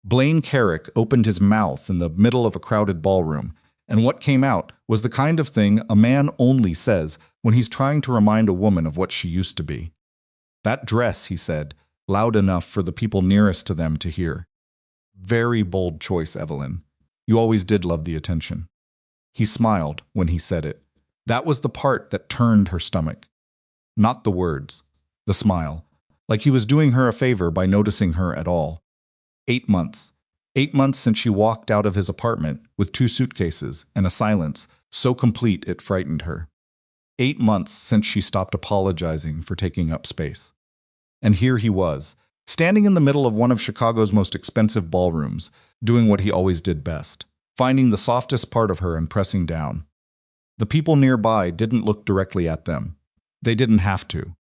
Blaine Carrick opened his mouth in the middle of a crowded ballroom, and what came out was the kind of thing a man only says when he's trying to remind a woman of what she used to be. "That dress," he said, loud enough for the people nearest to them to hear. "Very bold choice, Evelyn. You always did love the attention." He smiled when he said it. That was the part that turned her stomach. Not the words, the smile, like he was doing her a favor by noticing her at all. 8 months. 8 months since she walked out of his apartment with 2 suitcases and a silence so complete it frightened her. 8 months since she stopped apologizing for taking up space. And here he was, standing in the middle of one of Chicago's most expensive ballrooms, doing what he always did best, finding the softest part of her and pressing down. The people nearby didn't look directly at them. They didn't have to.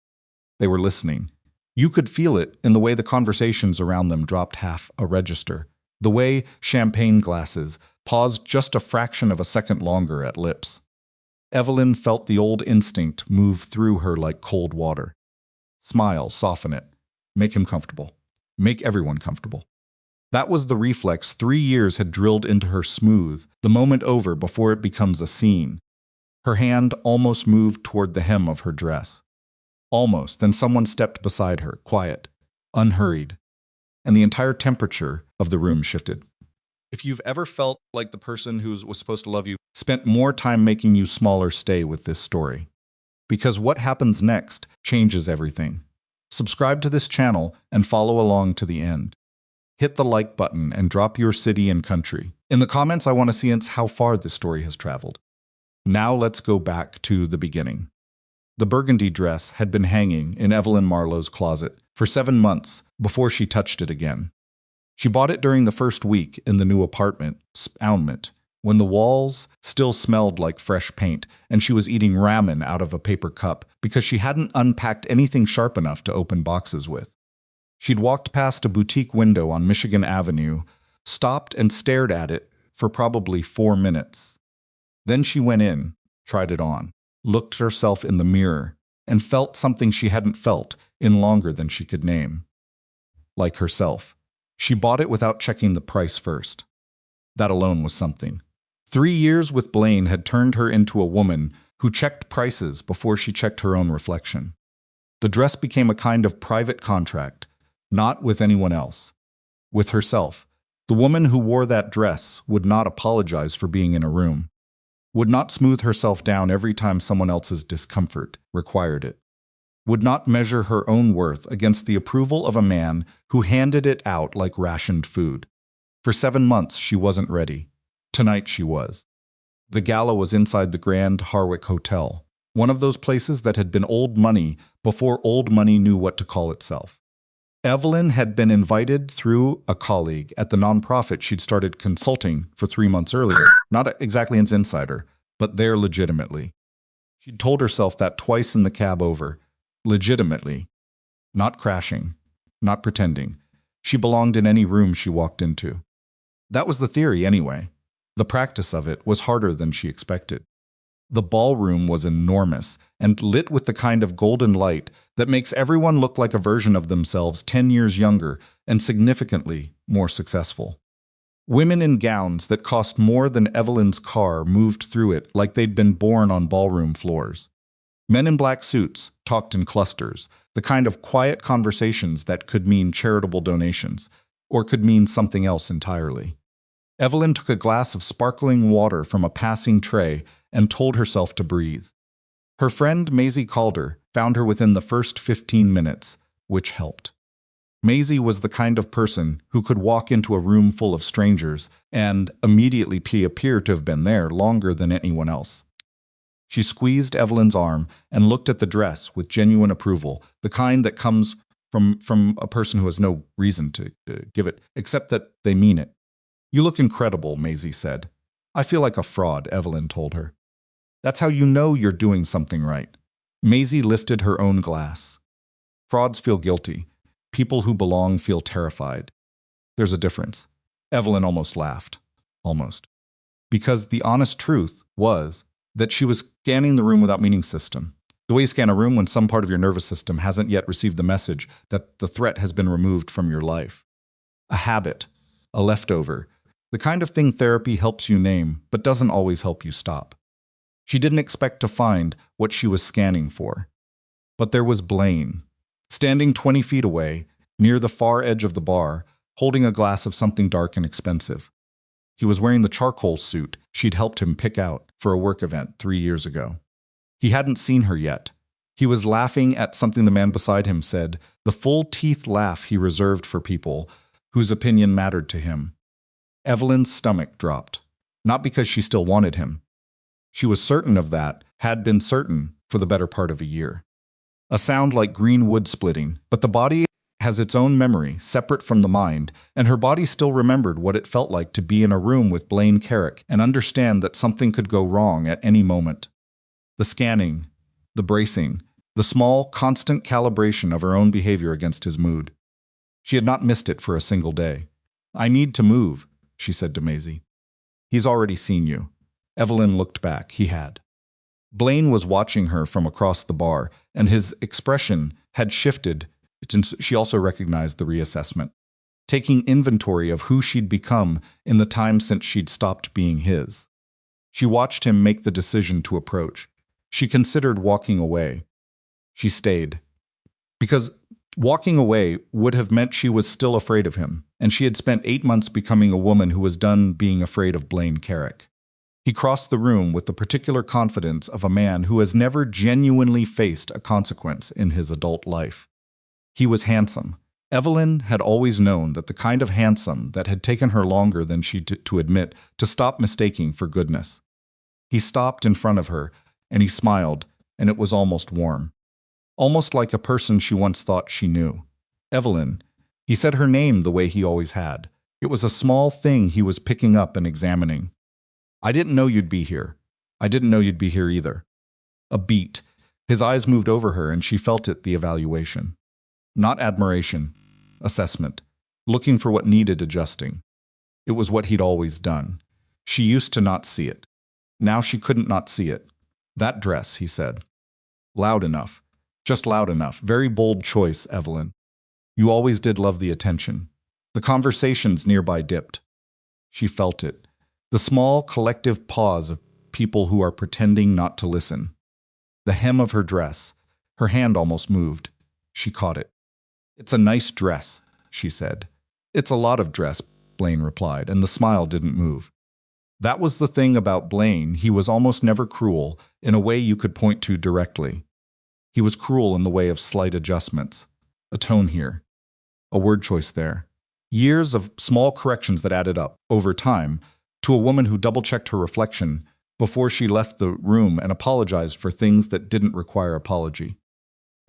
They were listening. You could feel it in the way the conversations around them dropped half a register, the way champagne glasses paused just a fraction of a second longer at lips. Evelyn felt the old instinct move through her like cold water. Smile, soften it. Make him comfortable. Make everyone comfortable. That was the reflex 3 years had drilled into her smooth, the moment over before it becomes a scene. Her hand almost moved toward the hem of her dress. Almost, then someone stepped beside her, quiet, unhurried, and the entire temperature of the room shifted. If you've ever felt like the person who was supposed to love you spent more time making you smaller, stay with this story. Because what happens next changes everything. Subscribe to this channel and follow along to the end. Hit the like button and drop your city and country. In the comments, I want to see how far this story has traveled. Now let's go back to the beginning. The burgundy dress had been hanging in Evelyn Marlowe's closet for 7 months before she touched it again. She bought it during the first week in the new apartment, when the walls still smelled like fresh paint and she was eating ramen out of a paper cup because she hadn't unpacked anything sharp enough to open boxes with. She'd walked past a boutique window on Michigan Avenue, stopped and stared at it for probably 4 minutes. Then she went in, tried it on, looked herself in the mirror, and felt something she hadn't felt in longer than she could name. Like herself. She bought it without checking the price first. That alone was something. 3 years with Blaine had turned her into a woman who checked prices before she checked her own reflection. The dress became a kind of private contract, not with anyone else. With herself. The woman who wore that dress would not apologize for being in a room. Would not smooth herself down every time someone else's discomfort required it. Would not measure her own worth against the approval of a man who handed it out like rationed food. For 7 months she wasn't ready. Tonight she was. The gala was inside the Grand Harwick Hotel, one of those places that had been old money before old money knew what to call itself. Evelyn had been invited through a colleague at the nonprofit she'd started consulting for 3 months earlier. Not exactly an insider, but there legitimately. She'd told herself that twice in the cab over. Legitimately. Not crashing. Not pretending. She belonged in any room she walked into. That was the theory anyway. The practice of it was harder than she expected. The ballroom was enormous and lit with the kind of golden light that makes everyone look like a version of themselves 10 years younger and significantly more successful. Women in gowns that cost more than Evelyn's car moved through it like they'd been born on ballroom floors. Men in black suits talked in clusters, the kind of quiet conversations that could mean charitable donations, or could mean something else entirely. Evelyn took a glass of sparkling water from a passing tray and told herself to breathe. Her friend Maisie Calder found her within the first 15 minutes, which helped. Maisie was the kind of person who could walk into a room full of strangers and immediately appear to have been there longer than anyone else. She squeezed Evelyn's arm and looked at the dress with genuine approval, the kind that comes from a person who has no reason to give it, except that they mean it. "You look incredible," Maisie said. "I feel like a fraud," Evelyn told her. "That's how you know you're doing something right." Maisie lifted her own glass. "Frauds feel guilty. People who belong feel terrified. There's a difference." Evelyn almost laughed. Almost. Because the honest truth was that she was scanning the room without meaning system. The way you scan a room when some part of your nervous system hasn't yet received the message that the threat has been removed from your life. A habit. a leftover, the kind of thing therapy helps you name but doesn't always help you stop. She didn't expect to find what she was scanning for. But there was Blaine, standing 20 feet away, near the far edge of the bar, holding a glass of something dark and expensive. He was wearing the charcoal suit she'd helped him pick out for a work event 3 years ago. He hadn't seen her yet. He was laughing at something the man beside him said, the full-teeth laugh he reserved for people whose opinion mattered to him. Evelyn's stomach dropped, not because she still wanted him. She was certain of that, had been certain for the better part of a year. A sound like green wood splitting, but the body has its own memory, separate from the mind, and her body still remembered what it felt like to be in a room with Blaine Carrick and understand that something could go wrong at any moment. The scanning, the bracing, the small, constant calibration of her own behavior against his mood. She had not missed it for a single day. "I need to move," she said to Maisie. "He's already seen you." Evelyn looked back. He had. Blaine was watching her from across the bar, and his expression had shifted. She also recognized the reassessment, taking inventory of who she'd become in the time since she'd stopped being his. She watched him make the decision to approach. She considered walking away. She stayed. Because walking away would have meant she was still afraid of him, and she had spent 8 months becoming a woman who was done being afraid of Blaine Carrick. He crossed the room with the particular confidence of a man who has never genuinely faced a consequence in his adult life. He was handsome. Evelyn had always known that the kind of handsome that had taken her longer than she to admit to stop mistaking for goodness. He stopped in front of her, and he smiled, and it was almost warm. Almost like a person she once thought she knew. Evelyn. He said her name the way he always had. It was a small thing he was picking up and examining. "I didn't know you'd be here. I didn't know you'd be here either." A beat. His eyes moved over her, and she felt it, the evaluation. Not admiration. Assessment. Looking for what needed adjusting. It was what he'd always done. She used to not see it. Now she couldn't not see it. "That dress," he said. "Loud enough. Just loud enough. Very bold choice, Evelyn. You always did love the attention." The conversations nearby dipped. She felt it. The small, collective pause of people who are pretending not to listen. The hem of her dress. Her hand almost moved. She caught it. "It's a nice dress," she said. "It's a lot of dress," Blaine replied, and the smile didn't move. That was the thing about Blaine. He was almost never cruel in a way you could point to directly. He was cruel in the way of slight adjustments. A tone here. A word choice there. Years of small corrections that added up, over time, to a woman who double-checked her reflection before she left the room and apologized for things that didn't require apology.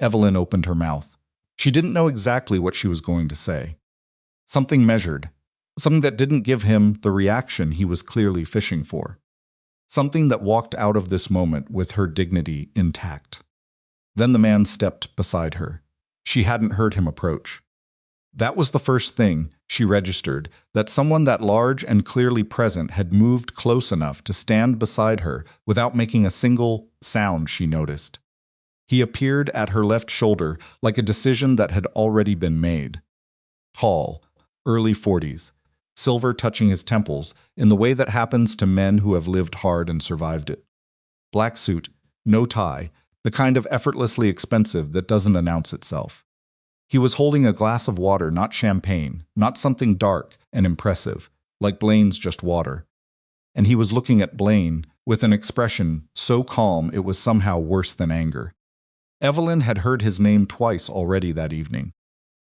Evelyn opened her mouth. She didn't know exactly what she was going to say. Something measured. Something that didn't give him the reaction he was clearly fishing for. Something that walked out of this moment with her dignity intact. Then the man stepped beside her. She hadn't heard him approach. That was the first thing she registered, that someone that large and clearly present had moved close enough to stand beside her without making a single sound, she noticed. He appeared at her left shoulder like a decision that had already been made. Tall, early 40s, silver touching his temples in the way that happens to men who have lived hard and survived it. Black suit, no tie, the kind of effortlessly expensive that doesn't announce itself. He was holding a glass of water, not champagne, not something dark and impressive, like Blaine's just water. And he was looking at Blaine with an expression so calm it was somehow worse than anger. Evelyn had heard his name twice already that evening.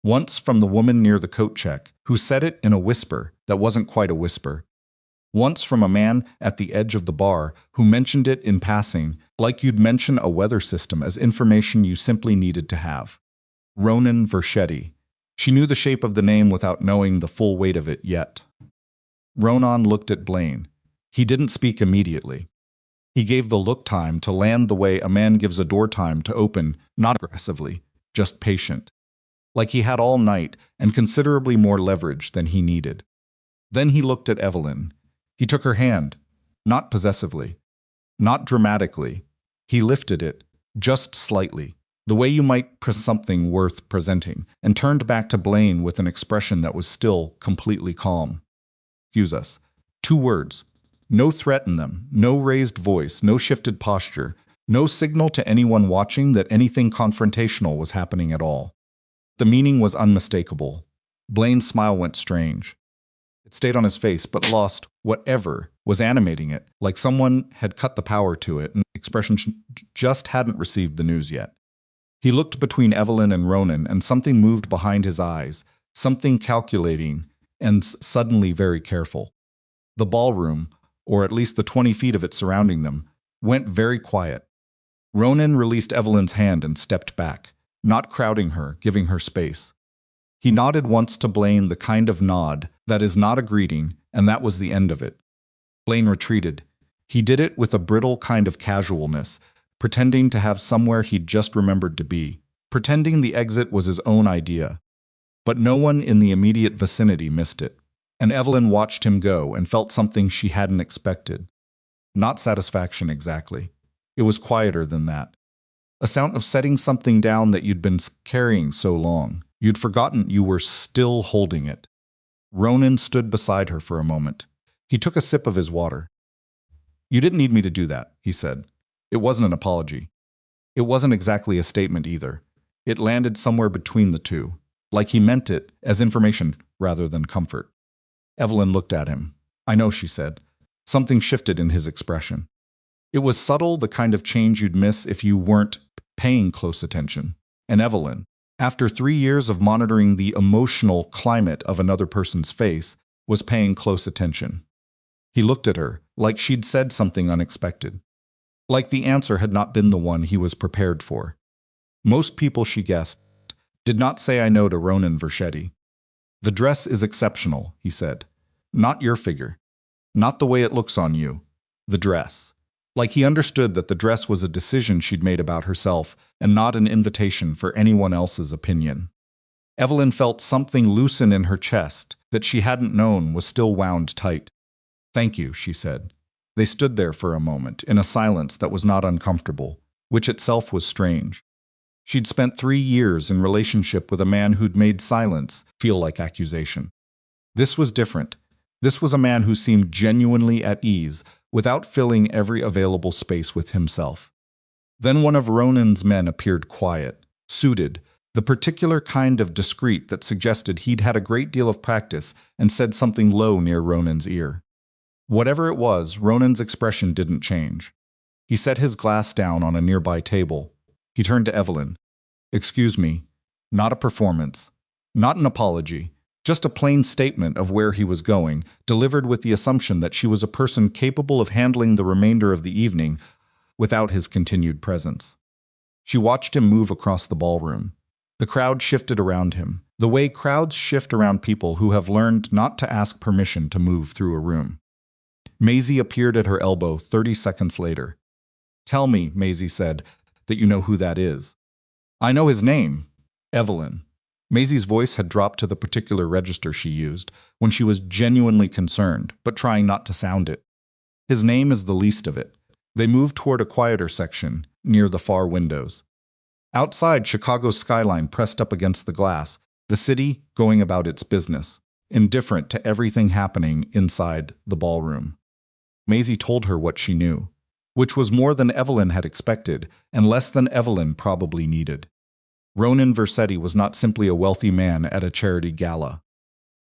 Once from the woman near the coat check, who said it in a whisper that wasn't quite a whisper. Once from a man at the edge of the bar who mentioned it in passing, like you'd mention a weather system as information you simply needed to have. Ronan Vercetti. She knew the shape of the name without knowing the full weight of it yet. Ronan looked at Blaine. He didn't speak immediately. He gave the look time to land the way a man gives a door time to open, not aggressively, just patient. Like he had all night and considerably more leverage than he needed. Then he looked at Evelyn. He took her hand, not possessively, not dramatically. He lifted it, just slightly, the way you might press something worth presenting, and turned back to Blaine with an expression that was still completely calm. excuse us. 2 words. No threat in them, no raised voice, no shifted posture, no signal to anyone watching that anything confrontational was happening at all. The meaning was unmistakable. Blaine's smile went strange. It stayed on his face, but lost whatever was animating it, like someone had cut the power to it and the expression just hadn't received the news yet. He looked between Evelyn and Ronan, and something moved behind his eyes, something calculating and suddenly very careful. The ballroom, or at least the 20 feet of it surrounding them, went very quiet. Ronan released Evelyn's hand and stepped back, not crowding her, giving her space. He nodded once to Blaine, the kind of nod that is not a greeting, and that was the end of it. Blaine retreated. He did it with a brittle kind of casualness, pretending to have somewhere he'd just remembered to be, pretending the exit was his own idea. But no one in the immediate vicinity missed it, and Evelyn watched him go and felt something she hadn't expected. Not satisfaction exactly. It was quieter than that. A sound of setting something down that you'd been carrying so long. You'd forgotten you were still holding it. Ronan stood beside her for a moment. He took a sip of his water. "You didn't need me to do that," he said. It wasn't an apology. It wasn't exactly a statement either. It landed somewhere between the two, like he meant it as information rather than comfort. Evelyn looked at him. "I know," she said. Something shifted in his expression. It was subtle, the kind of change you'd miss if you weren't paying close attention. And Evelyn, after 3 years of monitoring the emotional climate of another person's face, was paying close attention. He looked at her, like she'd said something unexpected. Like the answer had not been the one he was prepared for. Most people, she guessed, did not say "I know" to Ronan Vercetti. "The dress is exceptional," he said. "Not your figure. Not the way it looks on you. The dress." Like he understood that the dress was a decision she'd made about herself and not an invitation for anyone else's opinion. Evelyn felt something loosen in her chest that she hadn't known was still wound tight. "Thank you," she said. They stood there for a moment, in a silence that was not uncomfortable, which itself was strange. She'd spent 3 years in relationship with a man who'd made silence feel like accusation. This was different. This was a man who seemed genuinely at ease, without filling every available space with himself. Then one of Ronan's men appeared quiet, suited, the particular kind of discreet that suggested he'd had a great deal of practice, and said something low near Ronan's ear. Whatever it was, Ronan's expression didn't change. He set his glass down on a nearby table. He turned to Evelyn. "Excuse me, not a performance, not an apology, just a plain statement of where he was going, delivered with the assumption that she was a person capable of handling the remainder of the evening without his continued presence." She watched him move across the ballroom. The crowd shifted around him, the way crowds shift around people who have learned not to ask permission to move through a room. Maisie appeared at her elbow 30 seconds later. "Tell me," Maisie said, "that you know who that is." "I know his name. Evelyn." Maisie's voice had dropped to the particular register she used when she was genuinely concerned, but trying not to sound it. "His name is the least of it." They moved toward a quieter section, near the far windows. Outside, Chicago's skyline pressed up against the glass, the city going about its business, indifferent to everything happening inside the ballroom. Maisie told her what she knew, which was more than Evelyn had expected, and less than Evelyn probably needed. Ronan Vercetti was not simply a wealthy man at a charity gala.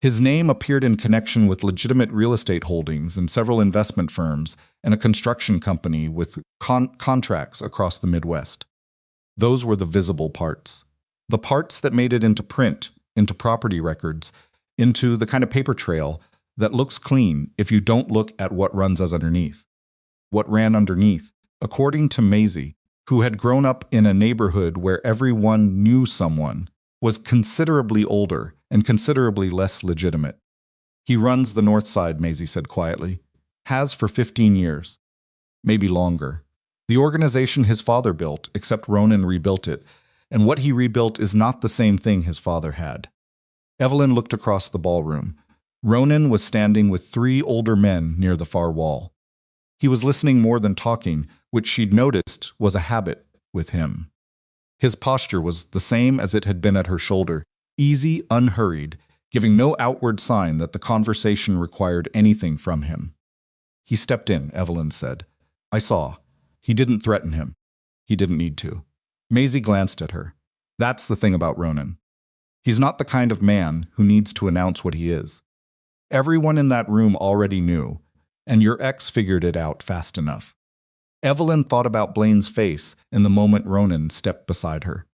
His name appeared in connection with legitimate real estate holdings in several investment firms and a construction company with contracts across the Midwest. Those were the visible parts. The parts that made it into print, into property records, into the kind of paper trail that looks clean if you don't look at what runs as underneath. What ran underneath, according to Maisie, who had grown up in a neighborhood where everyone knew someone, was considerably older and considerably less legitimate. "He runs the North Side," Maisie said quietly. "Has for 15 years. Maybe longer. The organization his father built, except Ronan rebuilt it, and what he rebuilt is not the same thing his father had." Evelyn looked across the ballroom. Ronan was standing with 3 older men near the far wall. He was listening more than talking, which she'd noticed was a habit with him. His posture was the same as it had been at her shoulder, easy, unhurried, giving no outward sign that the conversation required anything from him. He stepped in, Evelyn said. I saw. He didn't threaten him. He didn't need to. Maisie glanced at her. That's the thing about Ronan. He's not the kind of man who needs to announce what he is. Everyone in that room already knew, and your ex figured it out fast enough. Evelyn thought about Blaine's face in the moment Ronan stepped beside her.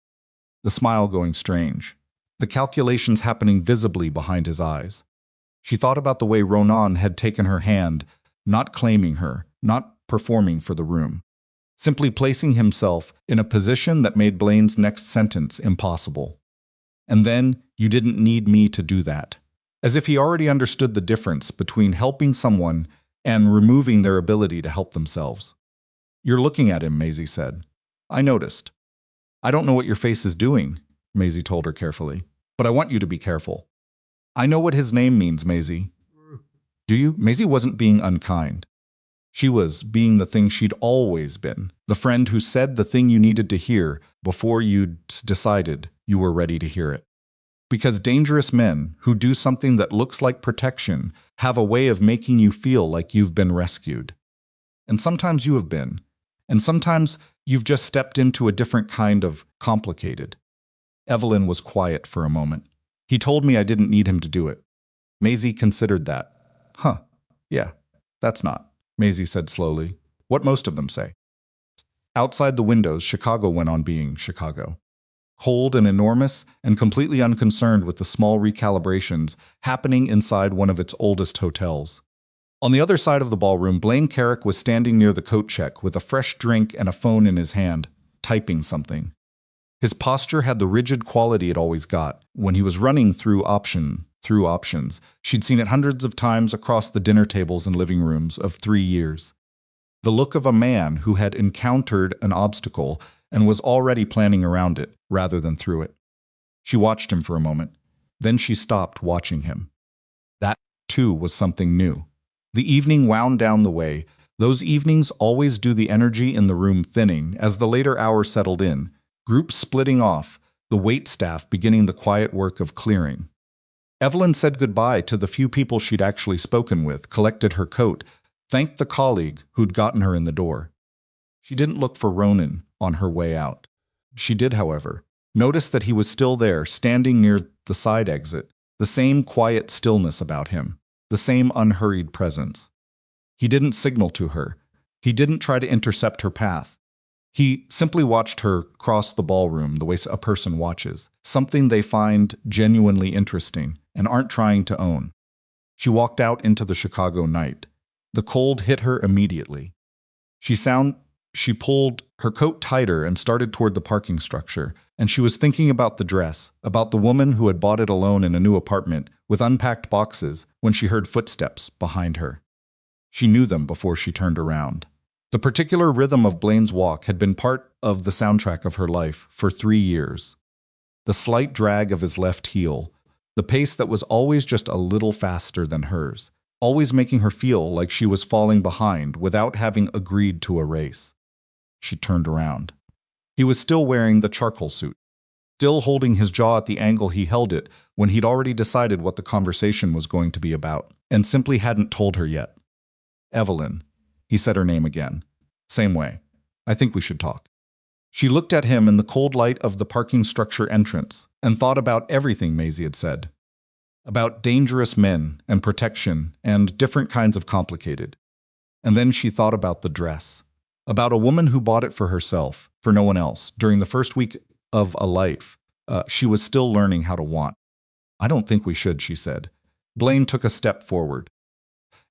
The smile going strange, the calculations happening visibly behind his eyes. She thought about the way Ronan had taken her hand, not claiming her, not performing for the room, simply placing himself in a position that made Blaine's next sentence impossible. And then, you didn't need me to do that. As if he already understood the difference between helping someone and removing their ability to help themselves. You're looking at him, Maisie said. I noticed. I don't know what your face is doing, Maisie told her carefully, but I want you to be careful. I know what his name means, Maisie. Do you? Maisie wasn't being unkind. She was being the thing she'd always been, the friend who said the thing you needed to hear before you'd decided you were ready to hear it. Because dangerous men who do something that looks like protection have a way of making you feel like you've been rescued. And sometimes you have been. And sometimes you've just stepped into a different kind of complicated. Evelyn was quiet for a moment. He told me I didn't need him to do it. Maisie considered that. Huh, yeah, that's not, Maisie said slowly. What most of them say. Outside the windows, Chicago went on being Chicago. Cold and enormous and completely unconcerned with the small recalibrations happening inside one of its oldest hotels. On the other side of the ballroom, Blaine Carrick was standing near the coat check with a fresh drink and a phone in his hand, typing something. His posture had the rigid quality it always got when he was running through options. She'd seen it hundreds of times across the dinner tables and living rooms of 3 years. The look of a man who had encountered an obstacle and was already planning around it rather than through it. She watched him for a moment. Then she stopped watching him. That, too, was something new. The evening wound down the way. Those evenings always do, the energy in the room thinning as the later hours settled in, groups splitting off, the wait staff beginning the quiet work of clearing. Evelyn said goodbye to the few people she'd actually spoken with, collected her coat, thanked the colleague who'd gotten her in the door. She didn't look for Ronan on her way out. She did, however, notice that he was still there, standing near the side exit, the same quiet stillness about him, the same unhurried presence. He didn't signal to her. He didn't try to intercept her path. He simply watched her cross the ballroom the way a person watches, something they find genuinely interesting and aren't trying to own. She walked out into the Chicago night. The cold hit her immediately. She pulled her coat tighter and started toward the parking structure, and she was thinking about the dress, about the woman who had bought it alone in a new apartment with unpacked boxes when she heard footsteps behind her. She knew them before she turned around. The particular rhythm of Blaine's walk had been part of the soundtrack of her life for 3 years. The slight drag of his left heel, the pace that was always just a little faster than hers, always making her feel like she was falling behind without having agreed to a race. She turned around. He was still wearing the charcoal suit, still holding his jaw at the angle he held it when he'd already decided what the conversation was going to be about, and simply hadn't told her yet. Evelyn. He said her name again. Same way. I think we should talk. She looked at him in the cold light of the parking structure entrance and thought about everything Maisie had said. About dangerous men and protection and different kinds of complicated. And then she thought about the dress. About a woman who bought it for herself, for no one else, during the first week of a life she was still learning how to want. I don't think we should, she said. Blaine took a step forward.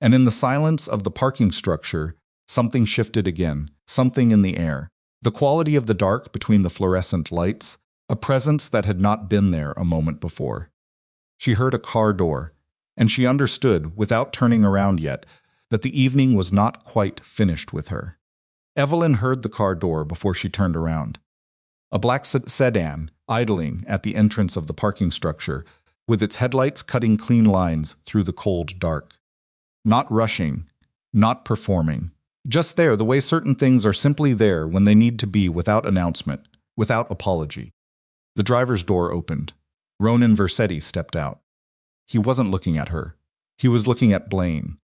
And in the silence of the parking structure, something shifted again, something in the air. The quality of the dark between the fluorescent lights, a presence that had not been there a moment before. She heard a car door, and she understood, without turning around yet, that the evening was not quite finished with her. Evelyn heard the car door before she turned around. A black sedan, idling at the entrance of the parking structure, with its headlights cutting clean lines through the cold dark. Not rushing, not performing. Just there, the way certain things are simply there when they need to be, without announcement, without apology. The driver's door opened. Ronan Vercetti stepped out. He wasn't looking at her. He was looking at Blaine.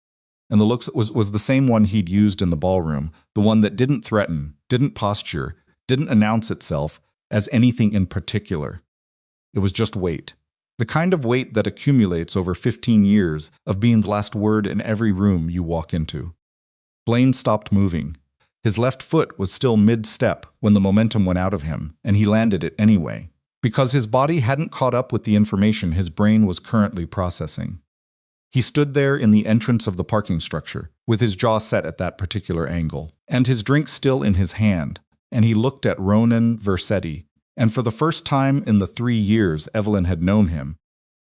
And the look was the same one he'd used in the ballroom, the one that didn't threaten, didn't posture, didn't announce itself as anything in particular. It was just weight. The kind of weight that accumulates over 15 years of being the last word in every room you walk into. Blaine stopped moving. His left foot was still mid-step when the momentum went out of him, and he landed it anyway, because his body hadn't caught up with the information his brain was currently processing. He stood there in the entrance of the parking structure, with his jaw set at that particular angle, and his drink still in his hand, and he looked at Ronan Vercetti, and for the first time in the 3 years Evelyn had known him,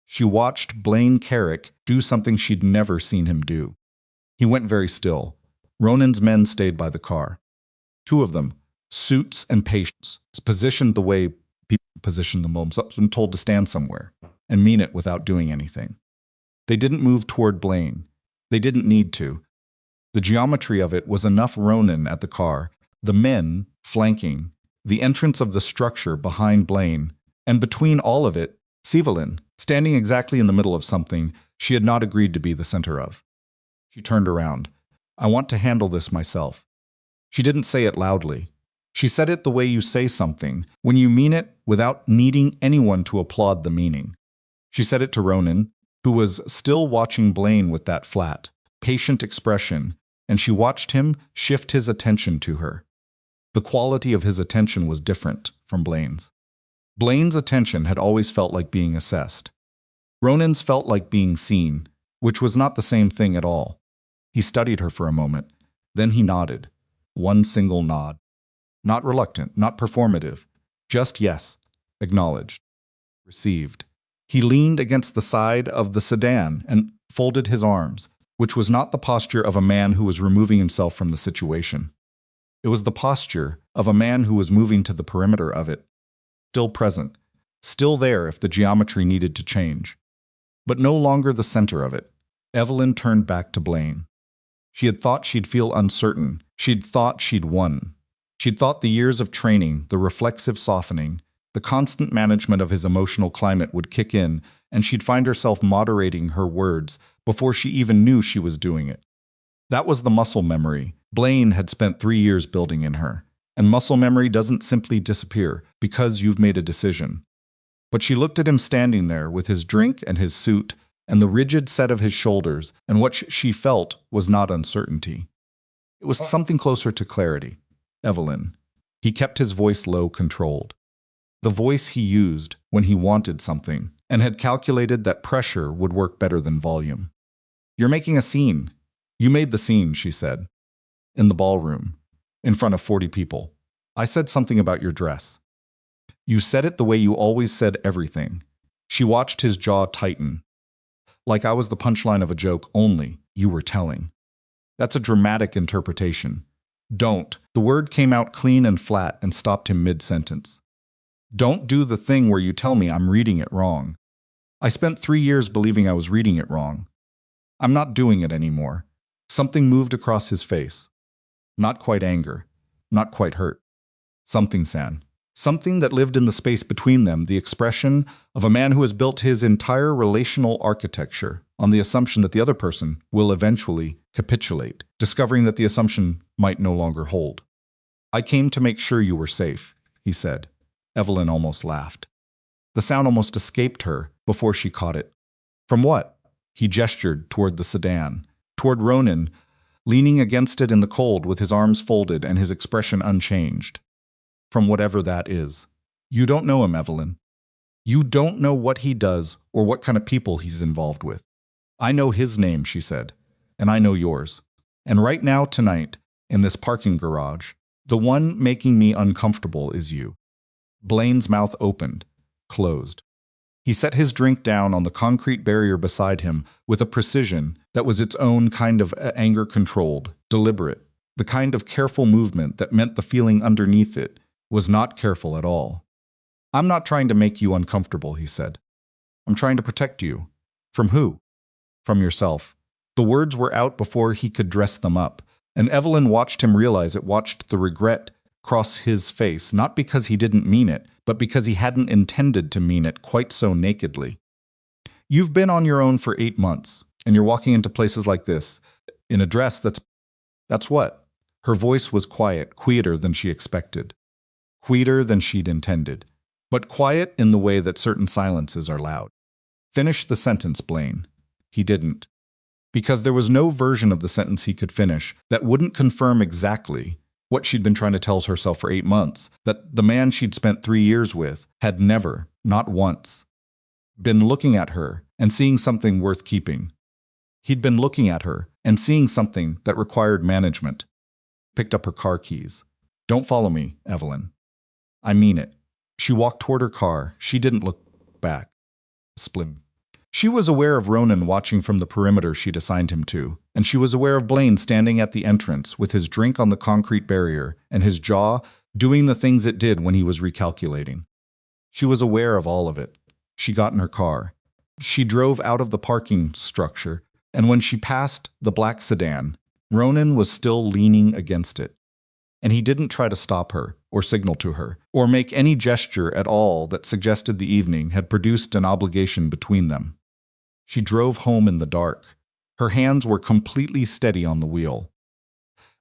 she watched Blaine Carrick do something she'd never seen him do. He went very still. Ronan's men stayed by the car. 2 of them, suits and patients, positioned the way people position themselves and told to stand somewhere, and mean it without doing anything. They didn't move toward Blaine. They didn't need to. The geometry of it was enough Ronan at the car, the men flanking, the entrance of the structure behind Blaine, and between all of it, Evelyn, standing exactly in the middle of something she had not agreed to be the center of. She turned around. I want to handle this myself. She didn't say it loudly. She said it the way you say something, when you mean it without needing anyone to applaud the meaning. She said it to Ronan, who was still watching Blaine with that flat, patient expression, and she watched him shift his attention to her. The quality of his attention was different from Blaine's. Blaine's attention had always felt like being assessed. Ronan's felt like being seen, which was not the same thing at all. He studied her for a moment. Then he nodded. One single nod. Not reluctant, not performative. Just yes. Acknowledged. Received. He leaned against the side of the sedan and folded his arms, which was not the posture of a man who was removing himself from the situation. It was the posture of a man who was moving to the perimeter of it, still present, still there if the geometry needed to change, but no longer the center of it. Evelyn turned back to Blaine. She had thought she'd feel uncertain. She'd thought she'd won. She'd thought the years of training, the reflexive softening, the constant management of his emotional climate would kick in, and she'd find herself moderating her words before she even knew she was doing it. That was the muscle memory Blaine had spent 3 years building in her. And muscle memory doesn't simply disappear because you've made a decision. But she looked at him standing there with his drink and his suit and the rigid set of his shoulders, and what she felt was not uncertainty. It was something closer to clarity. Evelyn. He kept his voice low, controlled. The voice he used when he wanted something, and had calculated that pressure would work better than volume. You're making a scene. You made the scene, she said. In the ballroom. In front of 40 people. I said something about your dress. You said it the way you always said everything. She watched his jaw tighten. Like I was the punchline of a joke only you were telling. That's a dramatic interpretation. Don't. The word came out clean and flat and stopped him mid-sentence. Don't do the thing where you tell me I'm reading it wrong. I spent 3 years believing I was reading it wrong. I'm not doing it anymore. Something moved across his face. Not quite anger. Not quite hurt. Something, San. Something that lived in the space between them, the expression of a man who has built his entire relational architecture on the assumption that the other person will eventually capitulate, discovering that the assumption might no longer hold. I came to make sure you were safe, he said. Evelyn almost laughed. The sound almost escaped her before she caught it. From what? He gestured toward the sedan, toward Ronan, leaning against it in the cold with his arms folded and his expression unchanged. From whatever that is. You don't know him, Evelyn. You don't know what he does or what kind of people he's involved with. I know his name, she said, and I know yours. And right now, tonight, in this parking garage, the one making me uncomfortable is you. Blaine's mouth opened, closed. He set his drink down on the concrete barrier beside him with a precision that was its own kind of anger-controlled, deliberate, the kind of careful movement that meant the feeling underneath it was not careful at all. I'm not trying to make you uncomfortable, he said. I'm trying to protect you. From who? From yourself. The words were out before he could dress them up, and Evelyn watched him realize it, watched the regret cross his face, not because he didn't mean it, but because he hadn't intended to mean it quite so nakedly. You've been on your own for 8 months, and you're walking into places like this, in a dress that's what? Her voice was quiet, quieter than she expected. Quieter than she'd intended. But quiet in the way that certain silences are loud. Finish the sentence, Blaine. He didn't. Because there was no version of the sentence he could finish that wouldn't confirm exactly what she'd been trying to tell herself for 8 months, that the man she'd spent 3 years with had never, not once, been looking at her and seeing something worth keeping. He'd been looking at her and seeing something that required management. Picked up her car keys. Don't follow me, Evelyn. I mean it. She walked toward her car. She didn't look back. Split. She was aware of Ronan watching from the perimeter she'd assigned him to, and she was aware of Blaine standing at the entrance with his drink on the concrete barrier and his jaw doing the things it did when he was recalculating. She was aware of all of it. She got in her car. She drove out of the parking structure, and when she passed the black sedan, Ronan was still leaning against it. And he didn't try to stop her, or signal to her, or make any gesture at all that suggested the evening had produced an obligation between them. She drove home in the dark. Her hands were completely steady on the wheel.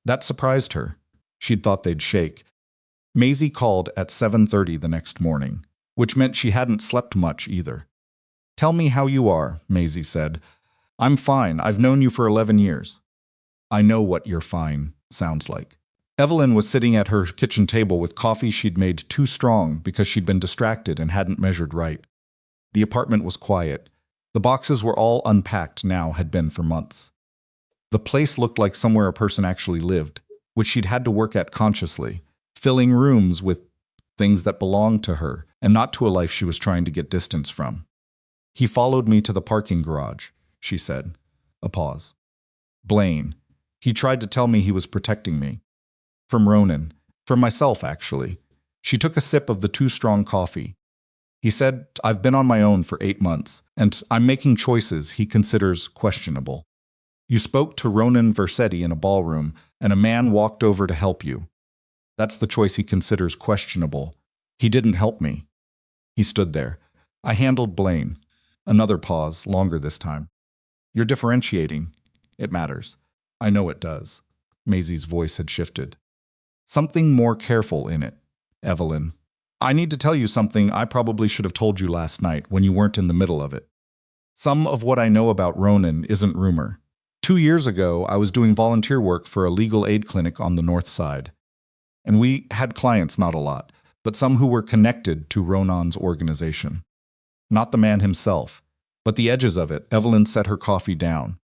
That surprised her. She'd thought they'd shake. Maisie called at 7:30 the next morning, which meant she hadn't slept much either. Tell me how you are, Maisie said. I'm fine. I've known you for 11 years. I know what you're fine sounds like. Evelyn was sitting at her kitchen table with coffee she'd made too strong because she'd been distracted and hadn't measured right. The apartment was quiet. The boxes were all unpacked now, had been for months. The place looked like somewhere a person actually lived, which she'd had to work at consciously, filling rooms with things that belonged to her and not to a life she was trying to get distance from. He followed me to the parking garage, she said. A pause. Blaine. He tried to tell me he was protecting me. From Ronan. From myself, actually. She took a sip of the too strong coffee. He said, I've been on my own for 8 months, and I'm making choices he considers questionable. You spoke to Ronan Vercetti in a ballroom, and a man walked over to help you. That's the choice he considers questionable. He didn't help me. He stood there. I handled Blaine. Another pause, longer this time. You're differentiating. It matters. I know it does. Maisie's voice had shifted. Something more careful in it, Evelyn. I need to tell you something I probably should have told you last night when you weren't in the middle of it. Some of what I know about Ronan isn't rumor. 2 years ago, I was doing volunteer work for a legal aid clinic on the north side. And we had clients, not a lot, but some who were connected to Ronan's organization. Not the man himself, but the edges of it. Evelyn set her coffee down.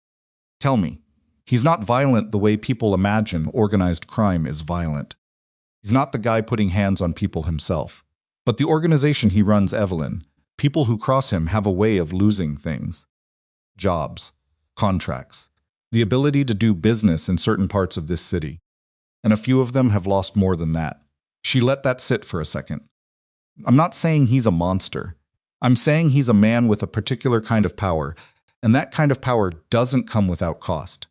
Tell me, he's not violent the way people imagine organized crime is violent. He's not the guy putting hands on people himself. But the organization he runs, Evelyn, people who cross him have a way of losing things. Jobs, contracts, the ability to do business in certain parts of this city. And a few of them have lost more than that. She let that sit for a second. I'm not saying he's a monster. I'm saying he's a man with a particular kind of power, and that kind of power doesn't come without cost.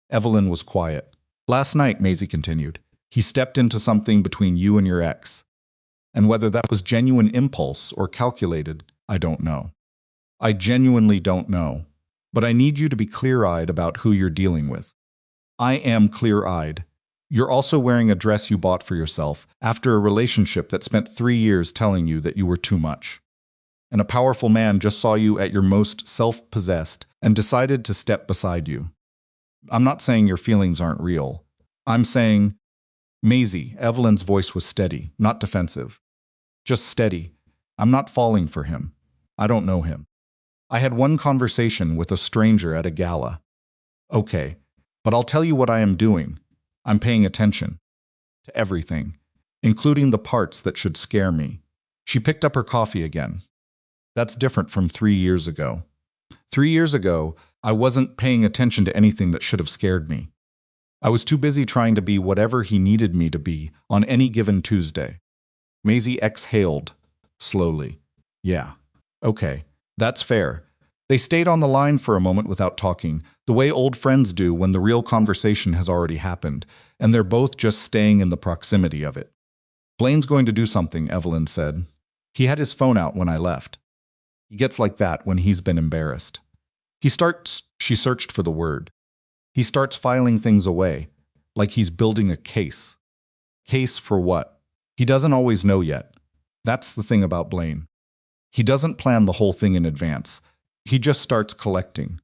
Evelyn was quiet. Last night, Maisie continued, he stepped into something between you and your ex. And whether that was genuine impulse or calculated, I don't know. I genuinely don't know. But I need you to be clear-eyed about who you're dealing with. I am clear-eyed. You're also wearing a dress you bought for yourself after a relationship that spent 3 years telling you that you were too much. And a powerful man just saw you at your most self-possessed and decided to step beside you. I'm not saying your feelings aren't real. I'm saying, Maisie, Evelyn's voice was steady, not defensive. Just steady. I'm not falling for him. I don't know him. I had one conversation with a stranger at a gala. Okay, but I'll tell you what I am doing. I'm paying attention. To everything, including the parts that should scare me. She picked up her coffee again. That's different from 3 years ago. 3 years ago, I wasn't paying attention to anything that should have scared me. I was too busy trying to be whatever he needed me to be on any given Tuesday. Maisie exhaled, slowly. Yeah, okay, that's fair. They stayed on the line for a moment without talking, the way old friends do when the real conversation has already happened, and they're both just staying in the proximity of it. Blaine's going to do something, Evelyn said. He had his phone out when I left. He gets like that when he's been embarrassed. She searched for the word. He starts filing things away, like he's building a case. Case for what? He doesn't always know yet. That's the thing about Blaine. He doesn't plan the whole thing in advance. He just starts collecting.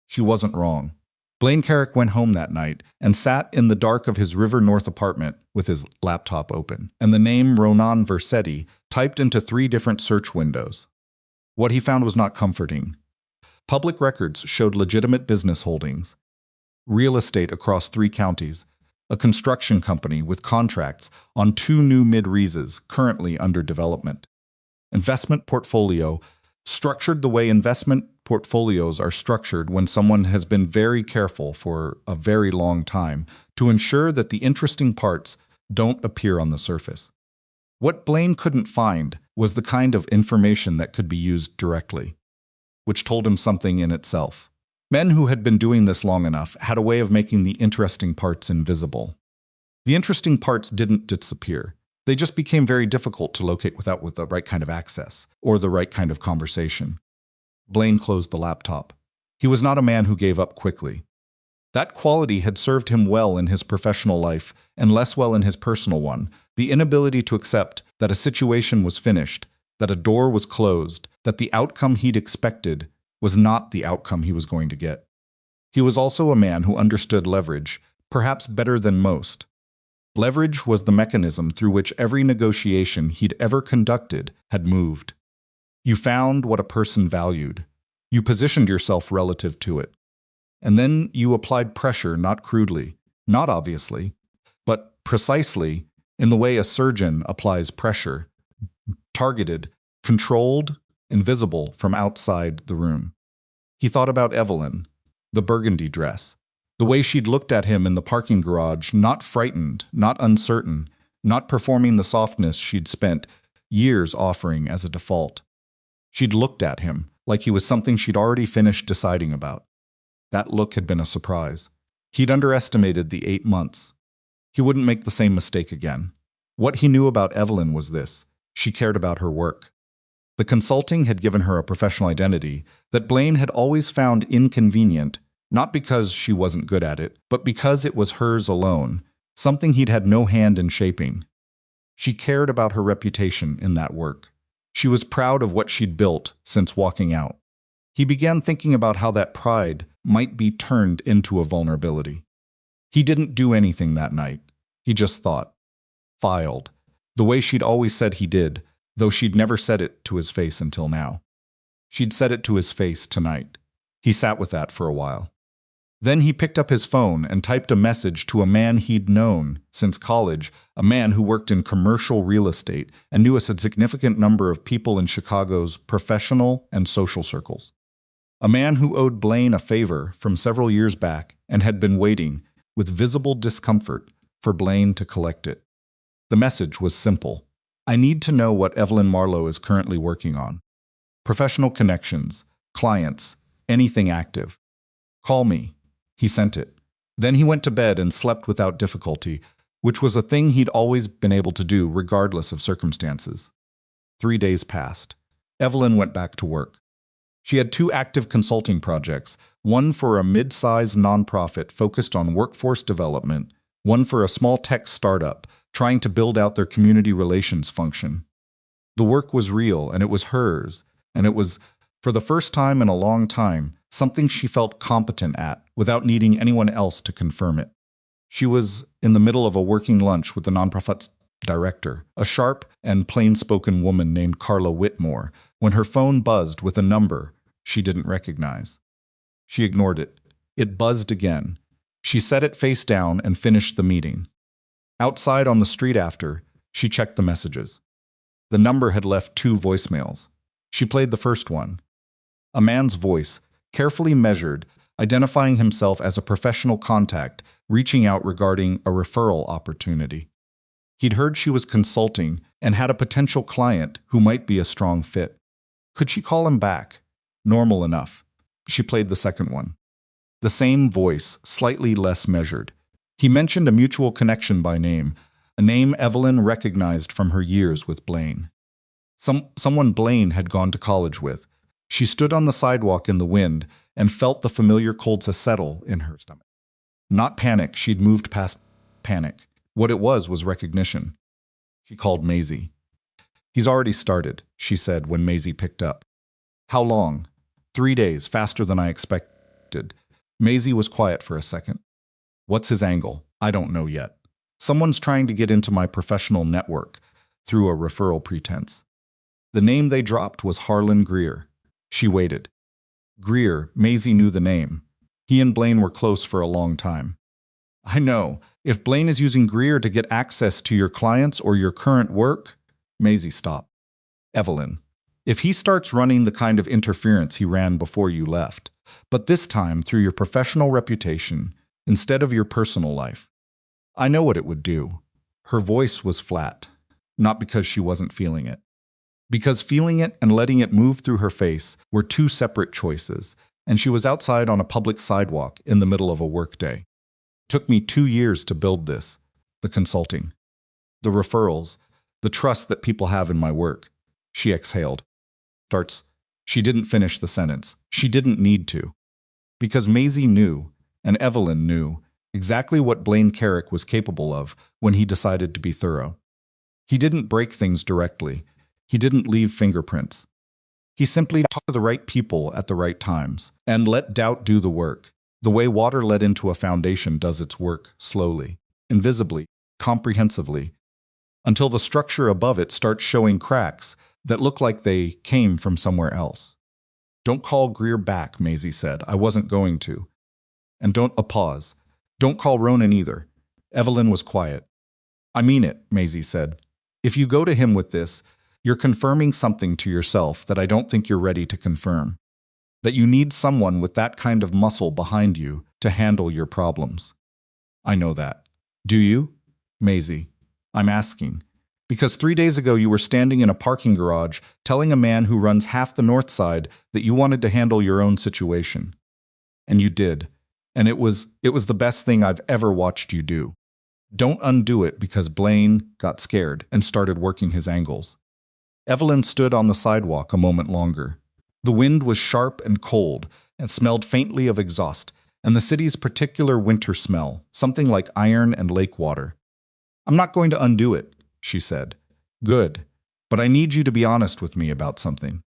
She wasn't wrong. Blaine Carrick went home that night and sat in the dark of his River North apartment with his laptop open and the name Ronan Vercetti typed into 3 different search windows. What he found was not comforting. Public records showed legitimate business holdings, real estate across 3 counties, a construction company with contracts on 2 new mid-reases currently under development. Investment portfolio, structured the way investment portfolios are structured when someone has been very careful for a very long time to ensure that the interesting parts don't appear on the surface. What Blaine couldn't find was the kind of information that could be used directly, which told him something in itself. Men who had been doing this long enough had a way of making the interesting parts invisible. The interesting parts didn't disappear. They just became very difficult to locate with the right kind of access or the right kind of conversation. Blaine closed the laptop. He was not a man who gave up quickly. That quality had served him well in his professional life and less well in his personal one, the inability to accept that a situation was finished, that a door was closed, that the outcome he'd expected was not the outcome he was going to get. He was also a man who understood leverage, perhaps better than most. Leverage was the mechanism through which every negotiation he'd ever conducted had moved. You found what a person valued. You positioned yourself relative to it. And then you applied pressure not crudely, not obviously, but precisely in the way a surgeon applies pressure, targeted, controlled, invisible from outside the room. He thought about Evelyn, the burgundy dress, the way she'd looked at him in the parking garage, not frightened, not uncertain, not performing the softness she'd spent years offering as a default. She'd looked at him like he was something she'd already finished deciding about. That look had been a surprise. He'd underestimated the 8 months. He wouldn't make the same mistake again. What he knew about Evelyn was this: she cared about her work. The consulting had given her a professional identity that Blaine had always found inconvenient, not because she wasn't good at it, but because it was hers alone, something he'd had no hand in shaping. She cared about her reputation in that work. She was proud of what she'd built since walking out. He began thinking about how that pride might be turned into a vulnerability. He didn't do anything that night. He just thought. Filed. The way she'd always said he did, though she'd never said it to his face until now. She'd said it to his face tonight. He sat with that for a while. Then he picked up his phone and typed a message to a man he'd known since college, a man who worked in commercial real estate and knew a significant number of people in Chicago's professional and social circles. A man who owed Blaine a favor from several years back and had been waiting, with visible discomfort, for Blaine to collect it. The message was simple. I need to know what Evelyn Marlowe is currently working on. Professional connections, clients, anything active. Call me. He sent it. Then he went to bed and slept without difficulty, which was a thing he'd always been able to do regardless of circumstances. 3 days passed. Evelyn went back to work. She had 2 active consulting projects, one for a mid-sized nonprofit focused on workforce development, one for a small tech startup trying to build out their community relations function. The work was real, and it was hers, and it was, for the first time in a long time, something she felt competent at without needing anyone else to confirm it. She was in the middle of a working lunch with the nonprofit's director, a sharp and plain-spoken woman named Carla Whitmore, when her phone buzzed with a number she didn't recognize. She ignored it. It buzzed again. She set it face down and finished the meeting. Outside on the street after, she checked the messages. The number had left 2 voicemails. She played the first one. A man's voice, carefully measured, identifying himself as a professional contact, reaching out regarding a referral opportunity. He'd heard she was consulting and had a potential client who might be a strong fit. Could she call him back? Normal enough. She played the second one. The same voice, slightly less measured. He mentioned a mutual connection by name, a name Evelyn recognized from her years with Blaine. Someone Blaine had gone to college with, She stood on the sidewalk in the wind and felt the familiar cold to settle in her stomach. Not panic, she'd moved past panic. What it was recognition. She called Maisie. "He's already started," she said when Maisie picked up. "How long?" 3 days, faster than I expected. Maisie was quiet for a second. "What's his angle?" "I don't know yet. Someone's trying to get into my professional network through a referral pretense." The name they dropped was Harlan Greer. She waited. Greer, Maisie knew the name. He and Blaine were close for a long time. "I know. If Blaine is using Greer to get access to your clients or your current work..." Maisie stopped. "Evelyn, if he starts running the kind of interference he ran before you left, but this time through your professional reputation instead of your personal life, I know what it would do." Her voice was flat, not because she wasn't feeling it. Because feeling it and letting it move through her face were two separate choices, and she was outside on a public sidewalk in the middle of a workday. "Took me 2 years to build this. The consulting, the referrals, the trust that people have in my work." She exhaled. She didn't finish the sentence. She didn't need to. Because Maisie knew, and Evelyn knew, exactly what Blaine Carrick was capable of when he decided to be thorough. He didn't break things directly. He didn't leave fingerprints. He simply talked to the right people at the right times and let doubt do the work, the way water let into a foundation does its work, slowly, invisibly, comprehensively, until the structure above it starts showing cracks that look like they came from somewhere else. "Don't call Greer back," Maisie said. "I wasn't going to." "And don't pause. Don't call Ronan either." Evelyn was quiet. "I mean it," Maisie said. "If you go to him with this, you're confirming something to yourself that I don't think you're ready to confirm. That you need someone with that kind of muscle behind you to handle your problems." "I know that." "Do you?" "Maisie, I'm asking. Because 3 days ago you were standing in a parking garage telling a man who runs half the north side that you wanted to handle your own situation. And you did. And it was the best thing I've ever watched you do. Don't undo it because Blaine got scared and started working his angles." Evelyn stood on the sidewalk a moment longer. The wind was sharp and cold and smelled faintly of exhaust and the city's particular winter smell, something like iron and lake water. "I'm not going to undo it," she said. "Good. But I need you to be honest with me about something.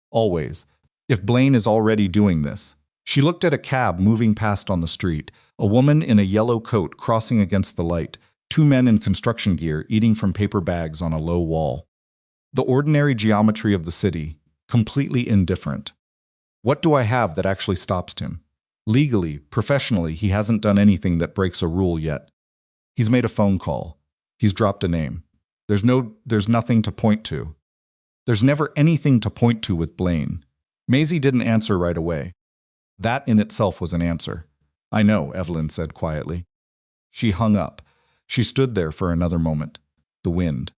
Always. If Blaine is already doing this." She looked at a cab moving past on the street, a woman in a yellow coat crossing against the light, 2 men in construction gear eating from paper bags on a low wall. The ordinary geometry of the city, completely indifferent. What do I have that actually stops him? Legally, professionally, he hasn't done anything that breaks a rule yet. He's made a phone call. He's dropped a name. There's nothing to point to. There's never anything to point to with Blaine. Maisie didn't answer right away. That in itself was an answer. "I know," Evelyn said quietly. She hung up. She stood there for another moment. The wind.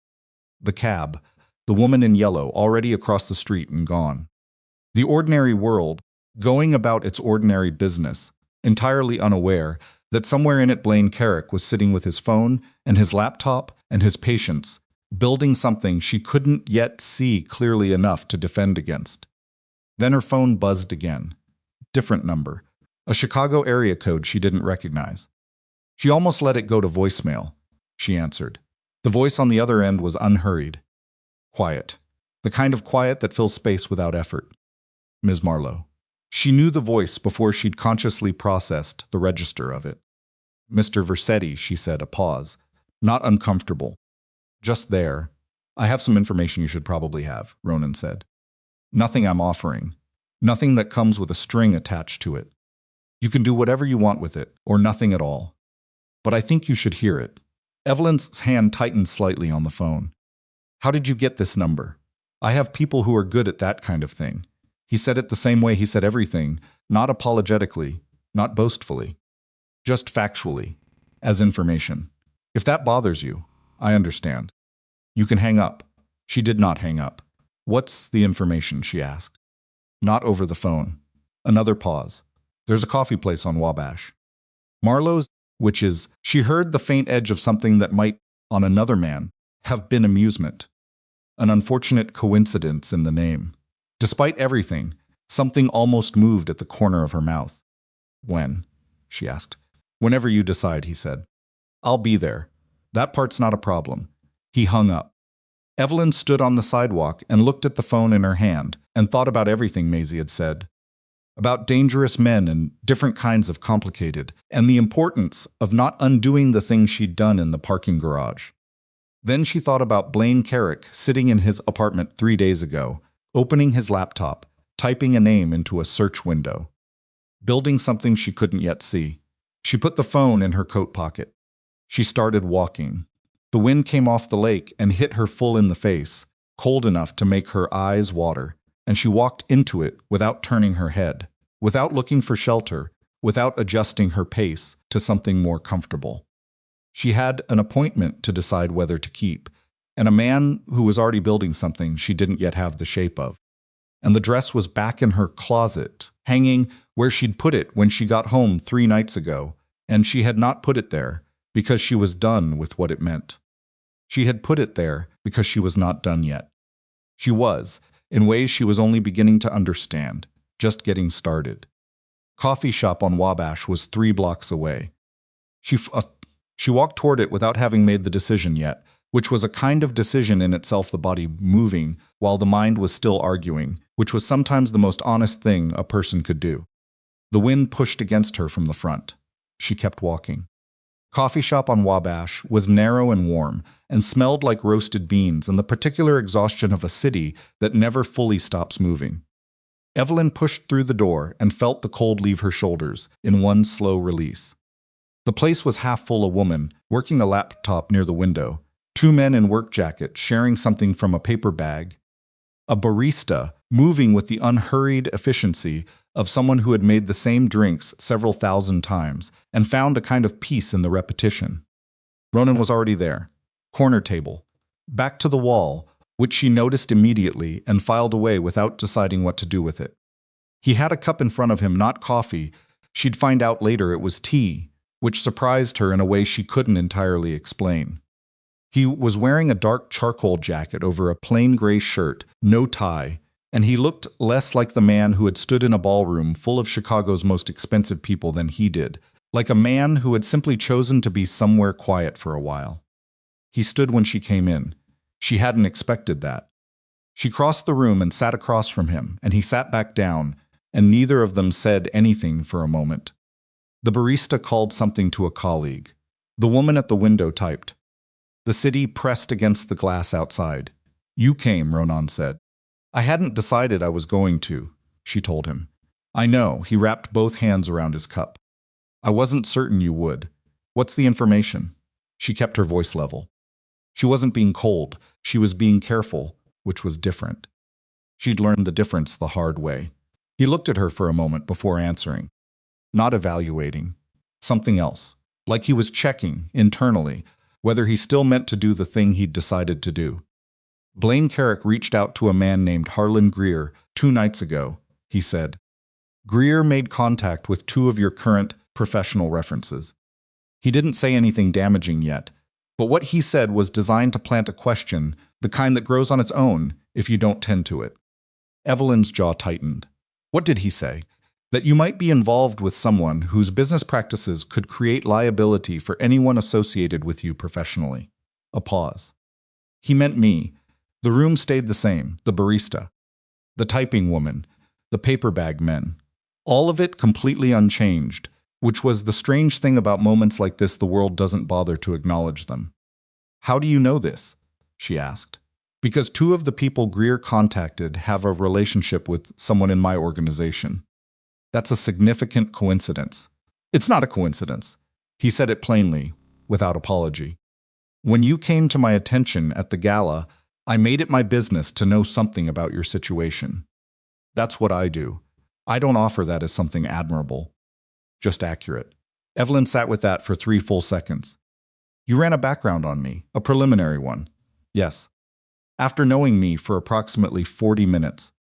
The cab. The woman in yellow, already across the street and gone. The ordinary world, going about its ordinary business, entirely unaware that somewhere in it Blaine Carrick was sitting with his phone and his laptop and his patience, building something she couldn't yet see clearly enough to defend against. Then her phone buzzed again. Different number. A Chicago area code she didn't recognize. She almost let it go to voicemail. She answered. The voice on the other end was unhurried. Quiet. The kind of quiet that fills space without effort. Ms. Marlowe. She knew the voice before she'd consciously processed the register of it. "Mr. Vercetti," she said, a pause. Not uncomfortable. "Just there. I have some information you should probably have," Ronan said. "Nothing I'm offering. Nothing that comes with a string attached to it. You can do whatever you want with it, or nothing at all. But I think you should hear it." Evelyn's hand tightened slightly on the phone. "How did you get this number? I have people who are good at that kind of thing." He said it the same way he said everything, not apologetically, not boastfully. Just factually, as information. "If that bothers you, I understand. You can hang up." She did not hang up. "What's the information?" she asked. "Not over the phone." Another pause. "There's a coffee place on Wabash. Marlowe's, which is..." She heard the faint edge of something that might, on another man, have been amusement. An unfortunate coincidence in the name. Despite everything, Something almost moved at the corner of her mouth. When? She asked. Whenever you decide, he said. I'll be there. That part's not a problem. He hung up. Evelyn stood on the sidewalk and looked at the phone in her hand and thought about everything Maisie had said. About dangerous men and different kinds of complicated, and the importance of not undoing the things she'd done in the parking garage. Then she thought about Blaine Carrick sitting in his apartment 3 days ago, opening his laptop, typing a name into a search window. Building something she couldn't yet see. She put the phone in her coat pocket. She started walking. The wind came off the lake and hit her full in the face, cold enough to make her eyes water, and she walked into it without turning her head, without looking for shelter, without adjusting her pace to something more comfortable. She had an appointment to decide whether to keep, and a man who was already building something she didn't yet have the shape of. And the dress was back in her closet, hanging where she'd put it when she got home 3 nights ago, and she had not put it there because she was done with what it meant. She had put it there because she was not done yet. She was, in ways she was only beginning to understand, just getting started. Coffee shop on Wabash was 3 blocks away. She walked toward it without having made the decision yet, which was a kind of decision in itself, the body moving while the mind was still arguing, which was sometimes the most honest thing a person could do. The wind pushed against her from the front. She kept walking. Coffee shop on Wabash was narrow and warm and smelled like roasted beans and the particular exhaustion of a city that never fully stops moving. Evelyn pushed through the door and felt the cold leave her shoulders in one slow release. The place was half full of women working a laptop near the window, 2 men in work jackets sharing something from a paper bag, a barista moving with the unhurried efficiency of someone who had made the same drinks several thousand times and found a kind of peace in the repetition. Ronan was already there. Corner table. Back to the wall, which she noticed immediately and filed away without deciding what to do with it. He had a cup in front of him, not coffee. She'd find out later it was tea, which surprised her in a way she couldn't entirely explain. He was wearing a dark charcoal jacket over a plain gray shirt, no tie, and he looked less like the man who had stood in a ballroom full of Chicago's most expensive people than he did, like a man who had simply chosen to be somewhere quiet for a while. He stood when she came in. She hadn't expected that. She crossed the room and sat across from him, and he sat back down, and neither of them said anything for a moment. The barista called something to a colleague. The woman at the window typed. The city pressed against the glass outside. You came, Ronan said. I hadn't decided I was going to, she told him. I know, he wrapped both hands around his cup. I wasn't certain you would. What's the information? She kept her voice level. She wasn't being cold, she was being careful, which was different. She'd learned the difference the hard way. He looked at her for a moment before answering. Not evaluating. Something else. Like he was checking, internally, whether he still meant to do the thing he'd decided to do. Blaine Carrick reached out to a man named Harlan Greer 2 nights ago, he said. Greer made contact with 2 of your current professional references. He didn't say anything damaging yet, but what he said was designed to plant a question, the kind that grows on its own if you don't tend to it. Evelyn's jaw tightened. What did he say? That you might be involved with someone whose business practices could create liability for anyone associated with you professionally. A pause. He meant me. The room stayed the same, the barista, the typing woman, the paper bag men. All of it completely unchanged, which was the strange thing about moments like this, the world doesn't bother to acknowledge them. How do you know this? She asked. Because 2 of the people Greer contacted have a relationship with someone in my organization. That's a significant coincidence. It's not a coincidence. He said it plainly, without apology. When you came to my attention at the gala, I made it my business to know something about your situation. That's what I do. I don't offer that as something admirable. Just accurate. Evelyn sat with that for 3 full seconds. You ran a background on me, a preliminary one. Yes. After knowing me for approximately 40 minutes.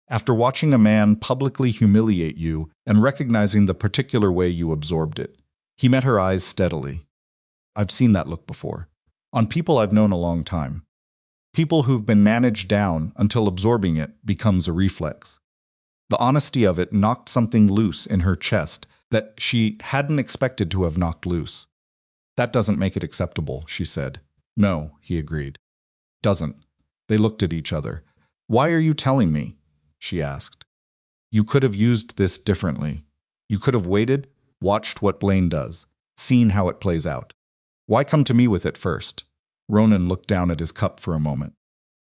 After watching a man publicly humiliate you and recognizing the particular way you absorbed it. He met her eyes steadily. I've seen that look before. On people I've known a long time. People who've been managed down until absorbing it becomes a reflex. The honesty of it knocked something loose in her chest that she hadn't expected to have knocked loose. "That doesn't make it acceptable," she said. "No," he agreed. "Doesn't." They looked at each other. "Why are you telling me?" she asked. "You could have used this differently. You could have waited, watched what Blaine does, seen how it plays out. Why come to me with it first?" Ronan looked down at his cup for a moment.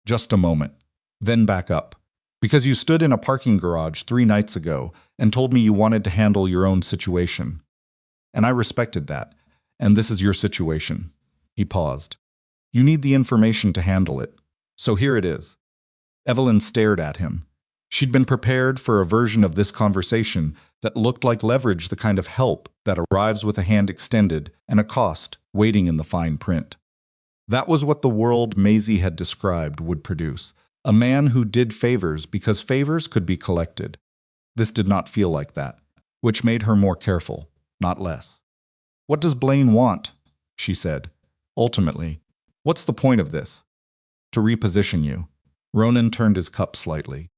Just a moment. Then back up. "Because you stood in a parking garage 3 nights ago and told me you wanted to handle your own situation. And I respected that. And this is your situation." He paused. "You need the information to handle it. So here it is." Evelyn stared at him. She'd been prepared for a version of this conversation that looked like leverage, the kind of help that arrives with a hand extended and a cost waiting in the fine print. That was what the world Maisie had described would produce. A man who did favors because favors could be collected. This did not feel like that, which made her more careful, not less. "What does Blaine want?" she said. "Ultimately, what's the point of this?" "To reposition you." Ronan turned his cup slightly.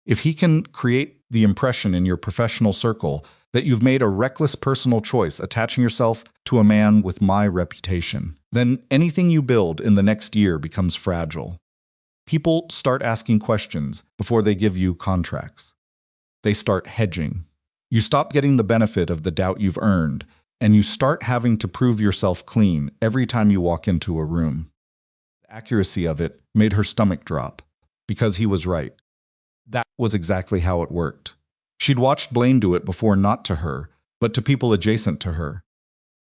"If he can create the impression in your professional circle that you've made a reckless personal choice attaching yourself to a man with my reputation, then anything you build in the next year becomes fragile. People start asking questions before they give you contracts. They start hedging. You stop getting the benefit of the doubt you've earned, and you start having to prove yourself clean every time you walk into a room." The accuracy of it made her stomach drop, because he was right. That was exactly how it worked. She'd watched Blaine do it before, not to her, but to people adjacent to her.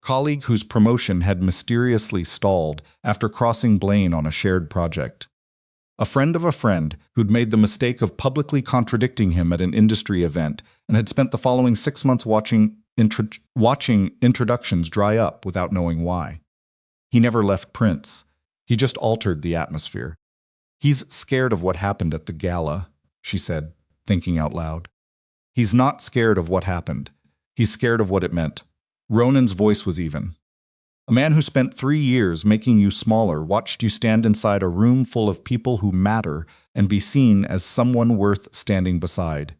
Colleague whose promotion had mysteriously stalled after crossing Blaine on a shared project. A friend of a friend who'd made the mistake of publicly contradicting him at an industry event and had spent the following 6 months watching introductions dry up without knowing why. He never left prints. He just altered the atmosphere. "He's scared of what happened at the gala," she said, thinking out loud. "He's not scared of what happened. He's scared of what it meant." Ronan's voice was even. "A man who spent 3 years making you smaller watched you stand inside a room full of people who matter and be seen as someone worth standing beside.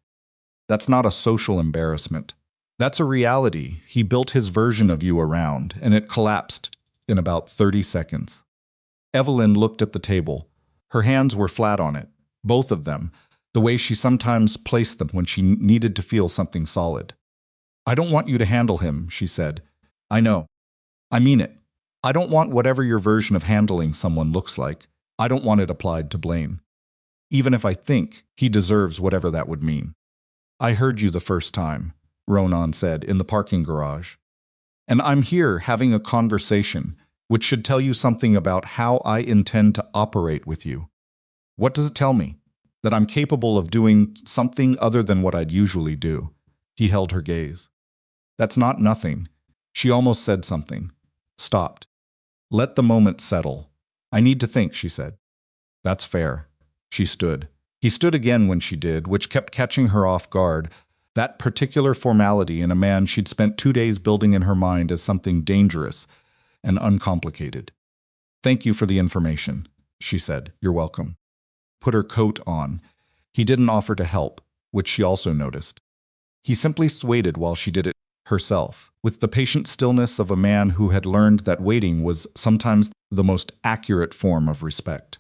That's not a social embarrassment. That's a reality he built his version of you around, and it collapsed in about 30 seconds. Evelyn looked at the table. Her hands were flat on it, both of them, the way she sometimes placed them when she needed to feel something solid. "I don't want you to handle him," she said. "I know. I mean it. I don't want whatever your version of handling someone looks like. I don't want it applied to Blaine. Even if I think he deserves whatever that would mean." "I heard you the first time," Ronan said, "in the parking garage. And I'm here having a conversation which should tell you something about how I intend to operate with you." "What does it tell me?" "That I'm capable of doing something other than what I'd usually do." He held her gaze. "That's not nothing." She almost said something. Stopped. "Let the moment settle. I need to think," she said. "That's fair." She stood. He stood again when she did, which kept catching her off guard. That particular formality in a man she'd spent 2 days building in her mind as something dangerous and uncomplicated. "Thank you for the information," she said. "You're welcome." Put her coat on. He didn't offer to help, which she also noticed. He simply waited while she did it herself, with the patient stillness of a man who had learned that waiting was sometimes the most accurate form of respect.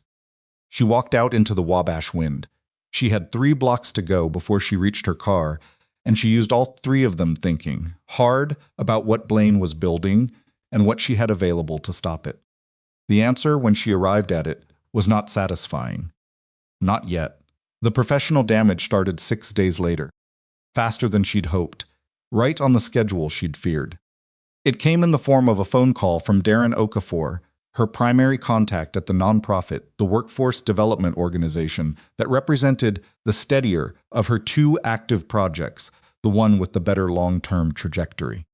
She walked out into the Wabash wind. She had 3 blocks to go before she reached her car, and she used all 3 of them thinking hard about what Blaine was building and what she had available to stop it. The answer, when she arrived at it, was not satisfying. Not yet. The professional damage started 6 days later, faster than she'd hoped, right on the schedule she'd feared. It came in the form of a phone call from Darren Okafor, her primary contact at the nonprofit, the Workforce Development Organization that represented the steadier of her 2 active projects, the one with the better long-term trajectory.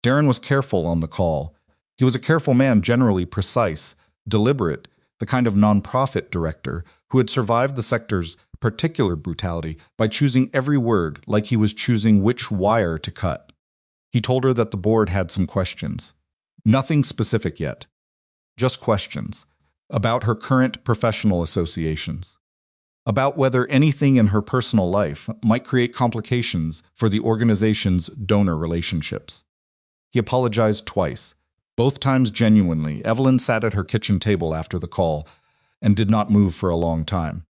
Darren was careful on the call. He was a careful man, generally precise, deliberate, the kind of nonprofit director who had survived the sector's particular brutality by choosing every word like he was choosing which wire to cut. He told her that the board had some questions. Nothing specific yet. Just questions about her current professional associations. about whether anything in her personal life might create complications for the organization's donor relationships. He apologized twice. Both times genuinely. Evelyn sat at her kitchen table after the call and did not move for a long time.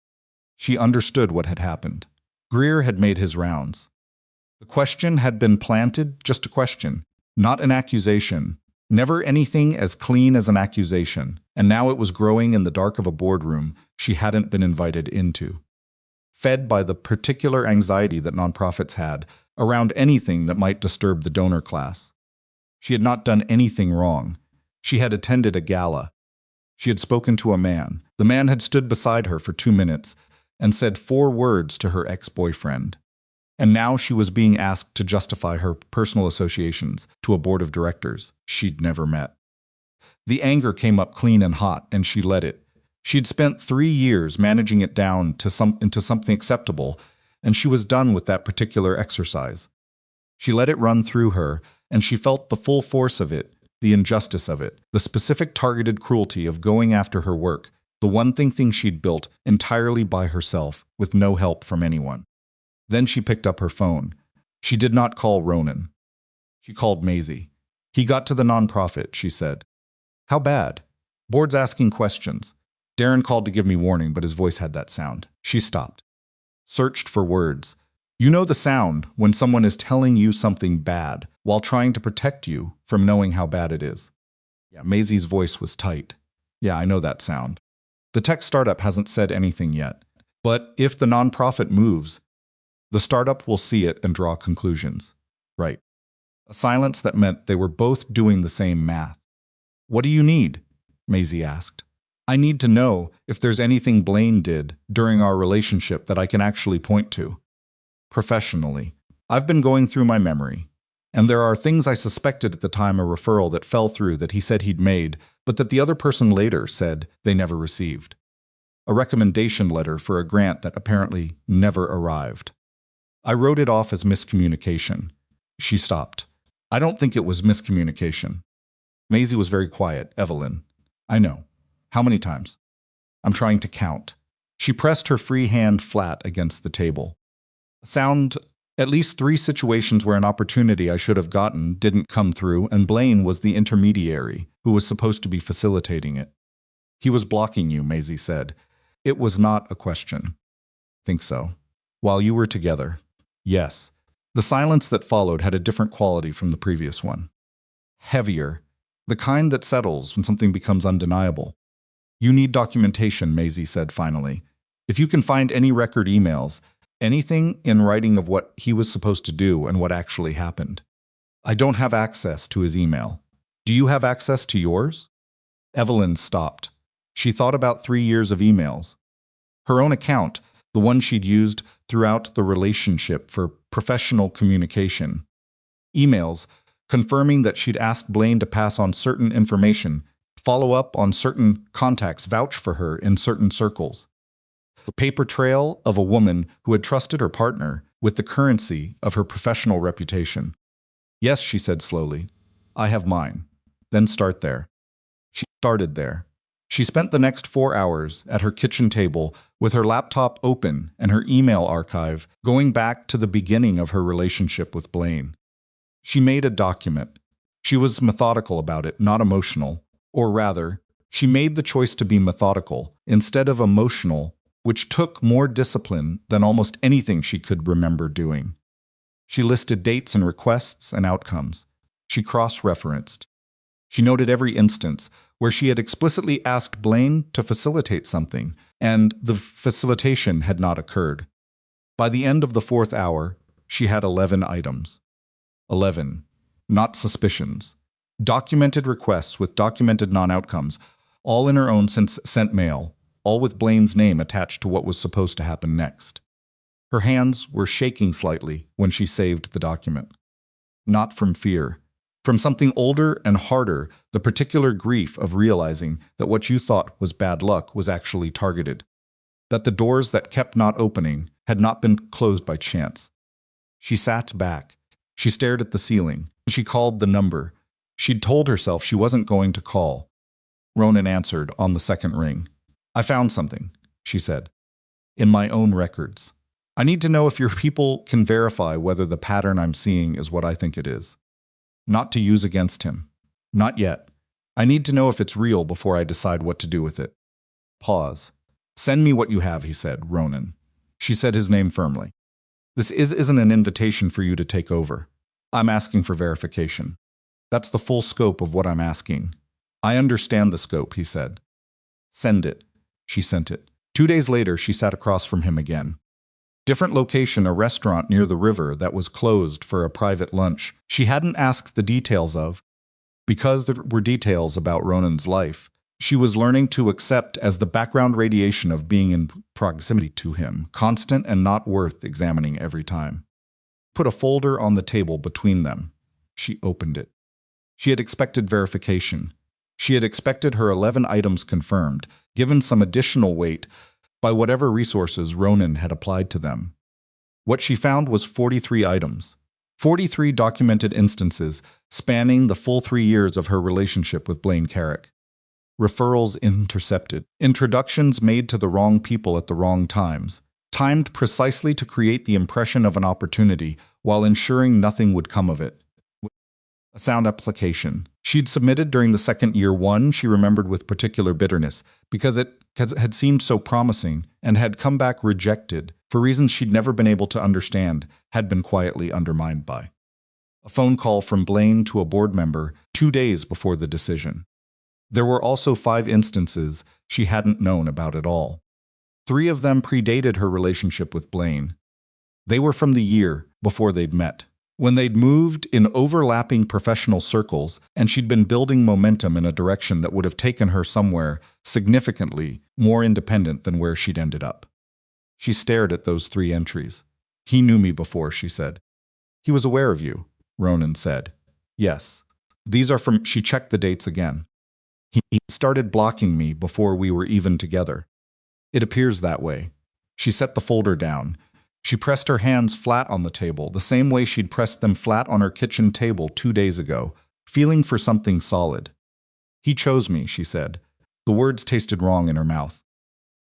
She understood what had happened. Greer had made his rounds. The question had been planted, just a question, not an accusation. Never anything as clean as an accusation, and now it was growing in the dark of a boardroom she hadn't been invited into. Fed by the particular anxiety that nonprofits had around anything that might disturb the donor class. She had not done anything wrong. She had attended a gala. She had spoken to a man. The man had stood beside her for 2 minutes and said 4 words to her ex-boyfriend. And now she was being asked to justify her personal associations to a board of directors she'd never met. The anger came up clean and hot, and she let it. She'd spent 3 years managing it down to into something acceptable, and she was done with that particular exercise. She let it run through her, and she felt the full force of it, the injustice of it, the specific targeted cruelty of going after her work, the one thing she'd built entirely by herself, with no help from anyone. Then she picked up her phone. She did not call Ronan. She called Maisie. He got to the nonprofit, she said. How bad? Board's asking questions. Darren called to give me warning, but his voice had that sound. She stopped. Searched for words. You know the sound when someone is telling you something bad while trying to protect you from knowing how bad it is. Yeah, Maisie's voice was tight. Yeah, I know that sound. The tech startup hasn't said anything yet. But if the nonprofit moves, the startup will see it and draw conclusions. Right. A silence that meant they were both doing the same math. What do you need? Maisie asked. I need to know if there's anything Blaine did during our relationship that I can actually point to. Professionally, I've been going through my memory, and there are things I suspected at the time a referral that fell through that he said he'd made, but that the other person later said they never received. A recommendation letter for a grant that apparently never arrived. I wrote it off as miscommunication. She stopped. I don't think it was miscommunication. Maisie was very quiet. Evelyn. I know. How many times? I'm trying to count. She pressed her free hand flat against the table. Sound at least 3 situations where an opportunity I should have gotten didn't come through, and Blaine was the intermediary who was supposed to be facilitating it. He was blocking you, Maisie said. It was not a question. Think so. While you were together. Yes. The silence that followed had a different quality from the previous one. Heavier. The kind that settles when something becomes undeniable. You need documentation, Maisie said finally. If you can find any record emails, anything in writing of what he was supposed to do and what actually happened. I don't have access to his email. Do you have access to yours? Evelyn stopped. She thought about 3 years of emails. Her own account, the one she'd used throughout the relationship for professional communication. Emails confirming that she'd asked Blaine to pass on certain information, follow up on certain contacts, vouch for her in certain circles. The paper trail of a woman who had trusted her partner with the currency of her professional reputation. Yes, she said slowly. I have mine. Then start there. She started there. She spent the next 4 hours at her kitchen table with her laptop open and her email archive going back to the beginning of her relationship with Blaine. She made a document. She was methodical about it, not emotional. Or rather, she made the choice to be methodical instead of emotional, which took more discipline than almost anything she could remember doing. She listed dates and requests and outcomes. She cross-referenced. She noted every instance where she had explicitly asked Blaine to facilitate something, and the facilitation had not occurred. By the end of the 4th hour, she had 11 items. 11. Not suspicions. Documented requests with documented non-outcomes, all in her own sent mail, all with Blaine's name attached to what was supposed to happen next. Her hands were shaking slightly when she saved the document. Not from fear. From something older and harder, the particular grief of realizing that what you thought was bad luck was actually targeted. That the doors that kept not opening had not been closed by chance. She sat back. She stared at the ceiling. She called the number. She'd told herself she wasn't going to call. Ronan answered on the second ring. I found something, she said. in my own records. I need to know if your people can verify whether the pattern I'm seeing is what I think it is. Not to use against him. Not yet. I need to know if it's real before I decide what to do with it. Pause. Send me what you have, he said, Ronan. She said his name firmly. This isn't an invitation for you to take over. I'm asking for verification. That's the full scope of what I'm asking. I understand the scope, he said. Send it. She sent it. 2 days later, she sat across from him again. Different location, a restaurant near the river that was closed for a private lunch she hadn't asked the details of. Because there were details about Ronan's life, she was learning to accept as the background radiation of being in proximity to him, constant and not worth examining every time. Put a folder on the table between them. She opened it. She had expected verification. She had expected her 11 items confirmed, given some additional weight by whatever resources Ronan had applied to them. What she found was 43 items. 43 documented instances spanning the full 3 years of her relationship with Blaine Carrick. Referrals intercepted. Introductions made to the wrong people at the wrong times, timed precisely to create the impression of an opportunity while ensuring nothing would come of it. A sound application. She'd submitted during the second year one she remembered with particular bitterness because it had seemed so promising and had come back rejected for reasons she'd never been able to understand, had been quietly undermined by. A phone call from Blaine to a board member 2 days before the decision. There were also 5 instances she hadn't known about at all. 3 of them predated her relationship with Blaine. They were from the year before they'd met, when they'd moved in overlapping professional circles and she'd been building momentum in a direction that would have taken her somewhere significantly more independent than where she'd ended up. She stared at those 3 entries. He knew me before, she said. He was aware of you, Ronan said. Yes. These are from... She checked the dates again. He started blocking me before we were even together. It appears that way. She set the folder down. She pressed her hands flat on the table, the same way she'd pressed them flat on her kitchen table 2 days ago, feeling for something solid. He chose me, she said. The words tasted wrong in her mouth.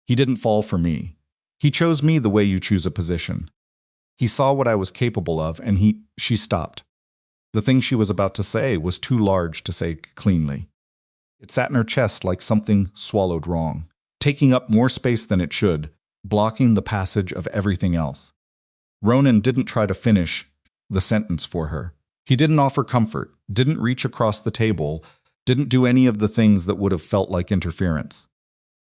He didn't fall for me. He chose me the way you choose a position. He saw what I was capable of, and she stopped. The thing she was about to say was too large to say cleanly. It sat in her chest like something swallowed wrong, taking up more space than it should, blocking the passage of everything else. Ronan didn't try to finish the sentence for her. He didn't offer comfort, didn't reach across the table, didn't do any of the things that would have felt like interference.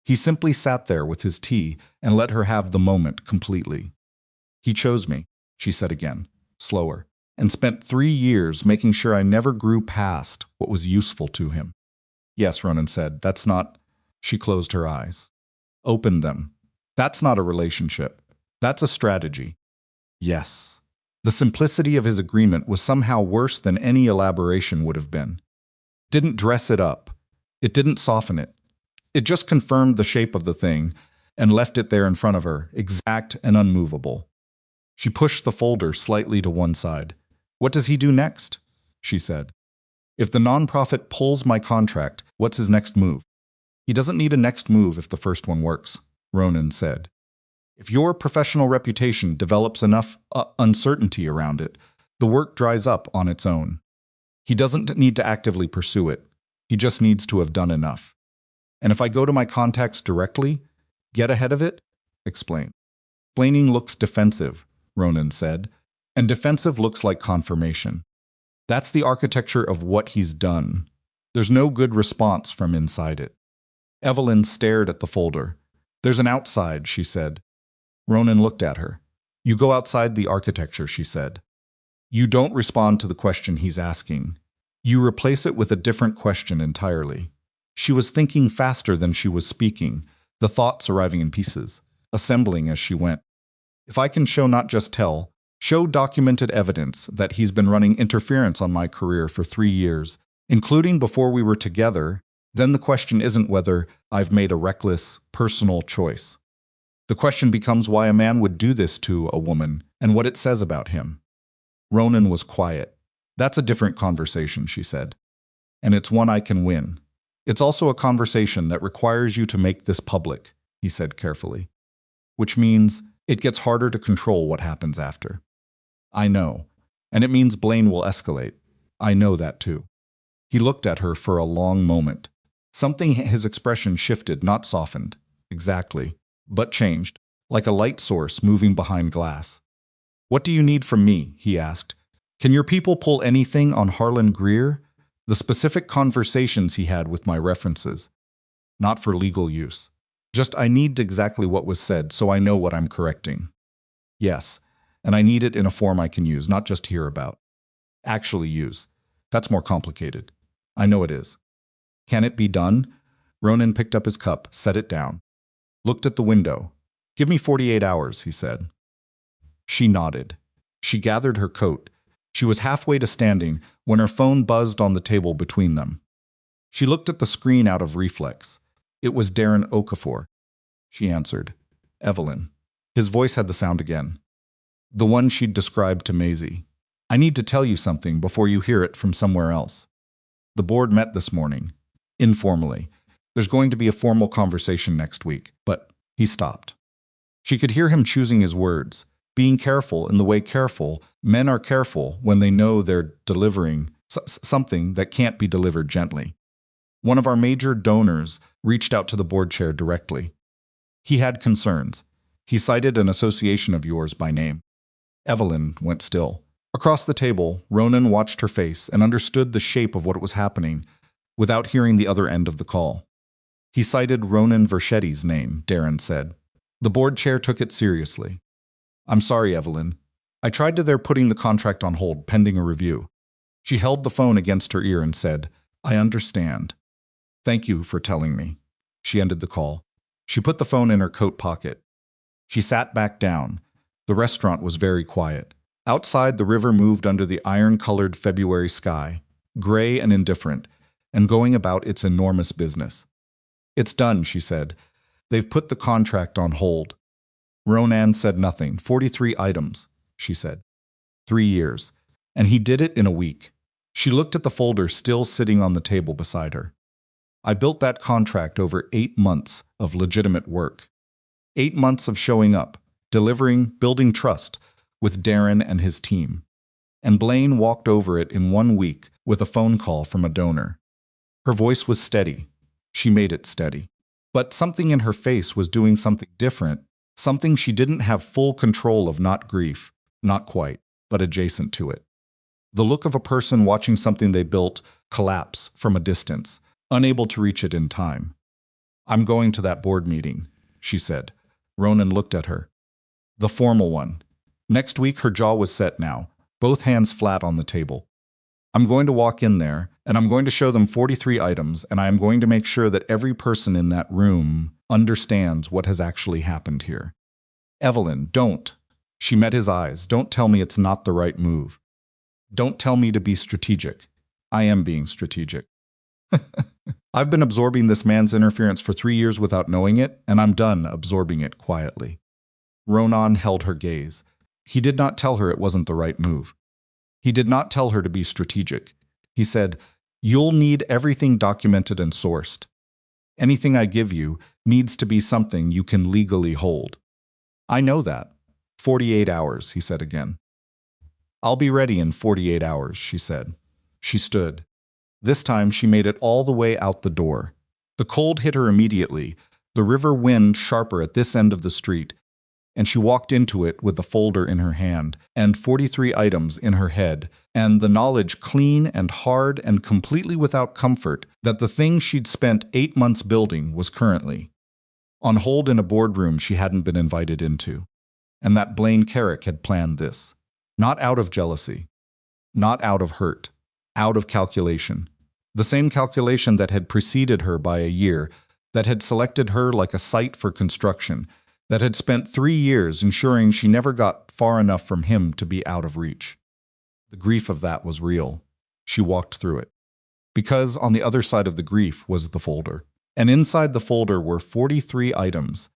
He simply sat there with his tea and let her have the moment completely. He chose me, she said again, slower, and spent 3 years making sure I never grew past what was useful to him. Yes, Ronan said, that's not... She closed her eyes. Opened them. That's not a relationship. That's a strategy. Yes. The simplicity of his agreement was somehow worse than any elaboration would have been. Didn't dress it up. It didn't soften it. It just confirmed the shape of the thing and left it there in front of her, exact and unmovable. She pushed the folder slightly to one side. What does he do next? She said. If the nonprofit pulls my contract, what's his next move? He doesn't need a next move if the first one works, Ronan said. If your professional reputation develops enough uncertainty around it, the work dries up on its own. He doesn't need to actively pursue it. He just needs to have done enough. And if I go to my contacts directly, get ahead of it? Explain. Explaining looks defensive, Ronan said, and defensive looks like confirmation. That's the architecture of what he's done. There's no good response from inside it. Evelyn stared at the folder. There's an outside, she said. Ronan looked at her. You go outside the architecture, she said. You don't respond to the question he's asking. You replace it with a different question entirely. She was thinking faster than she was speaking, the thoughts arriving in pieces, assembling as she went. If I can show, not just tell, show documented evidence that he's been running interference on my career for 3 years, including before we were together, then the question isn't whether I've made a reckless, personal choice. The question becomes why a man would do this to a woman and what it says about him. Ronan was quiet. That's a different conversation, she said. And it's one I can win. It's also a conversation that requires you to make this public, he said carefully. which means it gets harder to control what happens after. I know. And it means Blaine will escalate. I know that too. He looked at her for a long moment. Something his expression shifted, not softened. Exactly. But changed, like a light source moving behind glass. What do you need from me? He asked. Can your people pull anything on Harlan Greer? The specific conversations he had with my references. Not for legal use. Just I need exactly what was said so I know what I'm correcting. Yes, and I need it in a form I can use, not just hear about. Actually use. That's more complicated. I know it is. Can it be done? Ronan picked up his cup, set it down. Looked at the window. Give me 48 hours, he said. She nodded. She gathered her coat. She was halfway to standing when her phone buzzed on the table between them. She looked at the screen out of reflex. It was Darren Okafor. She answered. Evelyn. His voice had the sound again. The one she'd described to Maisie. I need to tell you something before you hear it from somewhere else. The board met this morning. Informally. There's going to be a formal conversation next week, but he stopped. She could hear him choosing his words, being careful in the way careful men are careful when they know they're delivering something that can't be delivered gently. One of our major donors reached out to the board chair directly. He had concerns. He cited an association of yours by name. Evelyn went still. Across the table, Ronan watched her face and understood the shape of what was happening without hearing the other end of the call. He cited Ronan Vercetti's name, Darren said. The board chair took it seriously. I'm sorry, Evelyn. I tried to they're putting the contract on hold pending a review. She held the phone against her ear and said, I understand. Thank you for telling me. She ended the call. She put the phone in her coat pocket. She sat back down. The restaurant was very quiet. Outside, the river moved under the iron-colored February sky, gray and indifferent, and going about its enormous business. It's done, she said. They've put the contract on hold. Ronan said nothing. 43 items, she said. 3 years. And he did it in a week. She looked at the folder still sitting on the table beside her. I built that contract over 8 months of legitimate work. 8 months of showing up, delivering, building trust with Darren and his team. And Blaine walked over it in 1 week with a phone call from a donor. Her voice was steady. She made it steady. But something in her face was doing something different, something she didn't have full control of, not grief, not quite, but adjacent to it. The look of a person watching something they built collapse from a distance, unable to reach it in time. I'm going to that board meeting, she said. Ronan looked at her. The formal one. Next week, her jaw was set now, both hands flat on the table. I'm going to walk in there, and I'm going to show them 43 items, and I am going to make sure that every person in that room understands what has actually happened here. Evelyn, don't. She met his eyes. Don't tell me it's not the right move. Don't tell me to be strategic. I am being strategic. I've been absorbing this man's interference for 3 years without knowing it, and I'm done absorbing it quietly. Ronan held her gaze. He did not tell her it wasn't the right move. He did not tell her to be strategic. He said, you'll need everything documented and sourced. Anything I give you needs to be something you can legally hold. I know that. 48 hours, he said again. I'll be ready in 48 hours, she said. She stood. This time she made it all the way out the door. The cold hit her immediately, the river wind sharper at this end of the street, and she walked into it with the folder in her hand and 43 items in her head, and the knowledge clean and hard and completely without comfort that the thing she'd spent 8 months building was currently on hold in a boardroom she hadn't been invited into, and that Blaine Carrick had planned this. Not out of jealousy, not out of hurt, out of calculation. The same calculation that had preceded her by a year, that had selected her like a site for construction, that had spent 3 years ensuring she never got far enough from him to be out of reach. The grief of that was real. She walked through it. Because on the other side of the grief was the folder. And inside the folder were 43 items.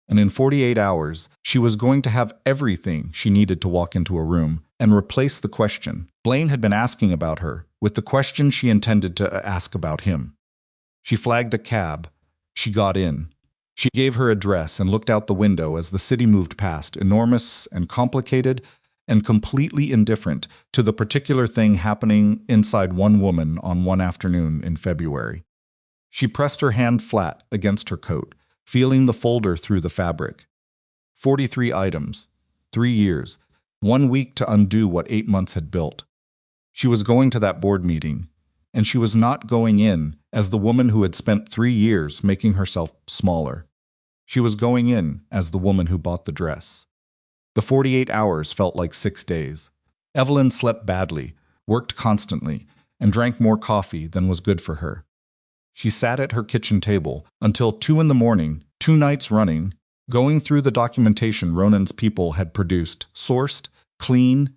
And in 48 hours, she was going to have everything she needed to walk into a room and replace the question Blaine had been asking about her with the question she intended to ask about him. She flagged a cab. She got in. She gave her address and looked out the window as the city moved past, enormous and complicated and completely indifferent to the particular thing happening inside one woman on one afternoon in February. She pressed her hand flat against her coat, feeling the folder through the fabric. 43 items, 3 years, 1 week to undo what 8 months had built. She was going to that board meeting, and she was not going in as the woman who had spent 3 years making herself smaller. She was going in as the woman who bought the dress. The 48 hours felt like 6 days. Evelyn slept badly, worked constantly, and drank more coffee than was good for her. She sat at her kitchen table until 2 in the morning, 2 nights running, going through the documentation Ronan's people had produced, sourced, clean,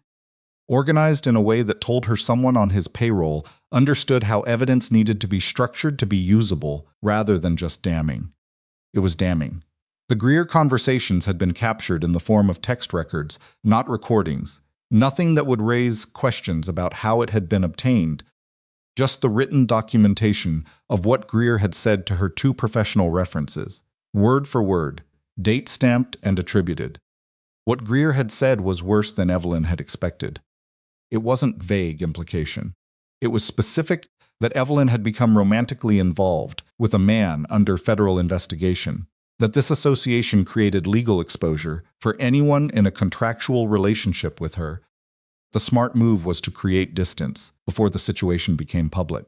organized in a way that told her someone on his payroll understood how evidence needed to be structured to be usable rather than just damning. It was damning. The Greer conversations had been captured in the form of text records, not recordings, nothing that would raise questions about how it had been obtained, just the written documentation of what Greer had said to her 2 professional references, word for word, date-stamped and attributed. What Greer had said was worse than Evelyn had expected. It wasn't vague implication. It was specific that Evelyn had become romantically involved with a man under federal investigation, that this association created legal exposure for anyone in a contractual relationship with her. The smart move was to create distance before the situation became public.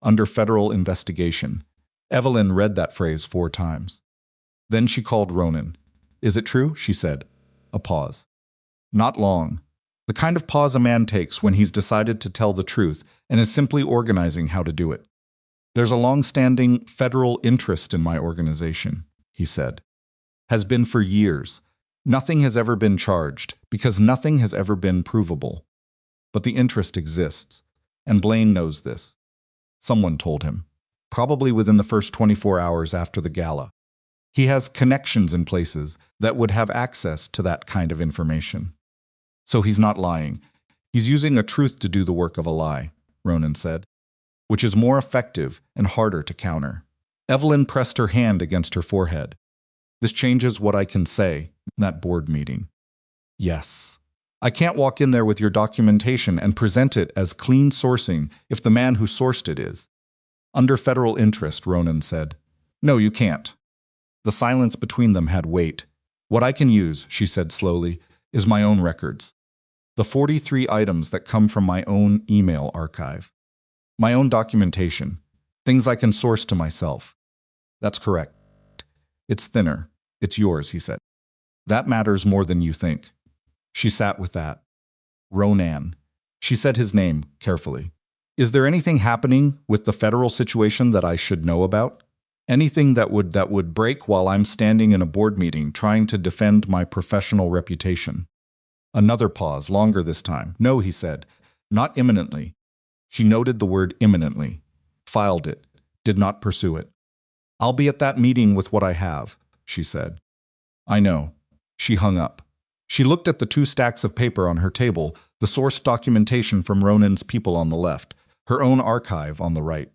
Under federal investigation. Evelyn read that phrase 4 times. Then she called Ronan. "Is it true?" she said. A pause. Not long. The kind of pause a man takes when he's decided to tell the truth and is simply organizing how to do it. "There's a long-standing federal interest in my organization," he said. "Has been for years. Nothing has ever been charged, because nothing has ever been provable. But the interest exists, and Blaine knows this." Someone told him, probably within the first 24 hours after the gala. He has connections in places that would have access to that kind of information. So he's not lying. He's using a truth to do the work of a lie, Ronan said, which is more effective and harder to counter. Evelyn pressed her hand against her forehead. "This changes what I can say in that board meeting." "Yes. I can't walk in there with your documentation and present it as clean sourcing if the man who sourced it is." "Under federal interest," Ronan said. "No, you can't." The silence between them had weight. "What I can use," she said slowly, "is my own records. The 43 items that come from my own email archive. My own documentation. Things I can source to myself." "That's correct. It's thinner. It's yours," he said. "That matters more than you think." She sat with that. "Ronan." She said his name carefully. "Is there anything happening with the federal situation that I should know about? Anything that would break while I'm standing in a board meeting trying to defend my professional reputation?" Another pause, longer this time. "No," he said. "Not imminently." She noted the word imminently, filed it, did not pursue it. "I'll be at that meeting with what I have," she said. "I know." She hung up. She looked at the 2 stacks of paper on her table, the source documentation from Ronan's people on the left, her own archive on the right.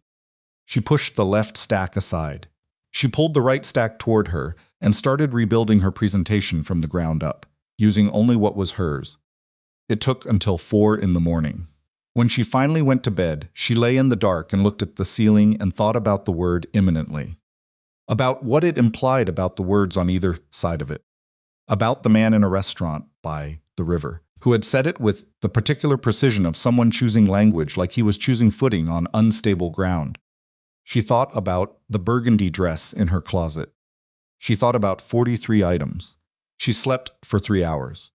She pushed the left stack aside. She pulled the right stack toward her and started rebuilding her presentation from the ground up, using only what was hers. It took until 4 in the morning. When she finally went to bed, she lay in the dark and looked at the ceiling and thought about the word imminently. About what it implied about the words on either side of it. About the man in a restaurant by the river, who had said it with the particular precision of someone choosing language like he was choosing footing on unstable ground. She thought about the burgundy dress in her closet. She thought about 43 items. She slept for 3 hours.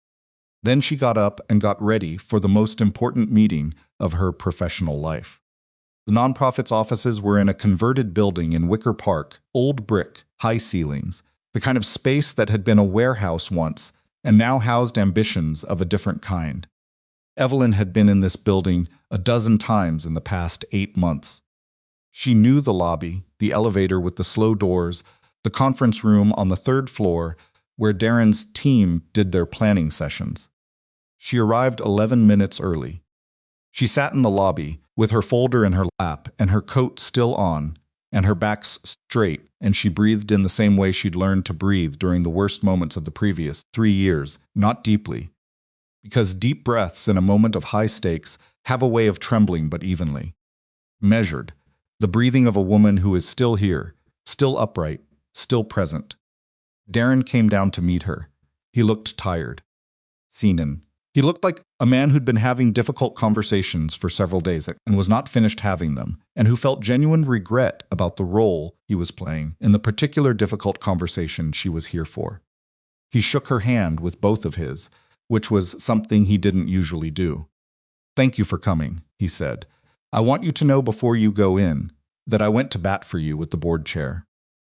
Then she got up and got ready for the most important meeting of her professional life. The nonprofit's offices were in a converted building in Wicker Park, old brick, high ceilings, the kind of space that had been a warehouse once and now housed ambitions of a different kind. Evelyn had been in this building a dozen times in the past 8 months. She knew the lobby, the elevator with the slow doors, the conference room on the 3rd floor where Darren's team did their planning sessions. She arrived 11 minutes early. She sat in the lobby with her folder in her lap and her coat still on and her back's straight, and she breathed in the same way she'd learned to breathe during the worst moments of the previous 3 years, not deeply. Because deep breaths in a moment of high stakes have a way of trembling but evenly. Measured, the breathing of a woman who is still here, still upright, still present. Darren came down to meet her. He looked tired. Sinan. He looked like a man who'd been having difficult conversations for several days and was not finished having them, and who felt genuine regret about the role he was playing in the particular difficult conversation she was here for. He shook her hand with both of his, which was something he didn't usually do. "Thank you for coming," he said. "I want you to know before you go in that I went to bat for you with the board chair."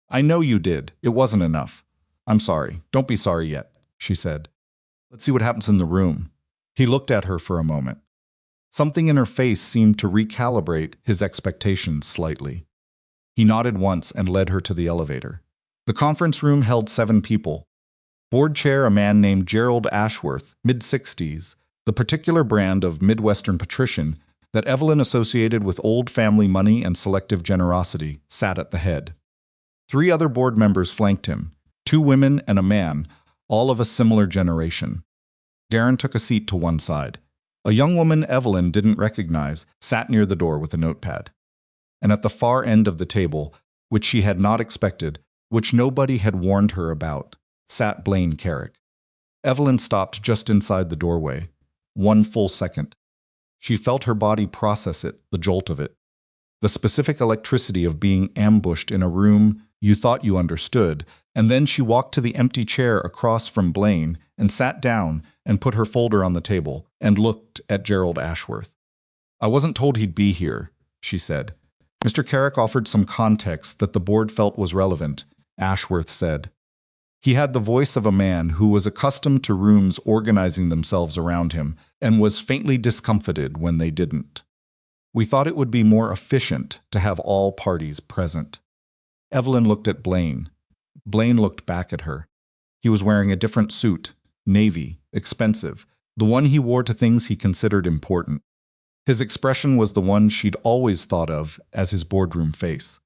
"I know you did. It wasn't enough." "I'm sorry. Don't be sorry yet," she said. "Let's see what happens in the room." He looked at her for a moment. Something in her face seemed to recalibrate his expectations slightly. He nodded once and led her to the elevator. The conference room held 7 people. Board chair a man named Gerald Ashworth, mid-60s, the particular brand of Midwestern patrician that Evelyn associated with old family money and selective generosity, sat at the head. 3 other board members flanked him, 2 women and a man, all of a similar generation. Darren took a seat to one side. A young woman Evelyn didn't recognize sat near the door with a notepad. And at the far end of the table, which she had not expected, which nobody had warned her about, sat Blaine Carrick. Evelyn stopped just inside the doorway. 1 full second. She felt her body process it, the jolt of it. The specific electricity of being ambushed in a room you thought you understood, and then she walked to the empty chair across from Blaine and sat down and put her folder on the table and looked at Gerald Ashworth. "I wasn't told he'd be here," she said. Mr. Carrick offered some context that the board felt was relevant, Ashworth said. He had the voice of a man who was accustomed to rooms organizing themselves around him and was faintly discomfited when they didn't. "We thought it would be more efficient to have all parties present." Evelyn looked at Blaine. Blaine looked back at her. He was wearing a different suit, navy, expensive, the one he wore to things he considered important. His expression was the one she'd always thought of as his boardroom face.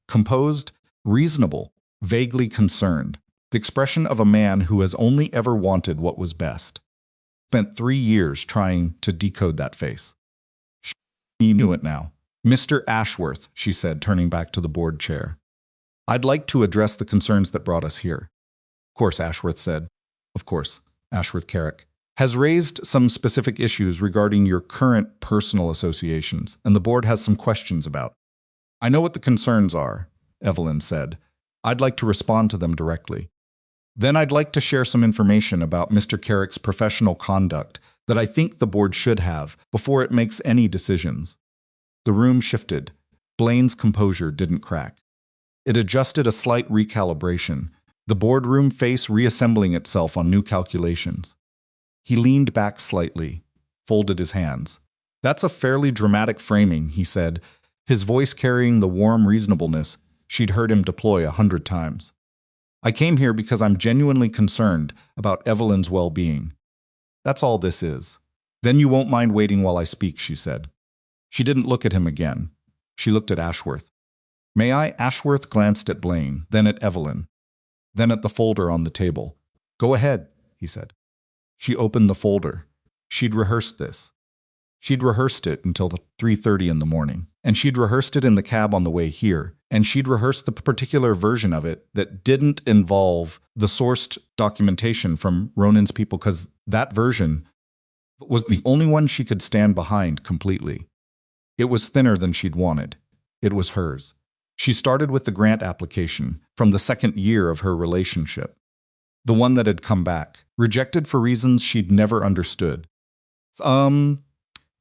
Composed, reasonable, vaguely concerned. The expression of a man who has only ever wanted what was best. Spent 3 years trying to decode that face. She knew it now. "Mr. Ashworth," she said, turning back to the board chair. "I'd like to address the concerns that brought us here." "Of course," Ashworth said. "Of course." Ashworth Carrick has raised some specific issues regarding your current personal associations, and the board has some questions about. "I know what the concerns are," Evelyn said. "I'd like to respond to them directly. Then I'd like to share some information about Mr. Carrick's professional conduct that I think the board should have before it makes any decisions." The room shifted. Blaine's composure didn't crack. It adjusted a slight recalibration, the boardroom face reassembling itself on new calculations. He leaned back slightly, folded his hands. "That's a fairly dramatic framing," he said, his voice carrying the warm reasonableness she'd heard him deploy 100 times. "I came here because I'm genuinely concerned about Evelyn's well-being. That's all this is." "Then you won't mind waiting while I speak," she said. She didn't look at him again. She looked at Ashworth. "May I?" Ashworth glanced at Blaine, then at Evelyn, then at the folder on the table. "Go ahead," he said. She opened the folder. She'd rehearsed this. She'd rehearsed it until 3:30 in the morning, and she'd rehearsed it in the cab on the way here, and she'd rehearsed the particular version of it that didn't involve the sourced documentation from Ronan's people, because that version was the only one she could stand behind completely. It was thinner than she'd wanted. It was hers. She started with the grant application from the 2nd year of her relationship. The one that had come back, rejected for reasons she'd never understood.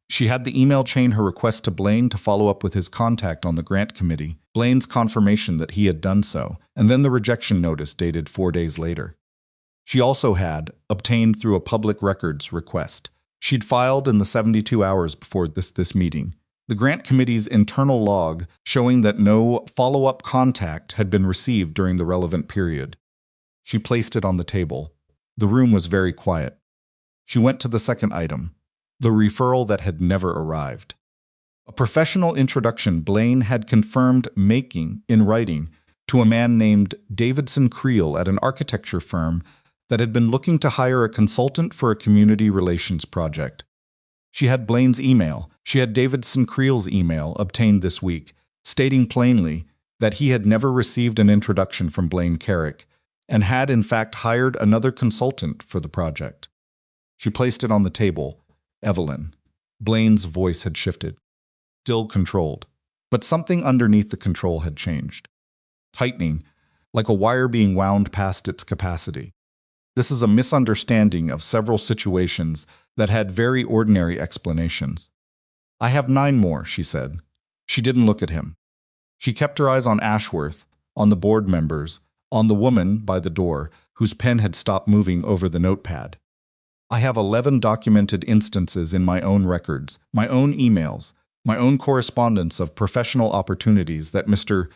She had the email chain her request to Blaine to follow up with his contact on the grant committee, Blaine's confirmation that he had done so, and then the rejection notice dated 4 days later. She also had, obtained through a public records request, she'd filed in the 72 hours before this meeting, the grant committee's internal log showing that no follow-up contact had been received during the relevant period. She placed it on the table. The room was very quiet. She went to the second item, the referral that had never arrived. A professional introduction Blaine had confirmed making in writing to a man named Davidson Creel at an architecture firm that had been looking to hire a consultant for a community relations project. She had Blaine's email. She had Davidson Creel's email obtained this week, stating plainly that he had never received an introduction from Blaine Carrick and had in fact hired another consultant for the project. She placed it on the table. Evelyn. Blaine's voice had shifted. Still controlled, but something underneath the control had changed. Tightening, like a wire being wound past its capacity. This is a misunderstanding of several situations that had very ordinary explanations. I have 9 more, she said. She didn't look at him. She kept her eyes on Ashworth, on the board members, on the woman by the door, whose pen had stopped moving over the notepad. I have 11 documented instances in my own records, my own emails, my own correspondence of professional opportunities that Mr.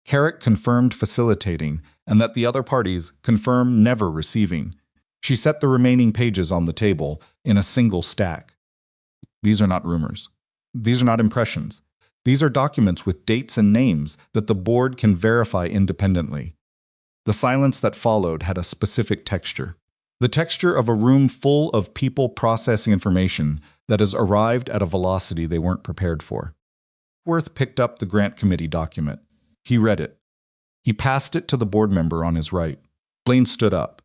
Carrick confirmed facilitating and that the other parties confirmed never receiving. She set the remaining pages on the table in a single stack. These are not rumors. These are not impressions. These are documents with dates and names that the board can verify independently. The silence that followed had a specific texture. The texture of a room full of people processing information that has arrived at a velocity they weren't prepared for. Worth picked up the grant committee document. He read it. He passed it to the board member on his right. Blaine stood up.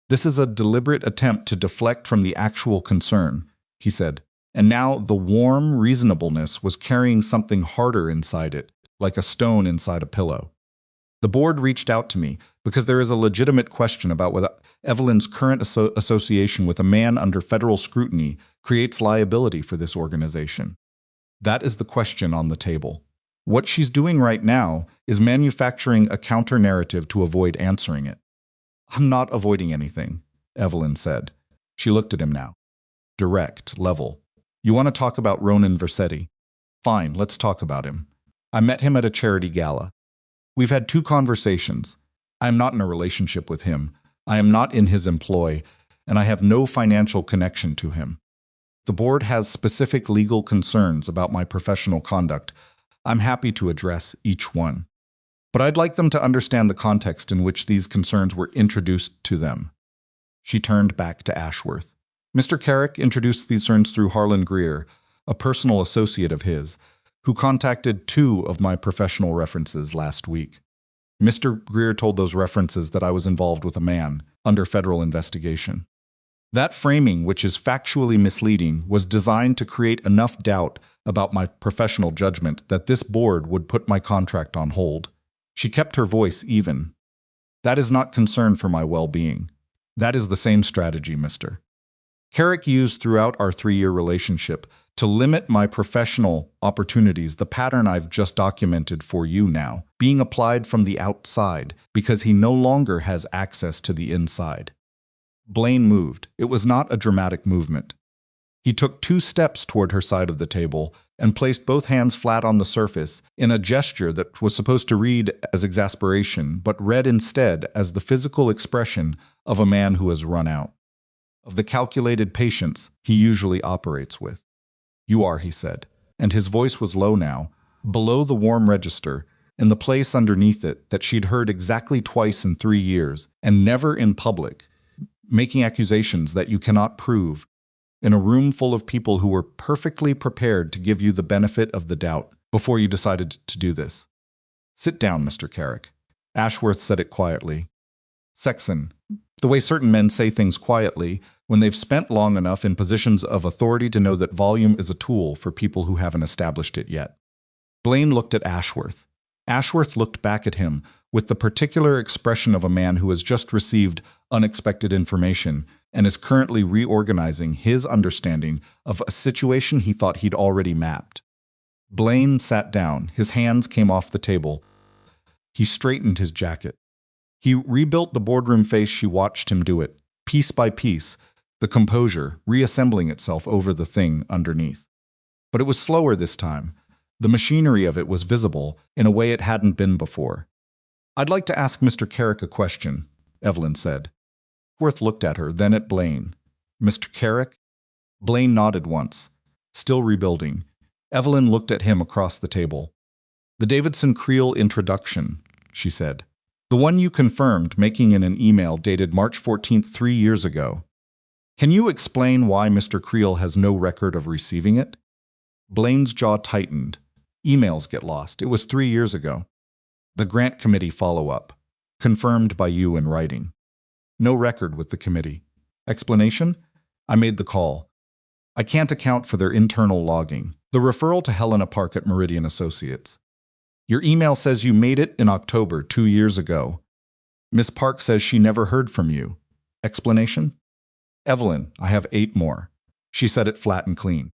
This is a deliberate attempt to deflect from the actual concern, he said. And now the warm reasonableness was carrying something harder inside it, like a stone inside a pillow. The board reached out to me because there is a legitimate question about whether Evelyn's current association with a man under federal scrutiny creates liability for this organization. That is the question on the table. What she's doing right now is manufacturing a counter-narrative to avoid answering it. I'm not avoiding anything, Evelyn said. She looked at him now. Direct, level. You want to talk about Ronan Vercetti? Fine, let's talk about him. I met him at a charity gala. We've had 2 conversations. I am not in a relationship with him. I am not in his employ, and I have no financial connection to him. The board has specific legal concerns about my professional conduct. I'm happy to address each one. But I'd like them to understand the context in which these concerns were introduced to them. She turned back to Ashworth. Mr. Carrick introduced these concerns through Harlan Greer, a personal associate of his, who contacted 2 of my professional references last week. Mr. Greer told those references that I was involved with a man under federal investigation. That framing, which is factually misleading, was designed to create enough doubt about my professional judgment that this board would put my contract on hold. She kept her voice even. That is not concern for my well-being. That is the same strategy, Mr. Carrick used throughout our 3-year relationship to limit my professional opportunities, the pattern I've just documented for you now, being applied from the outside because he no longer has access to the inside. Blaine moved. It was not a dramatic movement. He took 2 steps toward her side of the table and placed both hands flat on the surface in a gesture that was supposed to read as exasperation, but read instead as the physical expression of a man who has run out. Of the calculated patience he usually operates with. You are, he said, and his voice was low now, below the warm register, in the place underneath it that she'd heard exactly twice in 3 years, and never in public, making accusations that you cannot prove, in a room full of people who were perfectly prepared to give you the benefit of the doubt before you decided to do this. Sit down, Mr. Carrick. Ashworth said it quietly. Sexton, the way certain men say things quietly when they've spent long enough in positions of authority to know that volume is a tool for people who haven't established it yet. Blaine looked at Ashworth. Ashworth looked back at him with the particular expression of a man who has just received unexpected information and is currently reorganizing his understanding of a situation he thought he'd already mapped. Blaine sat down. His hands came off the table. He straightened his jacket. He rebuilt the boardroom face. She watched him do it, piece by piece, the composure reassembling itself over the thing underneath. But it was slower this time. The machinery of it was visible in a way it hadn't been before. I'd like to ask Mr. Carrick a question, Evelyn said. Worth looked at her, then at Blaine. Mr. Carrick? Blaine nodded once, still rebuilding. Evelyn looked at him across the table. "The Davidson Creel introduction," she said. "The one you confirmed, making in an email dated March 14th, 3 years ago. Can you explain why Mr. Creel has no record of receiving it?" Blaine's jaw tightened. "Emails get lost. It was 3 years ago. The grant committee follow-up. Confirmed by you in writing. No record with the committee. Explanation? I made the call. I can't account for their internal logging. The referral to Helena Park at Meridian Associates. Your email says you made it in October 2 years ago. Miss Park says she never heard from you. Explanation? Evelyn, I have 8 more. She said it flat and clean.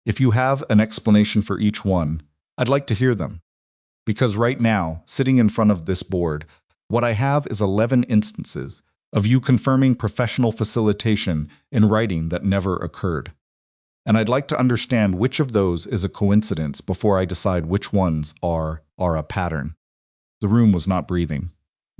If you have an explanation for each one, I'd like to hear them. Because right now, sitting in front of this board, what I have is 11 instances of you confirming professional facilitation in writing that never occurred. And I'd like to understand which of those is a coincidence before I decide which ones are a pattern." The room was not breathing.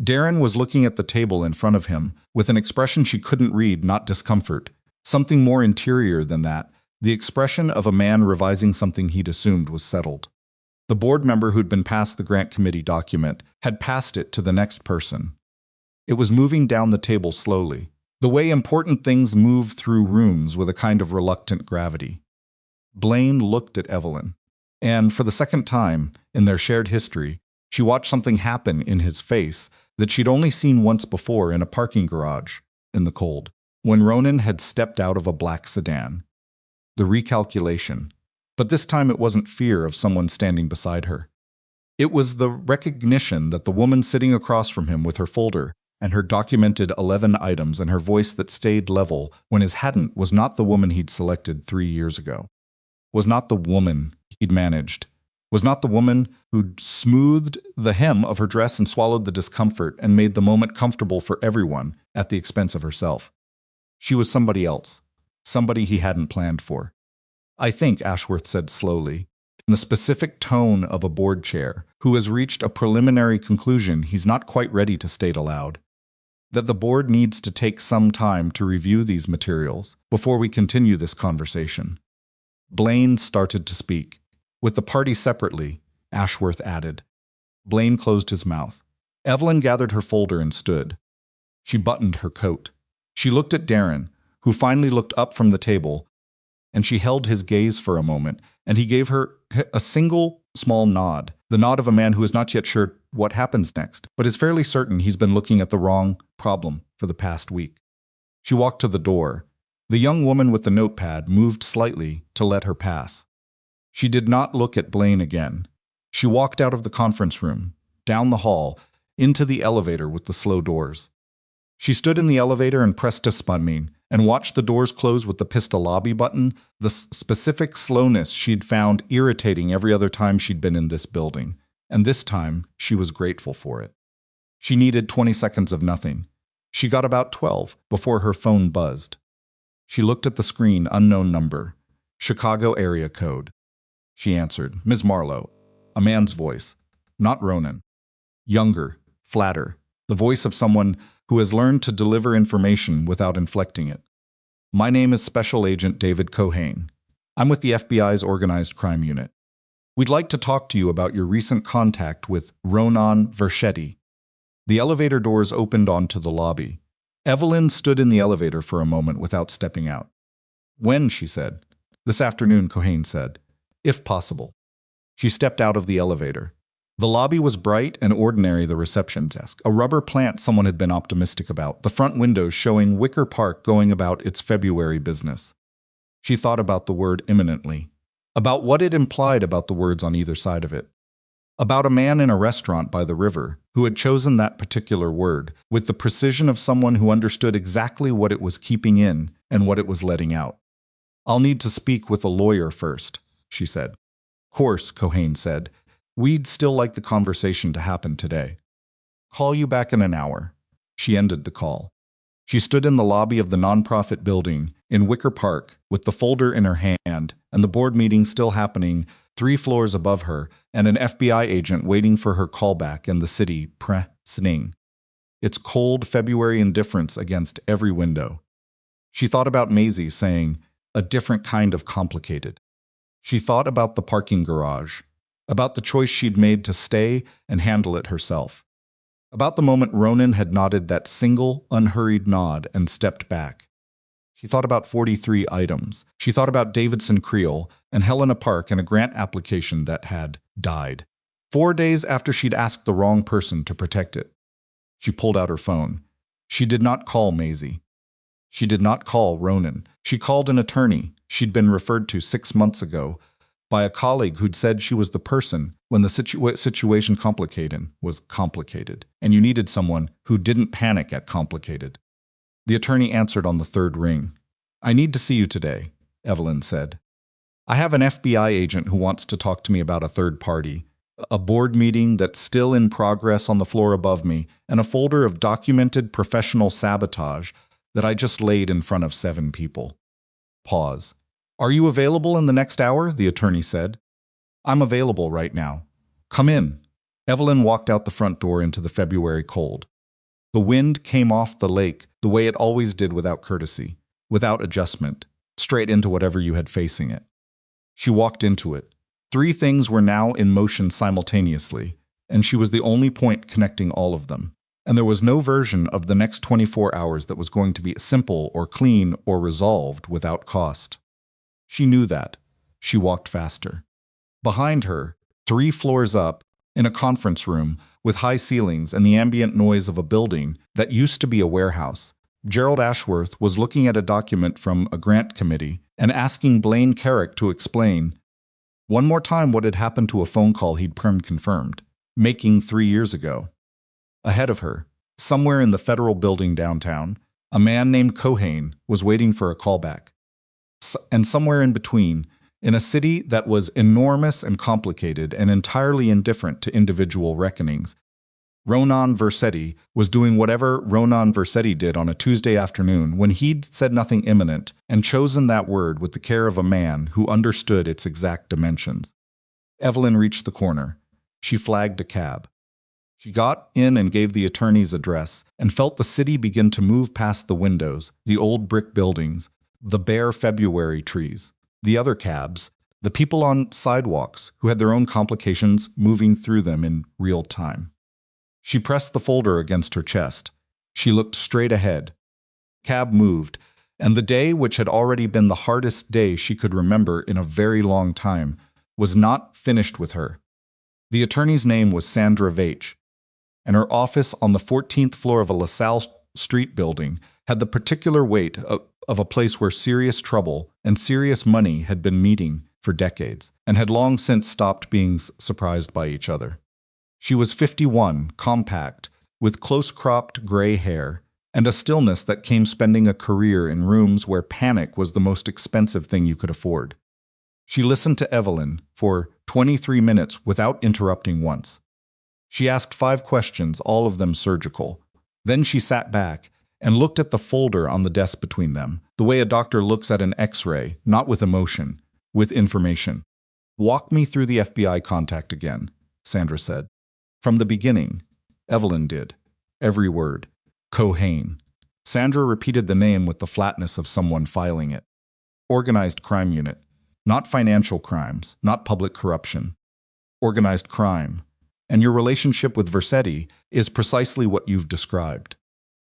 Darren was looking at the table in front of him with an expression she couldn't read, not discomfort. Something more interior than that, the expression of a man revising something he'd assumed was settled. The board member who'd been passed the grant committee document had passed it to the next person. It was moving down the table slowly, the way important things move through rooms with a kind of reluctant gravity. Blaine looked at Evelyn, and for the second time in their shared history, she watched something happen in his face that she'd only seen once before in a parking garage in the cold, when Ronan had stepped out of a black sedan. The recalculation. But this time it wasn't fear of someone standing beside her. It was the recognition that the woman sitting across from him with her folder and her documented 11 items and her voice that stayed level when his hadn't was not the woman he'd selected 3 years ago. Was not the woman he'd managed. Was not the woman who'd smoothed the hem of her dress and swallowed the discomfort and made the moment comfortable for everyone at the expense of herself. She was somebody else. Somebody he hadn't planned for. "I think," Ashworth said slowly, in the specific tone of a board chair who has reached a preliminary conclusion he's not quite ready to state aloud, "that the board needs to take some time to review these materials before we continue this conversation." Blaine started to speak. "With the party separately," Ashworth added. Blaine closed his mouth. Evelyn gathered her folder and stood. She buttoned her coat. She looked at Darren, who finally looked up from the table, and she held his gaze for a moment, and he gave her a single small nod, the nod of a man who is not yet sure what happens next, but is fairly certain he's been looking at the wrong problem for the past week. She walked to the door. The young woman with the notepad moved slightly to let her pass. She did not look at Blaine again. She walked out of the conference room, down the hall, into the elevator with the slow doors. She stood in the elevator and pressed a button and watched the doors close with the pistol lobby button, the specific slowness she'd found irritating every other time she'd been in this building, and this time she was grateful for it. She needed 20 seconds of nothing. She got about 12 before her phone buzzed. She looked at the screen, unknown number, Chicago area code. She answered, "Ms. Marlowe," a man's voice, not Ronan. Younger, flatter, the voice of someone who has learned to deliver information without inflecting it. "My name is Special Agent David Cohane. I'm with the FBI's Organized Crime Unit. We'd like to talk to you about your recent contact with Ronan Vercetti." The elevator doors opened onto the lobby. Evelyn stood in the elevator for a moment without stepping out. "When?" she said. "This afternoon," Cohane said. "If possible." She stepped out of the elevator. The lobby was bright and ordinary, the reception desk, a rubber plant someone had been optimistic about, the front windows showing Wicker Park going about its February business. She thought about the word imminently, about what it implied about the words on either side of it, about a man in a restaurant by the river who had chosen that particular word with the precision of someone who understood exactly what it was keeping in and what it was letting out. "I'll need to speak with a lawyer first," she said. "Course," Cohane said. "We'd still like the conversation to happen today. Call you back in an hour." She ended the call. She stood in the lobby of the nonprofit building in Wicker Park with the folder in her hand and the board meeting still happening 3 floors above her and an FBI agent waiting for her callback and the city pressing its cold February indifference against every window. She thought about Maisie saying, "a different kind of complicated." She thought about the parking garage, about the choice she'd made to stay and handle it herself, about the moment Ronan had nodded that single, unhurried nod and stepped back. She thought about 43 items. She thought about Davidson Creel and Helena Park and a grant application that had died 4 days after she'd asked the wrong person to protect it. She pulled out her phone. She did not call Maisie. She did not call Ronan. She called an attorney she'd been referred to 6 months ago by a colleague who'd said she was the person when the situation was complicated, and you needed someone who didn't panic at complicated. The attorney answered on the third ring. "I need to see you today," Evelyn said. "I have an FBI agent who wants to talk to me about a third party, a board meeting that's still in progress on the floor above me, and a folder of documented professional sabotage that I just laid in front of 7 people." Pause. "Are you available in the next hour?" the attorney said. "I'm available right now. Come in." Evelyn walked out the front door into the February cold. The wind came off the lake the way it always did, without courtesy, without adjustment, straight into whatever you had facing it. She walked into it. 3 things were now in motion simultaneously, and she was the only point connecting all of them. And there was no version of the next 24 hours that was going to be simple or clean or resolved without cost. She knew that. She walked faster. Behind her, 3 floors up, in a conference room with high ceilings and the ambient noise of a building that used to be a warehouse, Gerald Ashworth was looking at a document from a grant committee and asking Blaine Carrick to explain one more time what had happened to a phone call he'd confirmed, making 3 years ago. Ahead of her, somewhere in the federal building downtown, a man named Cohane was waiting for a callback. And somewhere in between, in a city that was enormous and complicated and entirely indifferent to individual reckonings, Ronan Vercetti was doing whatever Ronan Vercetti did on a Tuesday afternoon when he'd said nothing imminent and chosen that word with the care of a man who understood its exact dimensions. Evelyn reached the corner. She flagged a cab. She got in and gave the attorney's address and felt the city begin to move past the windows, the old brick buildings, the bare February trees, the other cabs, the people on sidewalks who had their own complications moving through them in real time. She pressed the folder against her chest. She looked straight ahead. Cab moved, and the day, which had already been the hardest day she could remember in a very long time, was not finished with her. The attorney's name was Sandra Veitch, and her office on the 14th floor of a LaSalle Street building had the particular weight of a place where serious trouble and serious money had been meeting for decades, and had long since stopped being surprised by each other. She was 51, compact, with close-cropped gray hair, and a stillness that came spending a career in rooms where panic was the most expensive thing you could afford. She listened to Evelyn for 23 minutes without interrupting once. She asked 5 questions, all of them surgical. Then she sat back and looked at the folder on the desk between them, the way a doctor looks at an X-ray, not with emotion, with information. "Walk me through the FBI contact again," Sandra said. "From the beginning." Evelyn did. Every word. Cohane. Sandra repeated the name with the flatness of someone filing it. Organized crime unit. Not financial crimes, not public corruption. Organized crime. And your relationship with Vercetti is precisely what you've described.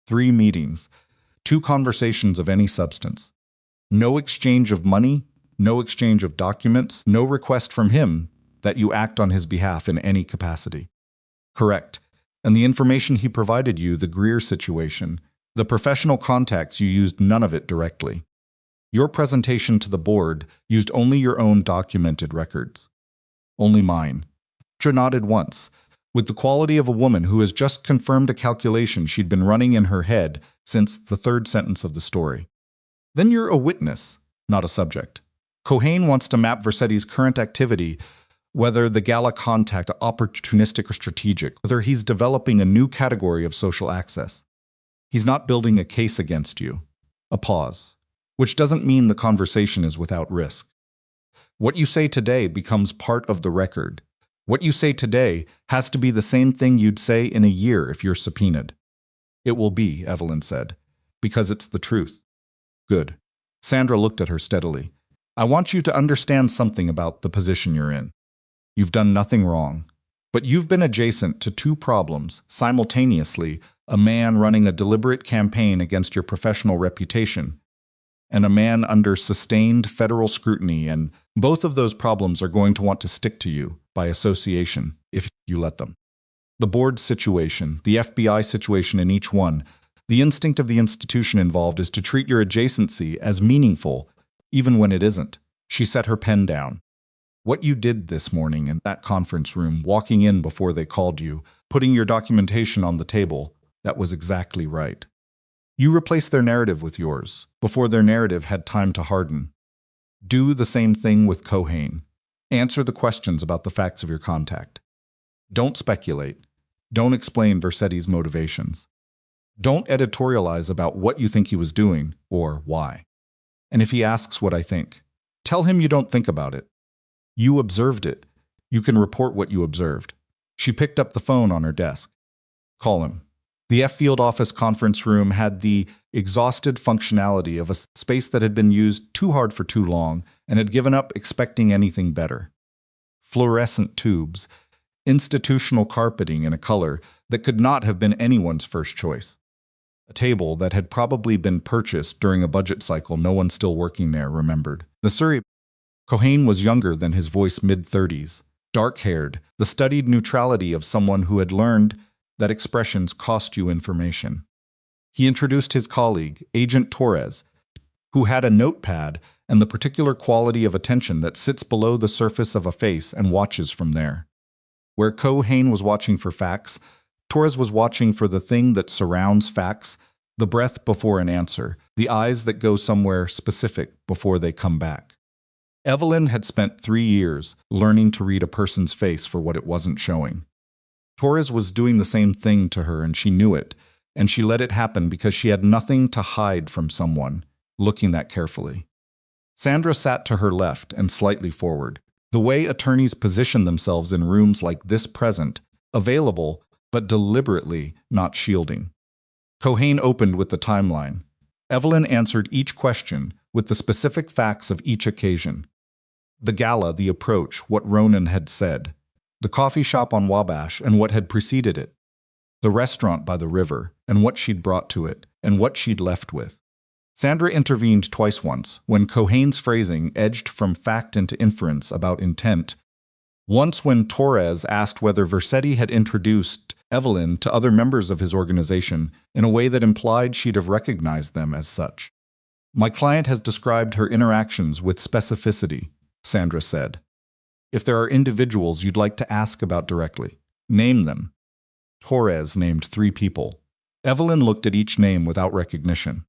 3 meetings, 2 conversations of any substance. No exchange of money, no exchange of documents, no request from him that you act on his behalf in any capacity. Correct. And the information he provided you, the Greer situation, the professional contacts, you used none of it directly. Your presentation to the board used only your own documented records. Only mine. Sandra nodded once, with the quality of a woman who has just confirmed a calculation she'd been running in her head since the 3rd sentence of the story. "Then you're a witness, not a subject. Cohane wants to map Vercetti's current activity, whether the gala contact opportunistic or strategic, whether he's developing a new category of social access. He's not building a case against you." A pause. "Which doesn't mean the conversation is without risk. What you say today becomes part of the record. What you say today has to be the same thing you'd say in a year if you're subpoenaed." "It will be," Evelyn said, "because it's the truth." "Good." Sandra looked at her steadily. I want you to understand something about the position you're in. You've done nothing wrong, but you've been adjacent to two problems simultaneously: a man running a deliberate campaign against your professional reputation, and a man under sustained federal scrutiny, and both of those problems are going to want to stick to you by association if you let them. The board's situation, the FBI situation in each one, the instinct of the institution involved is to treat your adjacency as meaningful, even when it isn't. She set her pen down. What you did this morning in that conference room, walking in before they called you, putting your documentation on the table, that was exactly right. You replaced their narrative with yours, before their narrative had time to harden. Do the same thing with Cohane. Answer the questions about the facts of your contact. Don't speculate. Don't explain Vercetti's motivations. Don't editorialize about what you think he was doing or why. And if he asks what I think, tell him you don't think about it. You observed it. You can report what you observed. She picked up the phone on her desk. Call him. The F-Field office conference room had the exhausted functionality of a space that had been used too hard for too long and had given up expecting anything better. Fluorescent tubes, institutional carpeting in a color that could not have been anyone's first choice. A table that had probably been purchased during a budget cycle no one still working there remembered. The Surrey Cohane was younger than his voice, mid-30s, dark-haired, the studied neutrality of someone who had learned that expressions cost you information. He introduced his colleague, Agent Torres, who had a notepad and the particular quality of attention that sits below the surface of a face and watches from there. Where Cohane was watching for facts, Torres was watching for the thing that surrounds facts, the breath before an answer, the eyes that go somewhere specific before they come back. Evelyn had spent 3 years learning to read a person's face for what it wasn't showing. Torres was doing the same thing to her, and she knew it, and she let it happen because she had nothing to hide from someone looking that carefully. Sandra sat to her left and slightly forward, the way attorneys position themselves in rooms like this present, available but deliberately not shielding. Cohane opened with the timeline. Evelyn answered each question with the specific facts of each occasion. The gala, the approach, what Ronan had said. The coffee shop on Wabash and what had preceded it. The restaurant by the river and what she'd brought to it and what she'd left with. Sandra intervened twice once, when Cohane's phrasing edged from fact into inference about intent. Once when Torres asked whether Vercetti had introduced Evelyn to other members of his organization in a way that implied she'd have recognized them as such. My client has described her interactions with specificity, Sandra said. If there are individuals you'd like to ask about directly, name them. Torres named 3 people. Evelyn looked at each name without recognition.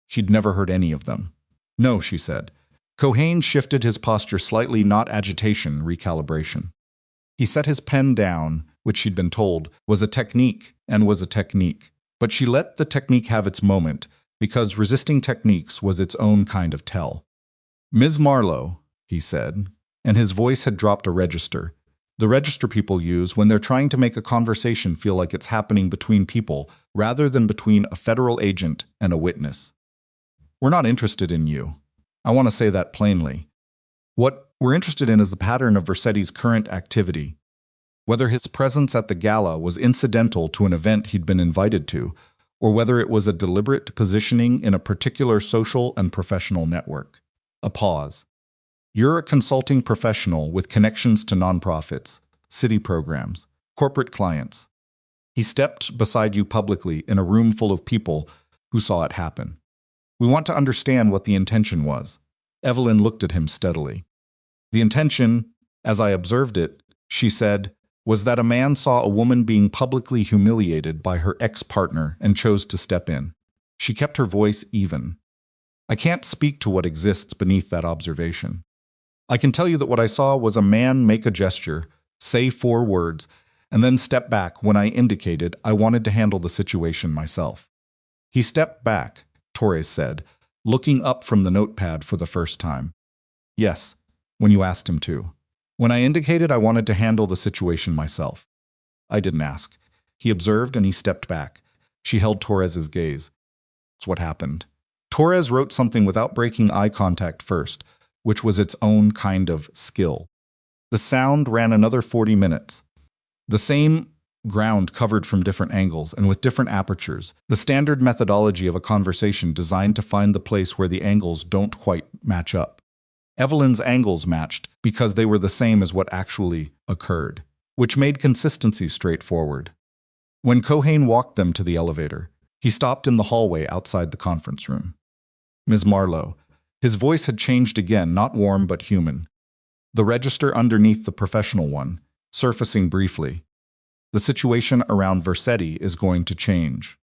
She'd never heard any of them. No, she said. Cohane shifted his posture slightly, not agitation, recalibration. He set his pen down, which she'd been told was a technique and was a technique. But she let the technique have its moment, because resisting techniques was its own kind of tell. Ms. Marlowe, he said, and his voice had dropped a register. The register people use when they're trying to make a conversation feel like it's happening between people rather than between a federal agent and a witness. We're not interested in you. I want to say that plainly. What we're interested in is the pattern of Vercetti's current activity. Whether his presence at the gala was incidental to an event he'd been invited to, or whether it was a deliberate positioning in a particular social and professional network. A pause. You're a consulting professional with connections to nonprofits, city programs, corporate clients. He stepped beside you publicly in a room full of people who saw it happen. We want to understand what the intention was. Evelyn looked at him steadily. The intention, as I observed it, she said, was that a man saw a woman being publicly humiliated by her ex-partner and chose to step in. She kept her voice even. I can't speak to what exists beneath that observation. I can tell you that what I saw was a man make a gesture, say 4 words, and then step back when I indicated I wanted to handle the situation myself. He stepped back, Torres said, looking up from the notepad for the first time. Yes, when you asked him to. When I indicated I wanted to handle the situation myself. I didn't ask. He observed and he stepped back. She held Torres's gaze. It's what happened. Torres wrote something without breaking eye contact first, which was its own kind of skill. The sound ran another 40 minutes. The same ground covered from different angles and with different apertures, the standard methodology of a conversation designed to find the place where the angles don't quite match up. Evelyn's angles matched because they were the same as what actually occurred, which made consistency straightforward. When Cohane walked them to the elevator, he stopped in the hallway outside the conference room. Ms. Marlowe. His voice had changed again, not warm but human. The register underneath the professional one, surfacing briefly. The situation around Vercetti is going to change.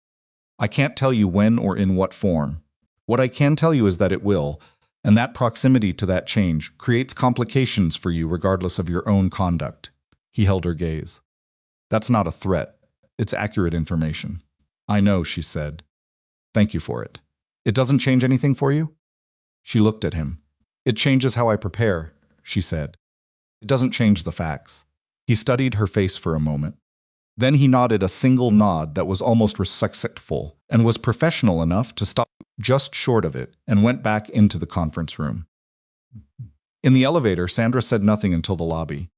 I can't tell you when or in what form. What I can tell you is that it will, and that proximity to that change creates complications for you regardless of your own conduct. He held her gaze. That's not a threat. It's accurate information. I know, she said. Thank you for it. It doesn't change anything for you? She looked at him. It changes how I prepare, she said. It doesn't change the facts. He studied her face for a moment. Then he nodded a single nod that was almost respectful and was professional enough to stop just short of it and went back into the conference room. In the elevator, Sandra said nothing until the lobby.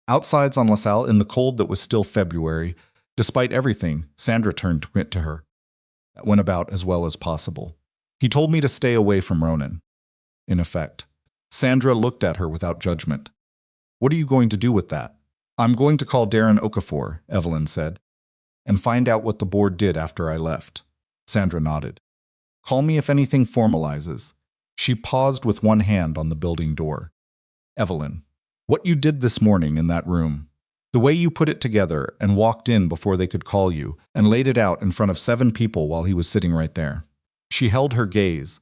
Outside on LaSalle, in the cold that was still February, despite everything, Sandra turned to her. That went about as well as possible. He told me to stay away from Ronan. In effect, Sandra looked at her without judgment. What are you going to do with that? I'm going to call Darren Okafor, Evelyn said, and find out what the board did after I left. Sandra nodded. Call me if anything formalizes. She paused with one hand on the building door. Evelyn, what you did this morning in that room, the way you put it together and walked in before they could call you and laid it out in front of 7 people while he was sitting right there. She held her gaze.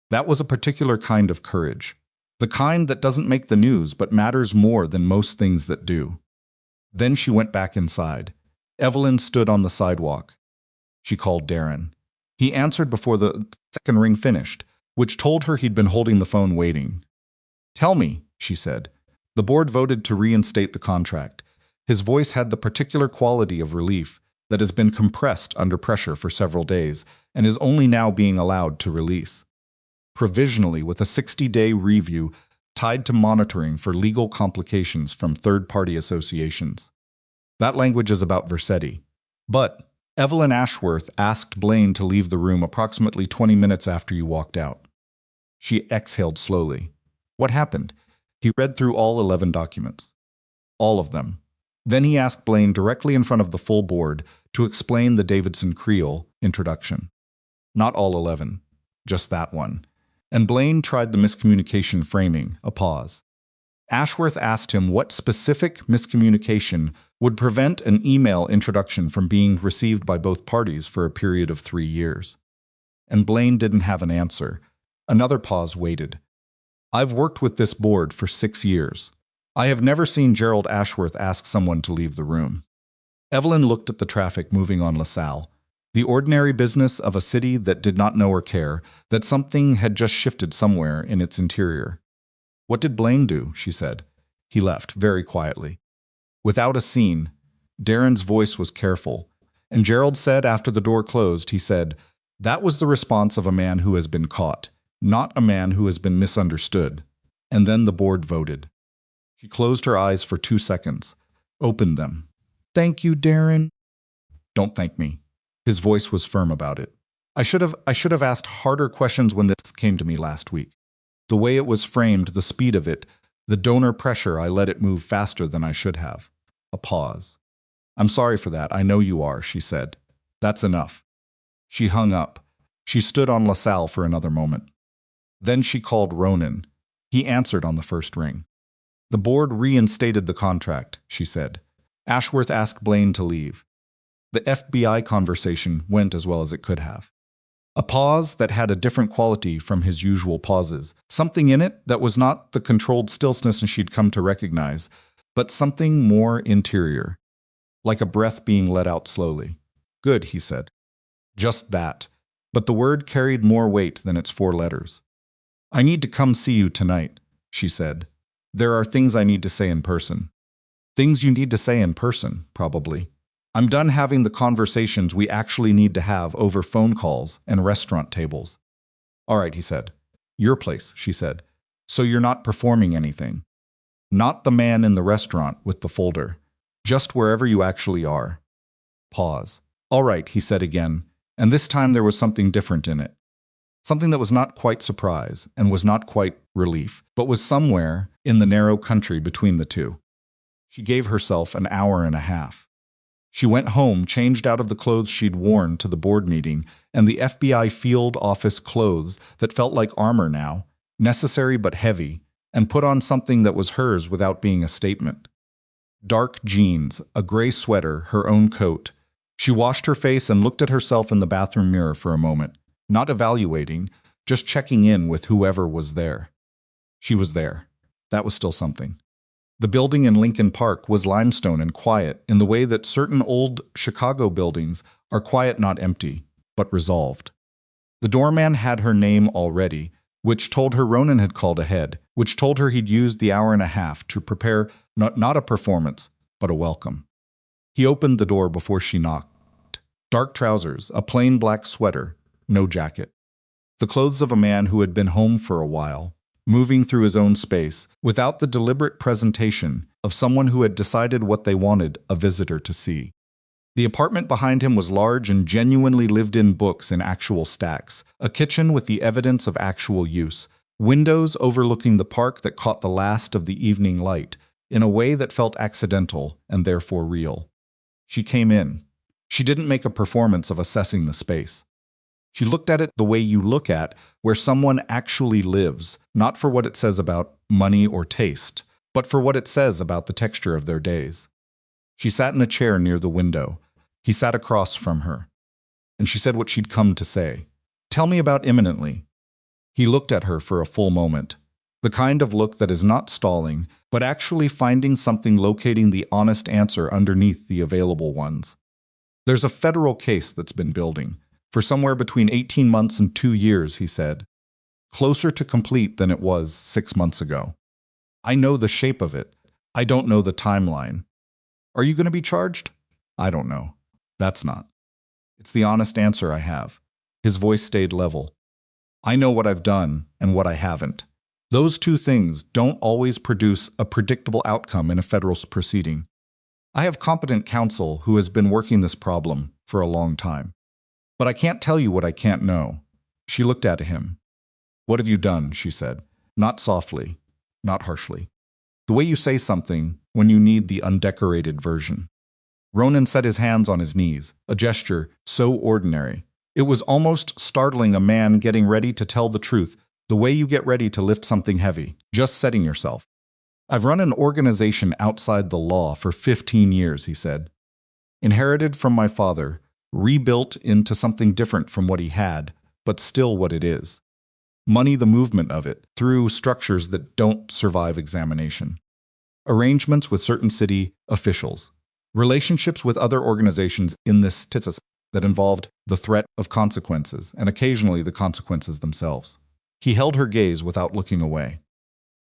That was a particular kind of courage. The kind that doesn't make the news but matters more than most things that do. Then she went back inside. Evelyn stood on the sidewalk. She called Darren. He answered before the second ring finished, which told her he'd been holding the phone waiting. Tell me, she said. The board voted to reinstate the contract. His voice had the particular quality of relief that has been compressed under pressure for several days and is only now being allowed to release. Provisionally, with a 60-day review tied to monitoring for legal complications from third-party associations. That language is about Vercetti. But Evelyn Ashworth asked Blaine to leave the room approximately 20 minutes after you walked out. She exhaled slowly. What happened? He read through all 11 documents. All of them. Then he asked Blaine directly in front of the full board to explain the Davidson Creole introduction. Not all 11, just that one. And Blaine tried the miscommunication framing, a pause. Ashworth asked him what specific miscommunication would prevent an email introduction from being received by both parties for a period of 3 years. And Blaine didn't have an answer. Another pause waited. I've worked with this board for 6 years. I have never seen Gerald Ashworth ask someone to leave the room. Evelyn looked at the traffic moving on LaSalle. The ordinary business of a city that did not know or care that something had just shifted somewhere in its interior. What did Blaine do? She said. He left, very quietly. Without a scene, Darren's voice was careful, and Gerald said after the door closed, he said, that was the response of a man who has been caught, not a man who has been misunderstood. And then the board voted. She closed her eyes for 2 seconds, opened them. Thank you, Darren. Don't thank me. His voice was firm about it. I should have asked harder questions when this came to me last week. The way it was framed, the speed of it, the donor pressure, I let it move faster than I should have. A pause. I'm sorry for that. I know you are, she said. That's enough. She hung up. She stood on LaSalle for another moment. Then she called Ronan. He answered on the first ring. The board reinstated the contract, she said. Ashworth asked Blaine to leave. The FBI conversation went as well as it could have. A pause that had a different quality from his usual pauses. Something in it that was not the controlled stillness she'd come to recognize, but something more interior, like a breath being let out slowly. Good, he said. Just that. But the word carried more weight than its 4 letters. I need to come see you tonight, she said. There are things I need to say in person. Things you need to say in person, probably. I'm done having the conversations we actually need to have over phone calls and restaurant tables. All right, he said. Your place, she said. So you're not performing anything. Not the man in the restaurant with the folder. Just wherever you actually are. Pause. All right, he said again, and this time there was something different in it. Something that was not quite surprise and was not quite relief, but was somewhere in the narrow country between the two. She gave herself an hour and a half. She went home, changed out of the clothes she'd worn to the board meeting and the FBI field office clothes that felt like armor now, necessary but heavy, and put on something that was hers without being a statement. Dark jeans, a gray sweater, her own coat. She washed her face and looked at herself in the bathroom mirror for a moment, not evaluating, just checking in with whoever was there. She was there. That was still something. The building in Lincoln Park was limestone and quiet in the way that certain old Chicago buildings are quiet, not empty, but resolved. The doorman had her name already, which told her Ronan had called ahead, which told her he'd used the hour and a half to prepare not a performance, but a welcome. He opened the door before she knocked. Dark trousers, a plain black sweater, no jacket. The clothes of a man who had been home for a while, moving through his own space, without the deliberate presentation of someone who had decided what they wanted a visitor to see. The apartment behind him was large and genuinely lived-in books in actual stacks, a kitchen with the evidence of actual use, windows overlooking the park that caught the last of the evening light, in a way that felt accidental and therefore real. She came in. She didn't make a performance of assessing the space. She looked at it the way you look at where someone actually lives, not for what it says about money or taste, but for what it says about the texture of their days. She sat in a chair near the window. He sat across from her. And she said what she'd come to say. Tell me about imminently. He looked at her for a full moment. The kind of look that is not stalling, but actually finding something, locating the honest answer underneath the available ones. There's a federal case that's been building. For somewhere between 18 months and 2 years, he said. Closer to complete than it was 6 months ago. I know the shape of it. I don't know the timeline. Are you going to be charged? I don't know. That's not. It's the honest answer I have. His voice stayed level. I know what I've done and what I haven't. Those two things don't always produce a predictable outcome in a federal proceeding. I have competent counsel who has been working this problem for a long time. But I can't tell you what I can't know. She looked at him. What have you done? She said. Not softly, not harshly. The way you say something when you need the undecorated version. Ronan set his hands on his knees, a gesture so ordinary. It was almost startling, a man getting ready to tell the truth, the way you get ready to lift something heavy, just setting yourself. I've run an organization outside the law for 15 years, he said. Inherited from my father, rebuilt into something different from what he had, but still what it is. Money the movement of it, through structures that don't survive examination. Arrangements with certain city officials. Relationships with other organizations in this titsas that involved the threat of consequences, and occasionally the consequences themselves. He held her gaze without looking away.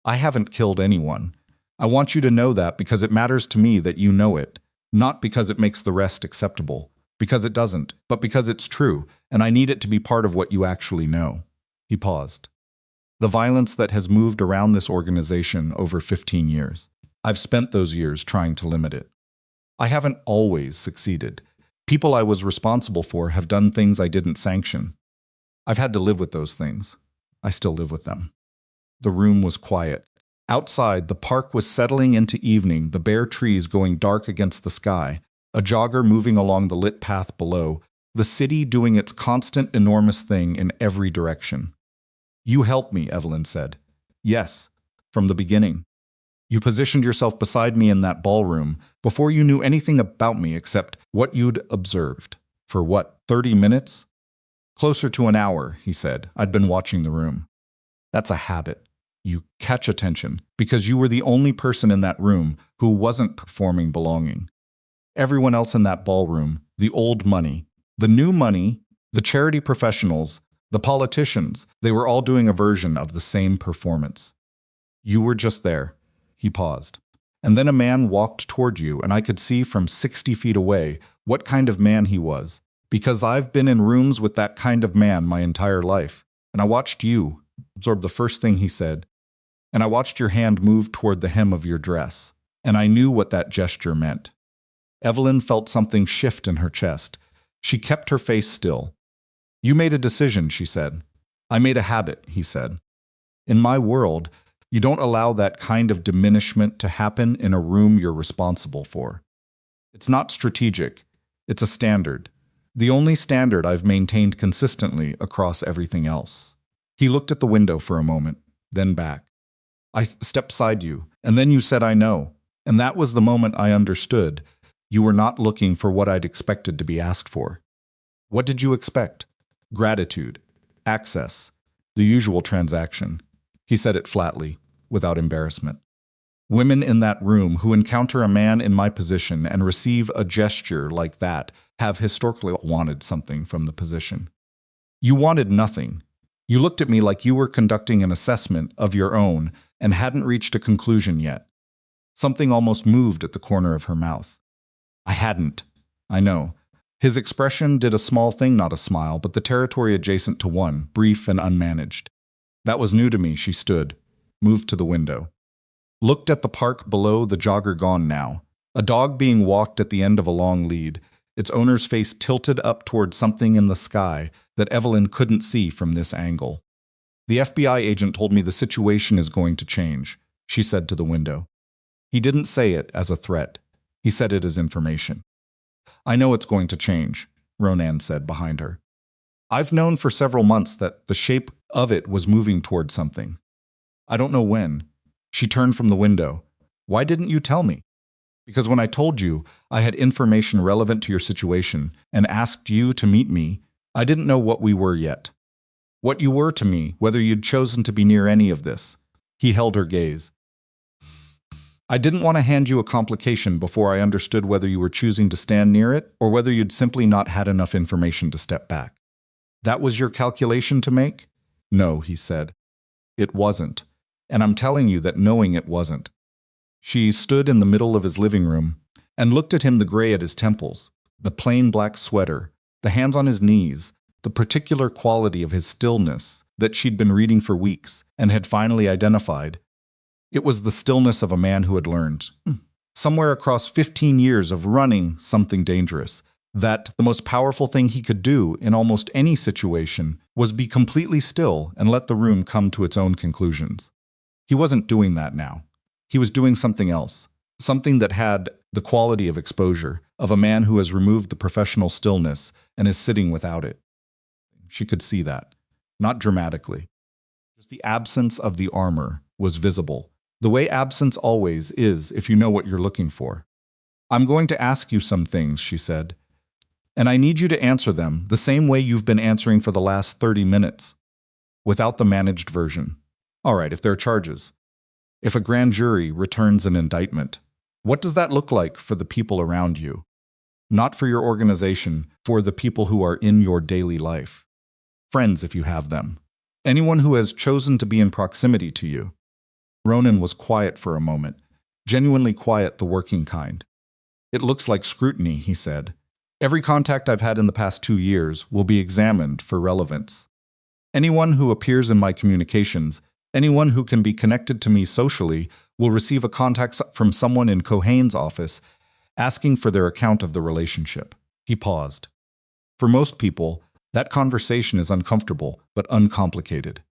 I haven't killed anyone. I want you to know that because it matters to me that you know it, not because it makes the rest acceptable. Because it doesn't, but because it's true, and I need it to be part of what you actually know. He paused. The violence that has moved around this organization over 15 years. I've spent those years trying to limit it. I haven't always succeeded. People I was responsible for have done things I didn't sanction. I've had to live with those things. I still live with them. The room was quiet. Outside, the park was settling into evening, the bare trees going dark against the sky. A jogger moving along the lit path below, the city doing its constant, enormous thing in every direction. You helped me, Evelyn said. Yes, from the beginning. You positioned yourself beside me in that ballroom before you knew anything about me except what you'd observed. For what, 30 minutes? Closer to an hour, he said. I'd been watching the room. That's a habit. You catch attention because you were the only person in that room who wasn't performing belonging. Everyone else in that ballroom, the old money, the new money, the charity professionals, the politicians, they were all doing a version of the same performance. You were just there. He paused. And then a man walked toward you, and I could see from 60 feet away what kind of man he was, because I've been in rooms with that kind of man my entire life. And I watched you absorb the first thing he said. and I watched your hand move toward the hem of your dress, and I knew what that gesture meant. Evelyn felt something shift in her chest. She kept her face still. You made a decision, she said. I made a habit, he said. In my world, you don't allow that kind of diminishment to happen in a room you're responsible for. It's not strategic. It's a standard. The only standard I've maintained consistently across everything else. He looked at the window for a moment, then back. I stepped beside you, and then you said I know. And that was the moment I understood. You were not looking for what I'd expected to be asked for. What did you expect? Gratitude. Access. The usual transaction. He said it flatly, without embarrassment. Women in that room who encounter a man in my position and receive a gesture like that have historically wanted something from the position. You wanted nothing. You looked at me like you were conducting an assessment of your own and hadn't reached a conclusion yet. Something almost moved at the corner of her mouth. I hadn't. I know. His expression did a small thing, not a smile, but the territory adjacent to one, brief and unmanaged. That was new to me. She stood, moved to the window. Looked at the park below, the jogger gone now. A dog being walked at the end of a long lead, its owner's face tilted up toward something in the sky that Evelyn couldn't see from this angle. The FBI agent told me the situation is going to change, she said to the window. He didn't say it as a threat. He said it as information. I know it's going to change, Ronan said behind her. I've known for several months that the shape of it was moving toward something. I don't know when. She turned from the window. Why didn't you tell me? Because when I told you I had information relevant to your situation and asked you to meet me, I didn't know what we were yet. What you were to me, whether you'd chosen to be near any of this. He held her gaze. I didn't want to hand you a complication before I understood whether you were choosing to stand near it or whether you'd simply not had enough information to step back. That was your calculation to make? No, he said. It wasn't. And I'm telling you that knowing it wasn't. She stood in the middle of his living room and looked at him, the gray at his temples, the plain black sweater, the hands on his knees, the particular quality of his stillness that she'd been reading for weeks and had finally identified. It was the stillness of a man who had learned, somewhere across 15 years of running something dangerous, that the most powerful thing he could do in almost any situation was be completely still and let the room come to its own conclusions. He wasn't doing that now. He was doing something else, something that had the quality of exposure, of a man who has removed the professional stillness and is sitting without it. She could see that, not dramatically. Just the absence of the armor was visible, the way absence always is if you know what you're looking for. I'm going to ask you some things, she said, and I need you to answer them the same way you've been answering for the last 30 minutes, without the managed version. All right, if there are charges. If a grand jury returns an indictment, what does that look like for the people around you? Not for your organization, for the people who are in your daily life. Friends, if you have them. Anyone who has chosen to be in proximity to you. Ronan was quiet for a moment, genuinely quiet, the working kind. It looks like scrutiny, he said. Every contact I've had in the past 2 years will be examined for relevance. Anyone who appears in my communications, anyone who can be connected to me socially, will receive a contact from someone in Cohane's office asking for their account of the relationship. He paused. For most people, that conversation is uncomfortable but uncomplicated.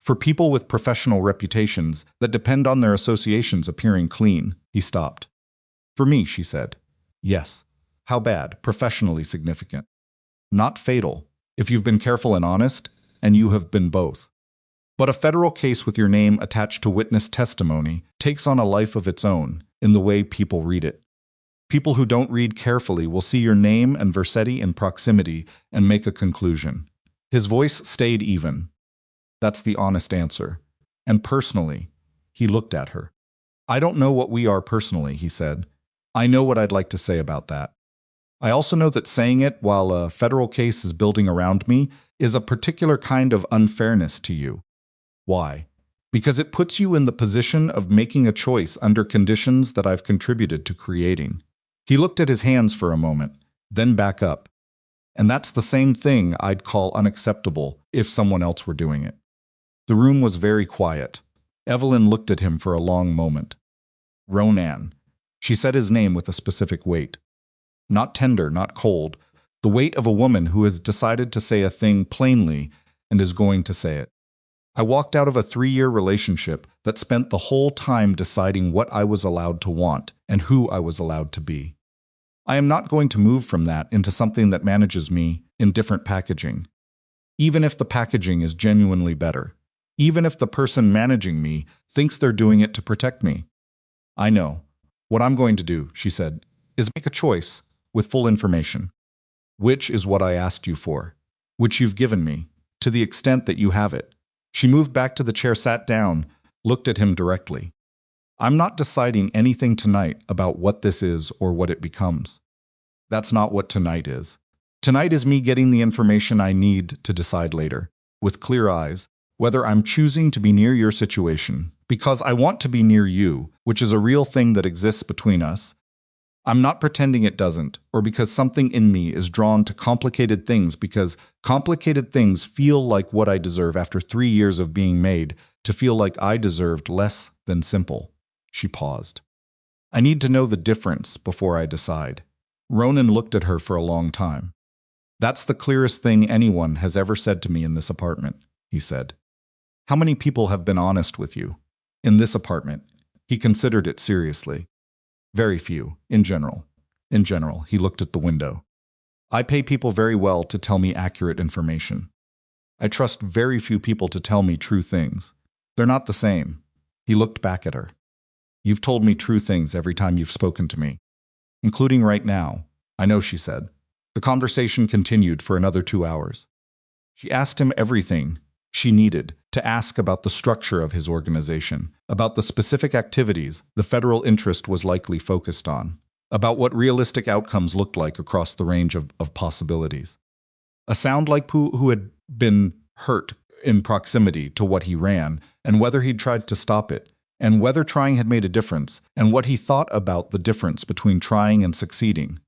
For people with professional reputations that depend on their associations appearing clean, he stopped. For me, she said. Yes. How bad? Professionally significant. Not fatal, if you've been careful and honest, and you have been both. But a federal case with your name attached to witness testimony takes on a life of its own in the way people read it. People who don't read carefully will see your name and Vercetti in proximity and make a conclusion. His voice stayed even. That's the honest answer. And personally, he looked at her. I don't know what we are personally, he said. I know what I'd like to say about that. I also know that saying it while a federal case is building around me is a particular kind of unfairness to you. Why? Because it puts you in the position of making a choice under conditions that I've contributed to creating. He looked at his hands for a moment, then back up. And that's the same thing I'd call unacceptable if someone else were doing it. The room was very quiet. Evelyn looked at him for a long moment. Ronan. She said his name with a specific weight. Not tender, not cold. The weight of a woman who has decided to say a thing plainly and is going to say it. I walked out of a 3-year relationship that spent the whole time deciding what I was allowed to want and who I was allowed to be. I am not going to move from that into something that manages me in different packaging. Even if the packaging is genuinely better. Even if the person managing me thinks they're doing it to protect me. I know. What I'm going to do, she said, is make a choice with full information. Which is what I asked you for. Which you've given me, to the extent that you have it. She moved back to the chair, sat down, looked at him directly. I'm not deciding anything tonight about what this is or what it becomes. That's not what tonight is. Tonight is me getting the information I need to decide later, with clear eyes, whether I'm choosing to be near your situation, because I want to be near you, which is a real thing that exists between us. I'm not pretending it doesn't, or because something in me is drawn to complicated things because complicated things feel like what I deserve after 3 years of being made to feel like I deserved less than simple. She paused. I need to know the difference before I decide. Ronan looked at her for a long time. That's the clearest thing anyone has ever said to me in this apartment, he said. How many people have been honest with you? In this apartment. He considered it seriously. Very few, in general. In general, he looked at the window. I pay people very well to tell me accurate information. I trust very few people to tell me true things. They're not the same. He looked back at her. You've told me true things every time you've spoken to me. Including right now. I know, she said. The conversation continued for another 2 hours. She asked him everything she needed to ask about the structure of his organization, about the specific activities the federal interest was likely focused on, about what realistic outcomes looked like across the range of possibilities. A sound like who had been hurt in proximity to what he ran, and whether he'd tried to stop it, and whether trying had made a difference, and what he thought about the difference between trying and succeeding.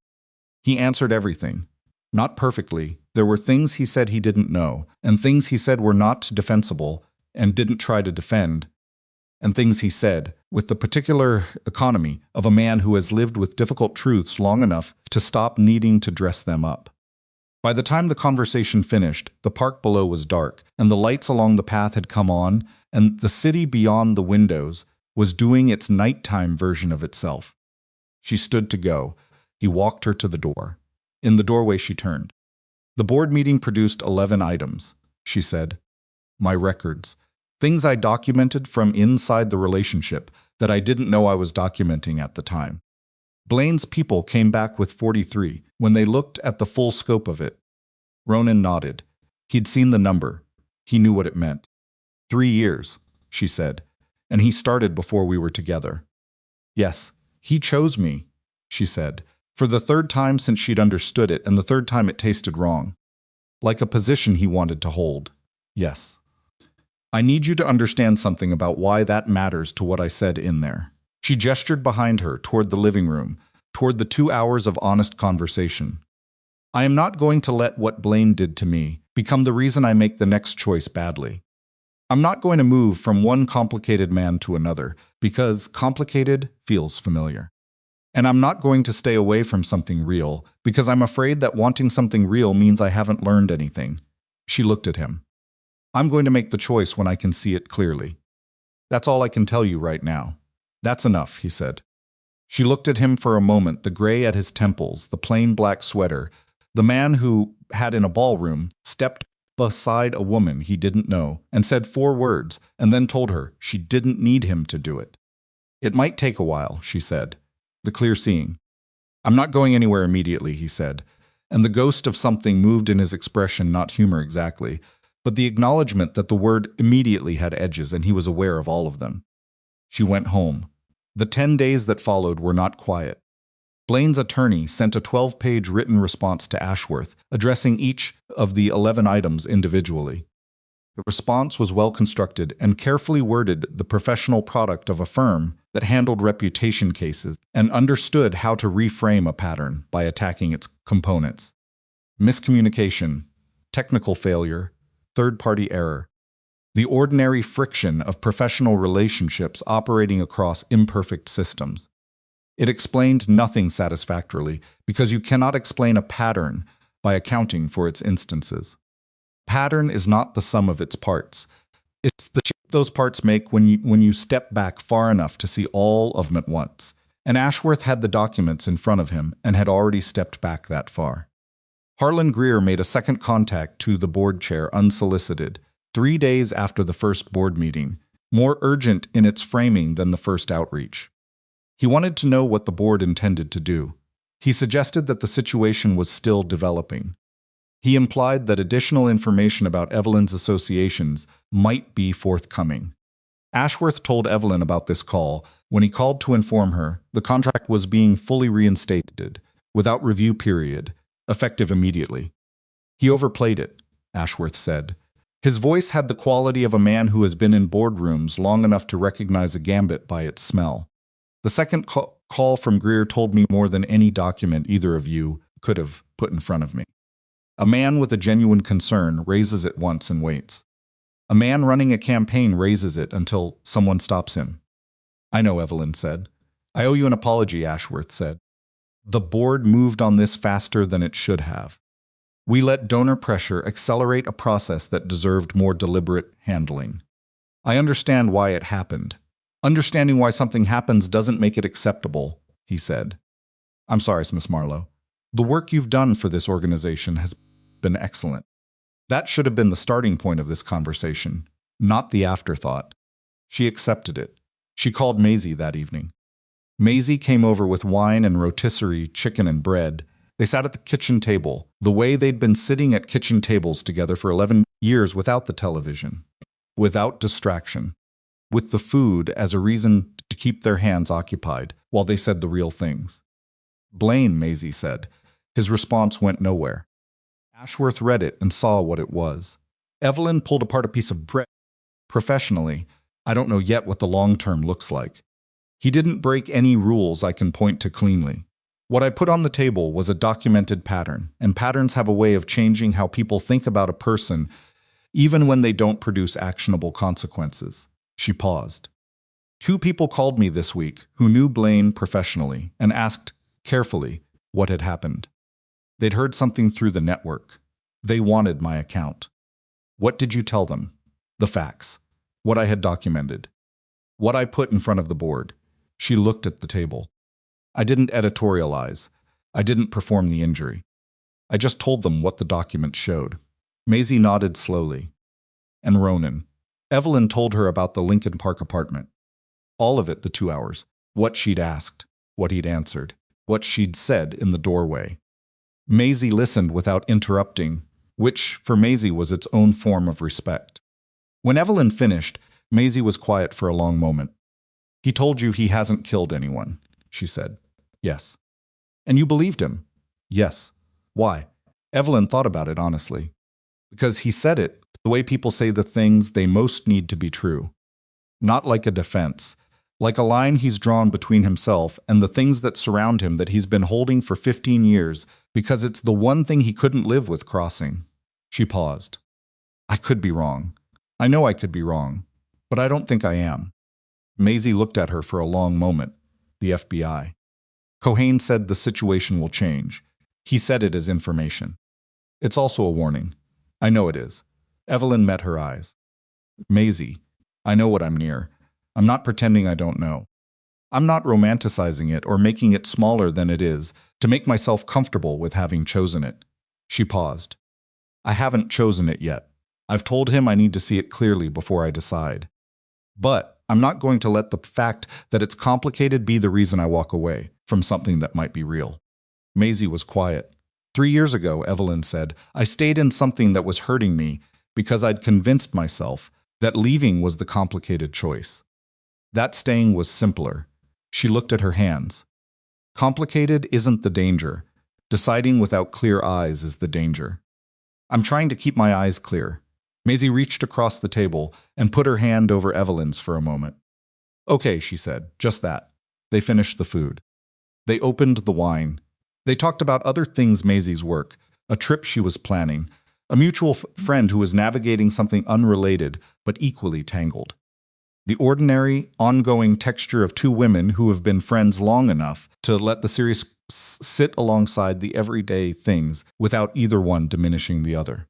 He answered everything. Not perfectly. There were things he said he didn't know, and things he said were not defensible and didn't try to defend, and things he said, with the particular economy of a man who has lived with difficult truths long enough to stop needing to dress them up. By the time the conversation finished, the park below was dark, and the lights along the path had come on, and the city beyond the windows was doing its nighttime version of itself. She stood to go. He walked her to the door. In the doorway she turned. The board meeting produced 11 items, she said. My records. Things I documented from inside the relationship that I didn't know I was documenting at the time. Blaine's people came back with 43 when they looked at the full scope of it. Ronan nodded. He'd seen the number. He knew what it meant. 3 years, she said, and he started before we were together. Yes, he chose me, she said. For the 3rd time since she'd understood it, and the 3rd time it tasted wrong. Like a position he wanted to hold. Yes. I need you to understand something about why that matters to what I said in there. She gestured behind her, toward the living room, toward the 2 hours of honest conversation. I am not going to let what Blaine did to me become the reason I make the next choice badly. I'm not going to move from one complicated man to another, because complicated feels familiar. And I'm not going to stay away from something real, because I'm afraid that wanting something real means I haven't learned anything. She looked at him. I'm going to make the choice when I can see it clearly. That's all I can tell you right now. That's enough, he said. She looked at him for a moment, the gray at his temples, the plain black sweater, the man who had in a ballroom stepped beside a woman he didn't know and said 4 words, and then told her she didn't need him to do it. It might take a while, she said. The clear seeing. I'm not going anywhere immediately, he said, and the ghost of something moved in his expression, not humor exactly, but the acknowledgement that the word immediately had edges and he was aware of all of them. She went home. The 10 days that followed were not quiet. Blaine's attorney sent a 12-page written response to Ashworth, addressing each of the 11 items individually. The response was well constructed and carefully worded, the professional product of a firm that handled reputation cases and understood how to reframe a pattern by attacking its components. Miscommunication, technical failure, third-party error. the ordinary friction of professional relationships operating across imperfect systems. It explained nothing satisfactorily because you cannot explain a pattern by accounting for its instances. Pattern is not the sum of its parts. It's the shape those parts make when you step back far enough to see all of them at once. And Ashworth had the documents in front of him and had already stepped back that far. Harlan Greer made a second contact to the board chair unsolicited, 3 days after the first board meeting, more urgent in its framing than the first outreach. He wanted to know what the board intended to do. He suggested that the situation was still developing. He implied that additional information about Evelyn's associations might be forthcoming. Ashworth told Evelyn about this call. When he called to inform her, the contract was being fully reinstated, without review period, effective immediately. He overplayed it, Ashworth said. His voice had the quality of a man who has been in boardrooms long enough to recognize a gambit by its smell. The second call from Greer told me more than any document either of you could have put in front of me. A man with a genuine concern raises it once and waits. A man running a campaign raises it until someone stops him. I know, Evelyn said. I owe you an apology, Ashworth said. The board moved on this faster than it should have. We let donor pressure accelerate a process that deserved more deliberate handling. I understand why it happened. Understanding why something happens doesn't make it acceptable, he said. I'm sorry, Miss Marlowe. The work you've done for this organization has been excellent. That should have been the starting point of this conversation, not the afterthought. She accepted it. She called Maisie that evening. Maisie came over with wine and rotisserie, chicken and bread. They sat at the kitchen table, the way they'd been sitting at kitchen tables together for 11 years without the television, without distraction, with the food as a reason to keep their hands occupied while they said the real things. Blaine, Maisie said. His response went nowhere. Ashworth read it and saw what it was. Evelyn pulled apart a piece of bread. Professionally, I don't know yet what the long term looks like. He didn't break any rules I can point to cleanly. What I put on the table was a documented pattern, and patterns have a way of changing how people think about a person, even when they don't produce actionable consequences. She paused. 2 people called me this week who knew Blaine professionally and asked carefully what had happened. They'd heard something through the network. They wanted my account. What did you tell them? The facts. What I had documented. What I put in front of the board. She looked at the table. I didn't editorialize. I didn't perform the injury. I just told them what the document showed. Maisie nodded slowly. And Ronan. Evelyn told her about the Lincoln Park apartment. All of it, the 2 hours. What she'd asked. What he'd answered. What she'd said in the doorway. Maisie listened without interrupting, which for Maisie was its own form of respect. When Evelyn finished, Maisie was quiet for a long moment. He told you he hasn't killed anyone, she said. Yes. And you believed him? Yes. Why? Evelyn thought about it honestly. Because he said it the way people say the things they most need to be true. Not like a defense. Like a line he's drawn between himself and the things that surround him that he's been holding for 15 years because it's the one thing he couldn't live with crossing. She paused. I could be wrong. I know I could be wrong, but I don't think I am. Maisie looked at her for a long moment. The FBI. Cohane said the situation will change. He said it as information. It's also a warning. I know it is. Evelyn met her eyes. Maisie, I know what I'm near. I'm not pretending I don't know. I'm not romanticizing it or making it smaller than it is to make myself comfortable with having chosen it. She paused. I haven't chosen it yet. I've told him I need to see it clearly before I decide. But I'm not going to let the fact that it's complicated be the reason I walk away from something that might be real. Maisie was quiet. 3 years ago, Evelyn said, I stayed in something that was hurting me because I'd convinced myself that leaving was the complicated choice. That staying was simpler. She looked at her hands. Complicated isn't the danger. Deciding without clear eyes is the danger. I'm trying to keep my eyes clear. Maisie reached across the table and put her hand over Evelyn's for a moment. Okay, she said, just that. They finished the food. They opened the wine. They talked about other things Maisie's work, a trip she was planning, A mutual friend who was navigating something unrelated but equally tangled. The ordinary, ongoing texture of two women who have been friends long enough to let the serious sit alongside the everyday things without either one diminishing the other.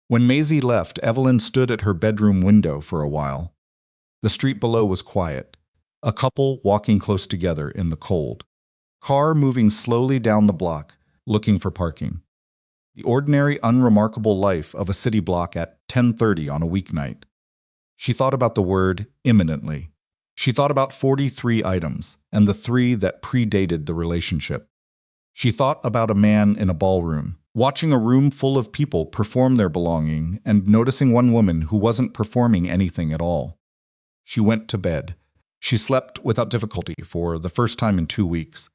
When Maisie left, Evelyn stood at her bedroom window for a while. The street below was quiet, a couple walking close together in the cold. Car moving slowly down the block, looking for parking. The ordinary, unremarkable life of a city block at 10:30 on a weeknight. She thought about the word imminently. She thought about 43 items, and the 3 that predated the relationship. She thought about a man in a ballroom, watching a room full of people perform their belonging and noticing one woman who wasn't performing anything at all. She went to bed. She slept without difficulty for the first time in 2 weeks.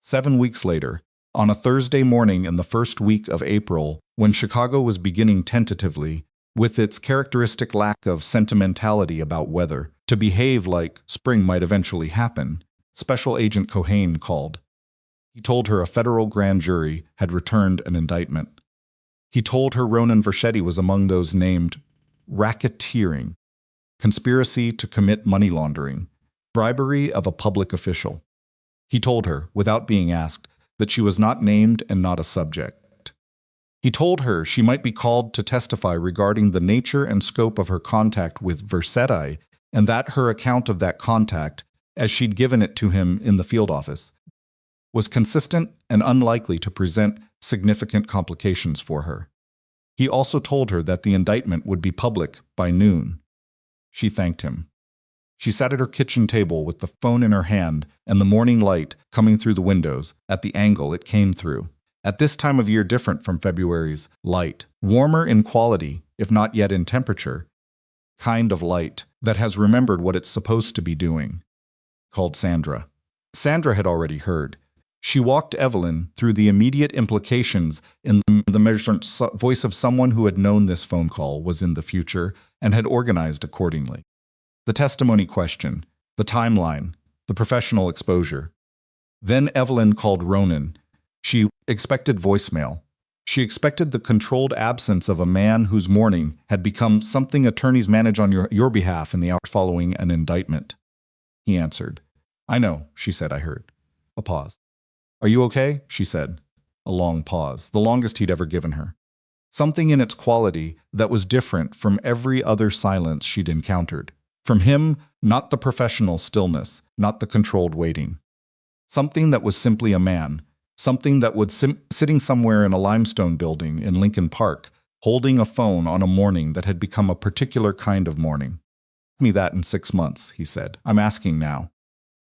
7 weeks later, on a Thursday morning in the first week of April, when Chicago was beginning tentatively, with its characteristic lack of sentimentality about weather, to behave like spring might eventually happen, Special Agent Cohane called. He told her a federal grand jury had returned an indictment. He told her Ronan Vercetti was among those named racketeering, conspiracy to commit money laundering, bribery of a public official. He told her, without being asked, that she was not named and not a subject. He told her she might be called to testify regarding the nature and scope of her contact with Vercetti, and that her account of that contact, as she'd given it to him in the field office, was consistent and unlikely to present significant complications for her. He also told her that the indictment would be public by noon. She thanked him. She sat at her kitchen table with the phone in her hand and the morning light coming through the windows at the angle it came through. At this time of year different from February's light, warmer in quality, if not yet in temperature, kind of light that has remembered what it's supposed to be doing, called Sandra. Sandra had already heard. She walked Evelyn through the immediate implications in the measured voice of someone who had known this phone call was in the future and had organized accordingly. The testimony question, the timeline, the professional exposure. Then Evelyn called Ronan. She expected voicemail. She expected the controlled absence of a man whose morning had become something attorneys manage on your behalf in the hours following an indictment. He answered. "I know," she said, "I heard." A pause. "Are you okay?" she said. A long pause, the longest he'd ever given her. Something in its quality that was different from every other silence she'd encountered. From him, not the professional stillness, not the controlled waiting. Something that was simply a man, something that was sitting somewhere in a limestone building in Lincoln Park, holding a phone on a morning that had become a particular kind of morning. "Give me that in 6 months," he said. "I'm asking now."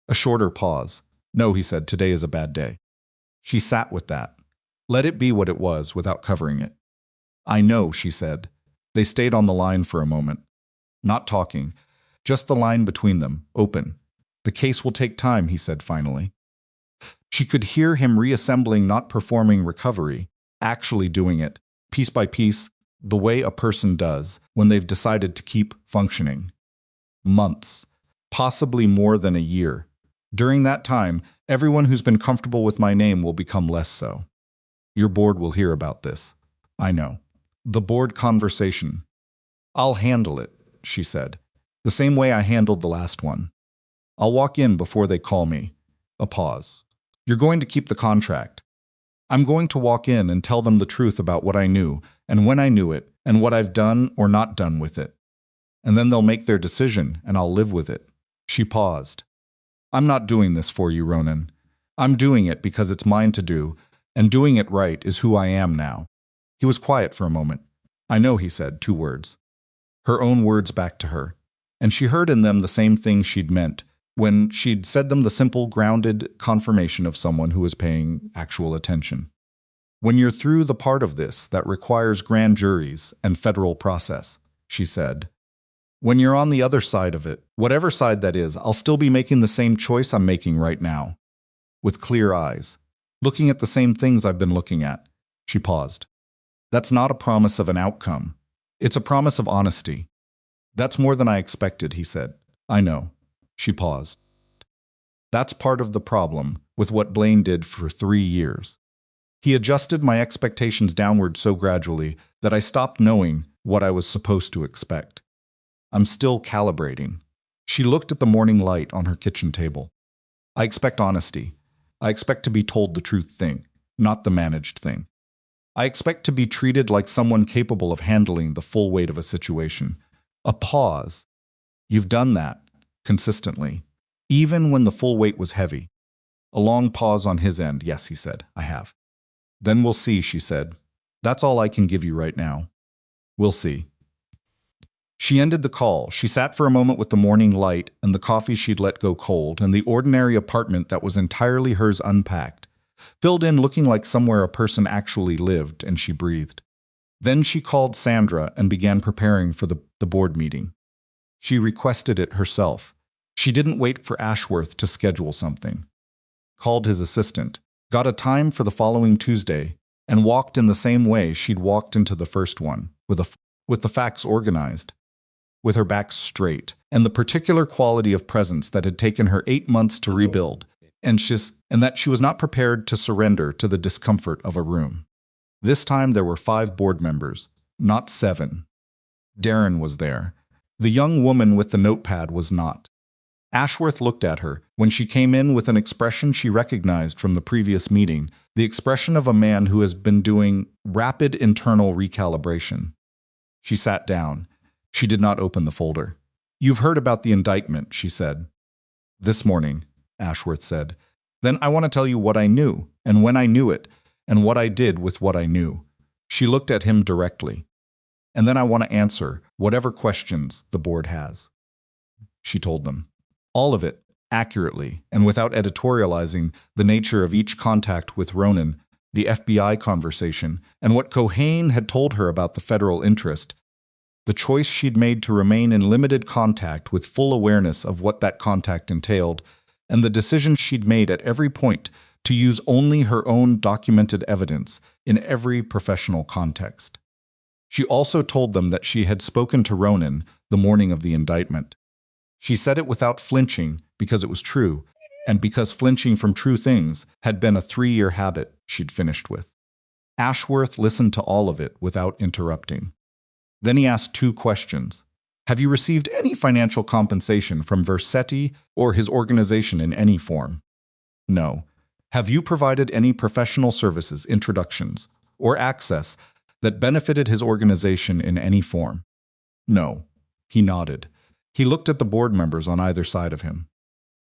A shorter pause. "No," he said, "today is a bad day." She sat with that. Let it be what it was without covering it. "I know," she said. They stayed on the line for a moment. Not talking. Just the line between them, open. "The case will take time," he said finally. She could hear him reassembling, not performing recovery, actually doing it, piece by piece, the way a person does when they've decided to keep functioning. Months, possibly more than a year. During that time, everyone who's been comfortable with my name will become less so. Your board will hear about this. I know. The board conversation. "I'll handle it," she said. "The same way I handled the last one. I'll walk in before they call me." A pause. "You're going to keep the contract." "I'm going to walk in and tell them the truth about what I knew, and when I knew it, and what I've done or not done with it. And then they'll make their decision, and I'll live with it." She paused. "I'm not doing this for you, Ronan. I'm doing it because it's mine to do, and doing it right is who I am now." He was quiet for a moment. "I know," he said, 2 words. Her own words back to her. And she heard in them the same thing she'd meant when she'd said them, the simple, grounded confirmation of someone who was paying actual attention. "When you're through the part of this that requires grand juries and federal process," she said, "when you're on the other side of it, whatever side that is, I'll still be making the same choice I'm making right now. With clear eyes. Looking at the same things I've been looking at." She paused. "That's not a promise of an outcome. It's a promise of honesty." "That's more than I expected," he said. "I know." She paused. "That's part of the problem with what Blaine did for 3 years. He adjusted my expectations downward so gradually that I stopped knowing what I was supposed to expect. I'm still calibrating. She looked at the morning light on her kitchen table. I expect honesty. I expect to be told the truth thing, not the managed thing. I expect to be treated like someone capable of handling the full weight of a situation. A pause. You've done that, consistently, even when the full weight was heavy. A long pause on his end. Yes, he said, I have. Then we'll see, she said. That's all I can give you right now. We'll see. She ended the call. She sat for a moment with the morning light and the coffee she'd let go cold and the ordinary apartment that was entirely hers unpacked, filled in looking like somewhere a person actually lived, and she breathed. Then she called Sandra and began preparing for the board meeting. She requested it herself. She didn't wait for Ashworth to schedule something. Called his assistant, got a time for the following Tuesday, and walked in the same way she'd walked into the first one, with the facts organized, with her back straight, and the particular quality of presence that had taken her 8 months to rebuild, and that she was not prepared to surrender to the discomfort of a room. This time there were 5 board members, not 7. Darren was there. The young woman with the notepad was not. Ashworth looked at her when she came in with an expression she recognized from the previous meeting, the expression of a man who has been doing rapid internal recalibration. She sat down. She did not open the folder. You've heard about the indictment, she said. This morning, Ashworth said. Then I want to tell you what I knew, and when I knew it, and what I did with what I knew. She looked at him directly. And then I want to answer whatever questions the board has. She told them. All of it, accurately, and without editorializing the nature of each contact with Ronan, the FBI conversation, and what Cohane had told her about the federal interest, the choice she'd made to remain in limited contact with full awareness of what that contact entailed, and the decision she'd made at every point to use only her own documented evidence in every professional context. She also told them that she had spoken to Ronan the morning of the indictment. She said it without flinching because it was true, and because flinching from true things had been a 3-year habit she'd finished with. Ashworth listened to all of it without interrupting. Then he asked 2 questions. Have you received any financial compensation from Vercetti or his organization in any form? No. Have you provided any professional services, introductions, or access that benefited his organization in any form? No. He nodded. He looked at the board members on either side of him.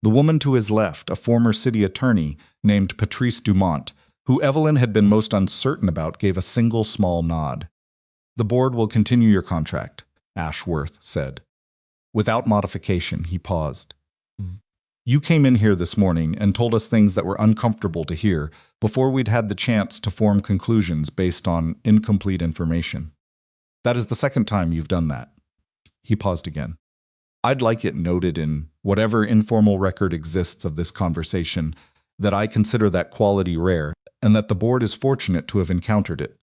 The woman to his left, a former city attorney named Patrice Dumont, who Evelyn had been most uncertain about, gave a single small nod. The board will continue your contract, Ashworth said. Without modification, he paused. You came in here this morning and told us things that were uncomfortable to hear before we'd had the chance to form conclusions based on incomplete information. That is the second time you've done that. He paused again. I'd like it noted in whatever informal record exists of this conversation that I consider that quality rare and that the board is fortunate to have encountered it.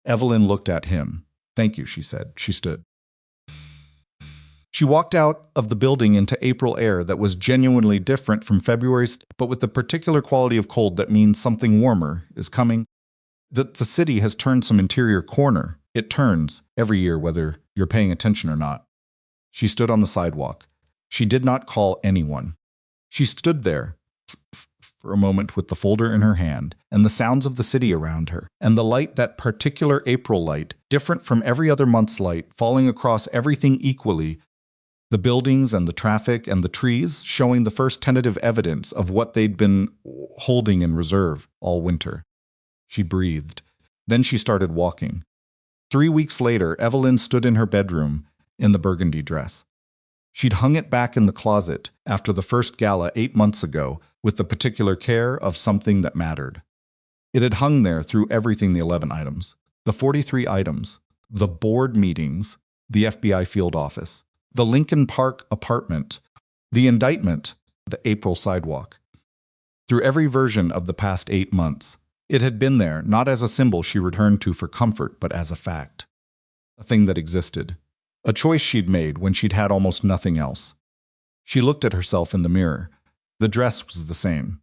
Evelyn looked at him. Thank you, she said. She stood. She walked out of the building into April air that was genuinely different from February's, but with the particular quality of cold that means something warmer is coming. The city has turned some interior corner. It turns every year, whether you're paying attention or not. She stood on the sidewalk. She did not call anyone. She stood there for a moment with the folder in her hand and the sounds of the city around her, and the light, that particular April light, different from every other month's light, falling across everything equally, the buildings and the traffic and the trees, showing the first tentative evidence of what they'd been holding in reserve all winter. She breathed. Then she started walking. 3 weeks later, Evelyn stood in her bedroom in the burgundy dress. She'd hung it back in the closet after the first gala 8 months ago with the particular care of something that mattered. It had hung there through everything, the 11 items, the 43 items, the board meetings, the FBI field office, the Lincoln Park apartment, the indictment, the April sidewalk. Through every version of the past 8 months, it had been there, not as a symbol she returned to for comfort, but as a fact. A thing that existed. A choice she'd made when she'd had almost nothing else. She looked at herself in the mirror. The dress was the same.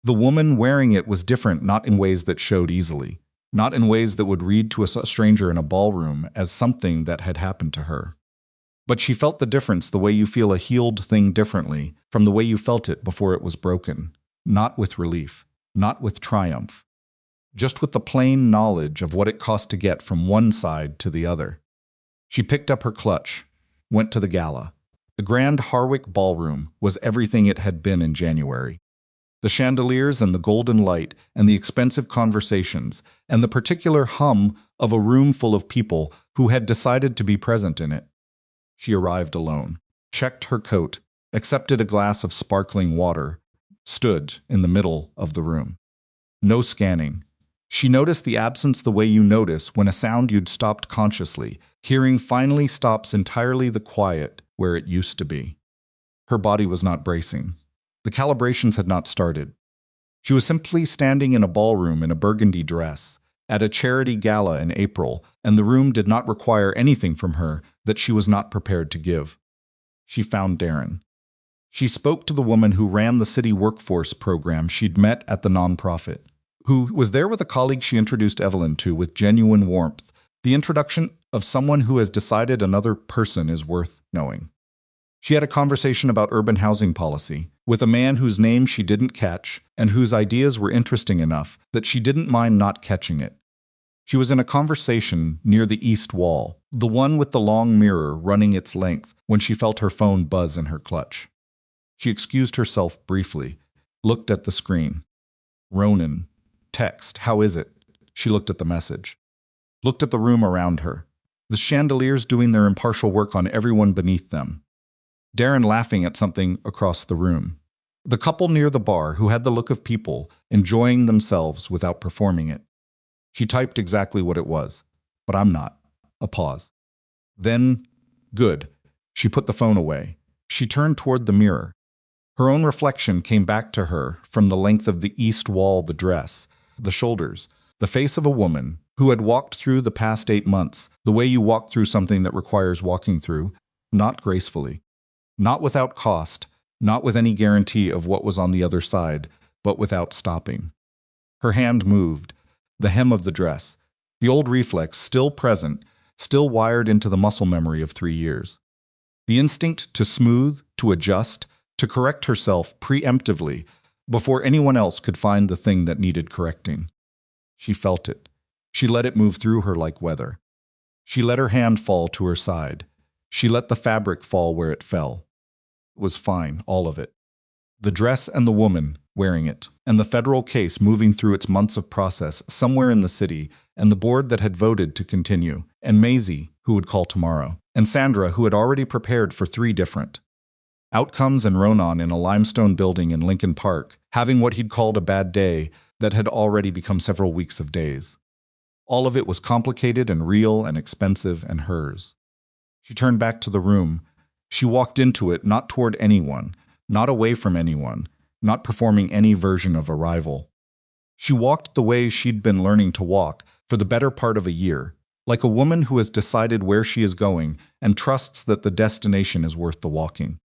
The woman wearing it was different, not in ways that showed easily, not in ways that would read to a stranger in a ballroom as something that had happened to her. But she felt the difference, the way you feel a healed thing differently from the way you felt it before it was broken. Not with relief, not with triumph, just with the plain knowledge of what it cost to get from one side to the other. She picked up her clutch, went to the gala. The Grand Harwick Ballroom was everything it had been in January. The chandeliers and the golden light and the expensive conversations and the particular hum of a room full of people who had decided to be present in it. She arrived alone, checked her coat, accepted a glass of sparkling water, stood in the middle of the room. No scanning. She noticed the absence the way you notice when a sound you'd stopped consciously, hearing finally stops entirely, the quiet where it used to be. Her body was not bracing. The calibrations had not started. She was simply standing in a ballroom in a burgundy dress, at a charity gala in April, and the room did not require anything from her that she was not prepared to give. She found Darren. She spoke to the woman who ran the city workforce program she'd met at the nonprofit, who was there with a colleague she introduced Evelyn to with genuine warmth, the introduction of someone who has decided another person is worth knowing. She had a conversation about urban housing policy with a man whose name she didn't catch and whose ideas were interesting enough that she didn't mind not catching it. She was in a conversation near the east wall, the one with the long mirror running its length, when she felt her phone buzz in her clutch. She excused herself briefly, looked at the screen. Ronan. Text. How is it? She looked at the message. Looked at the room around her. The chandeliers doing their impartial work on everyone beneath them. Darren laughing at something across the room. The couple near the bar who had the look of people enjoying themselves without performing it. She typed exactly what it was. But I'm not. A pause. Then, good. She put the phone away. She turned toward the mirror. Her own reflection came back to her from the length of the east wall, the dress, the shoulders, the face of a woman who had walked through the past 8 months, the way you walk through something that requires walking through, not gracefully, not without cost, not with any guarantee of what was on the other side, but without stopping. Her hand moved, the hem of the dress, the old reflex still present, still wired into the muscle memory of 3 years. The instinct to smooth, to adjust, to correct herself preemptively before anyone else could find the thing that needed correcting. She felt it. She let it move through her like weather. She let her hand fall to her side. She let the fabric fall where it fell. It was fine, all of it. The dress and the woman wearing it, and the federal case moving through its months of process somewhere in the city, and the board that had voted to continue, and Maisie, who would call tomorrow, and Sandra, who had already prepared for 3 different outcomes, and Ronan in a limestone building in Lincoln Park, having what he'd called a bad day that had already become several weeks of days. All of it was complicated and real and expensive and hers. She turned back to the room. She walked into it, not toward anyone, not away from anyone, not performing any version of a rival. She walked the way she'd been learning to walk for the better part of a year, like a woman who has decided where she is going and trusts that the destination is worth the walking.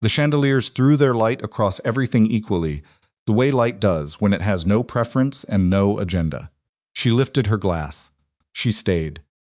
The chandeliers threw their light across everything equally, the way light does when it has no preference and no agenda. She lifted her glass. She stayed.